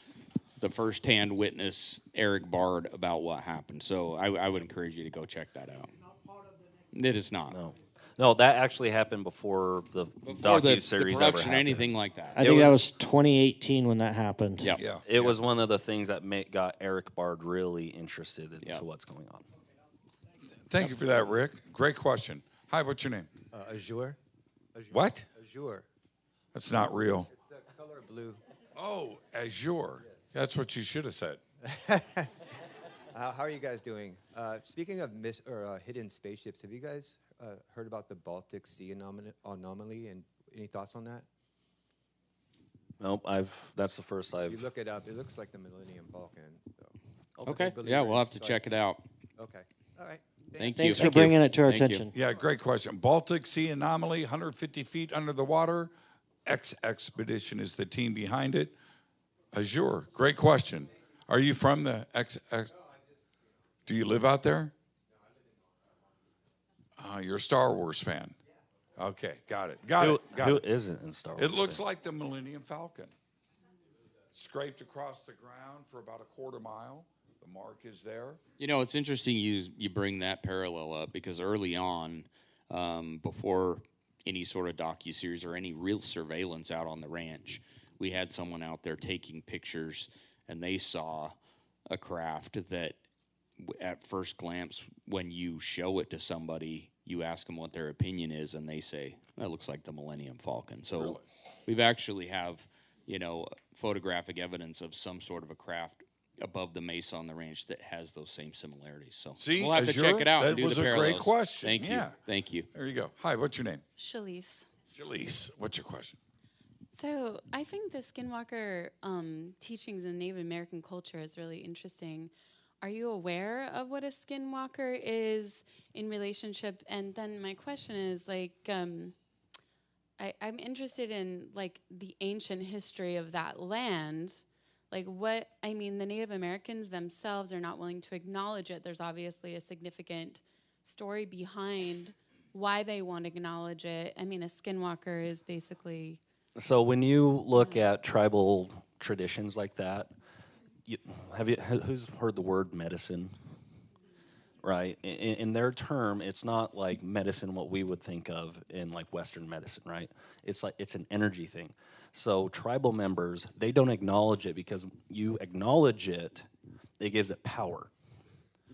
the first-hand witness, Eric Bard, about what happened. So I would encourage you to go check that out. It is not. No, that actually happened before the docu-series the production, ever happened. anything like that. I think that was 2018 when that happened. Yeah. It was one of the things that got Eric Bard really interested into what's going on. Thank you for that, Rick. Great question. Hi, what's your name? Azure. What? Azure. That's not real. It's the color blue. Oh, Azure. That's what you should have said. How are you guys doing? Speaking of hidden spaceships, have you guys heard about the Baltic Sea anomaly, and any thoughts on that? Nope, that's the first I've... You look it up, it looks like the Millennium Falcon. So. Okay, yeah, we'll have to check it out. Okay, all right. Thanks for bringing it to our attention. Yeah, great question. Baltic Sea anomaly, 150 feet under the water. X-Expedition is the team behind it. Azure, great question. Are you from the X? Do you live out there? You're a Star Wars fan. Okay, got it. Who isn't in Star Wars? It looks like the Millennium Falcon. Scraped across the ground for about a quarter mile. The mark is there. It's interesting you bring that parallel up because early on, before any sort of docuseries or any real surveillance out on the ranch, we had someone out there taking pictures, and they saw a craft that at first glance, when you show it to somebody, you ask them what their opinion is, and they say, that looks like the Millennium Falcon. So Really? we've actually have, photographic evidence of some sort of a craft above the Mesa on the ranch that has those same similarities. So See, we'll have to Azure, check it out and that do was the a parallels. great question. Thank you. Yeah. Thank you. There you go. Hi, what's your name? Shalise. Shalise, what's your question? So I think the Skinwalker teachings in Native American culture is really interesting. are you aware of what a skinwalker is in relationship? And then my question is like, I'm interested in like the ancient history of that land. Like the Native Americans themselves are not willing to acknowledge it. There's obviously a significant story behind why they won't acknowledge it. I mean, a skinwalker is basically... So when you look at tribal traditions like that, who's heard the word medicine? Right? In their term, it's not like medicine what we would think of in like Western medicine, right? It's like it's an energy thing. So tribal members, they don't acknowledge it because you acknowledge it, it gives it power,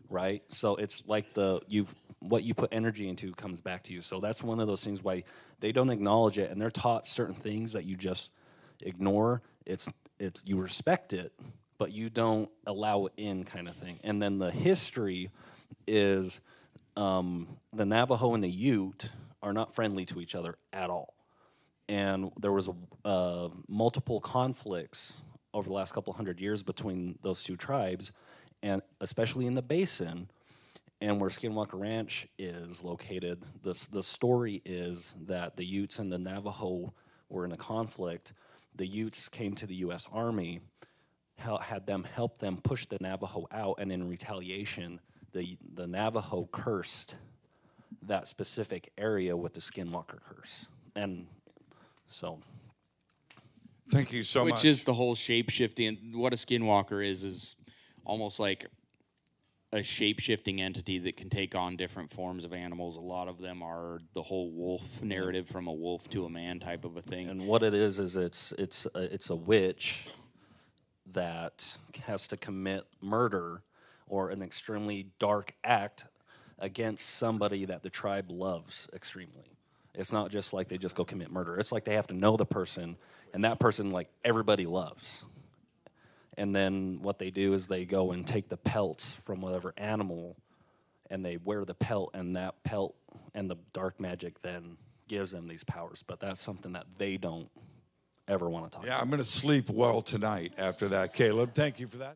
right? So it's like what you put energy into comes back to you. So that's one of those things why they don't acknowledge it, and they're taught certain things that you just ignore. It's you respect it, but you don't allow it in, kind of thing. And then the history is the Navajo and the Ute are not friendly to each other at all. And there was multiple conflicts over the last couple hundred years between those two tribes, and especially in the basin and where Skinwalker Ranch is located. The story is that the Utes and the Navajo were in a conflict. The Utes came to the U.S. Army, had them help them push the Navajo out, and in retaliation, the Navajo cursed that specific area with the Skinwalker curse. And so... Thank you so much. Which is the whole shape-shifting. What a skinwalker is almost like a shape-shifting entity that can take on different forms of animals. A lot of them are the whole wolf narrative, from a wolf to a man type of a thing. And what it is it's a witch that has to commit murder or an extremely dark act against somebody that the tribe loves extremely. It's not just like they just go commit murder. It's like they have to know the person, and that person, like, everybody loves. And then what they do is they go and take the pelts from whatever animal, and they wear the pelt, and that pelt and the dark magic then gives them these powers. But that's something that they don't ever want to talk about. Yeah, I'm going to sleep well tonight after that, Kaleb. Thank you for that.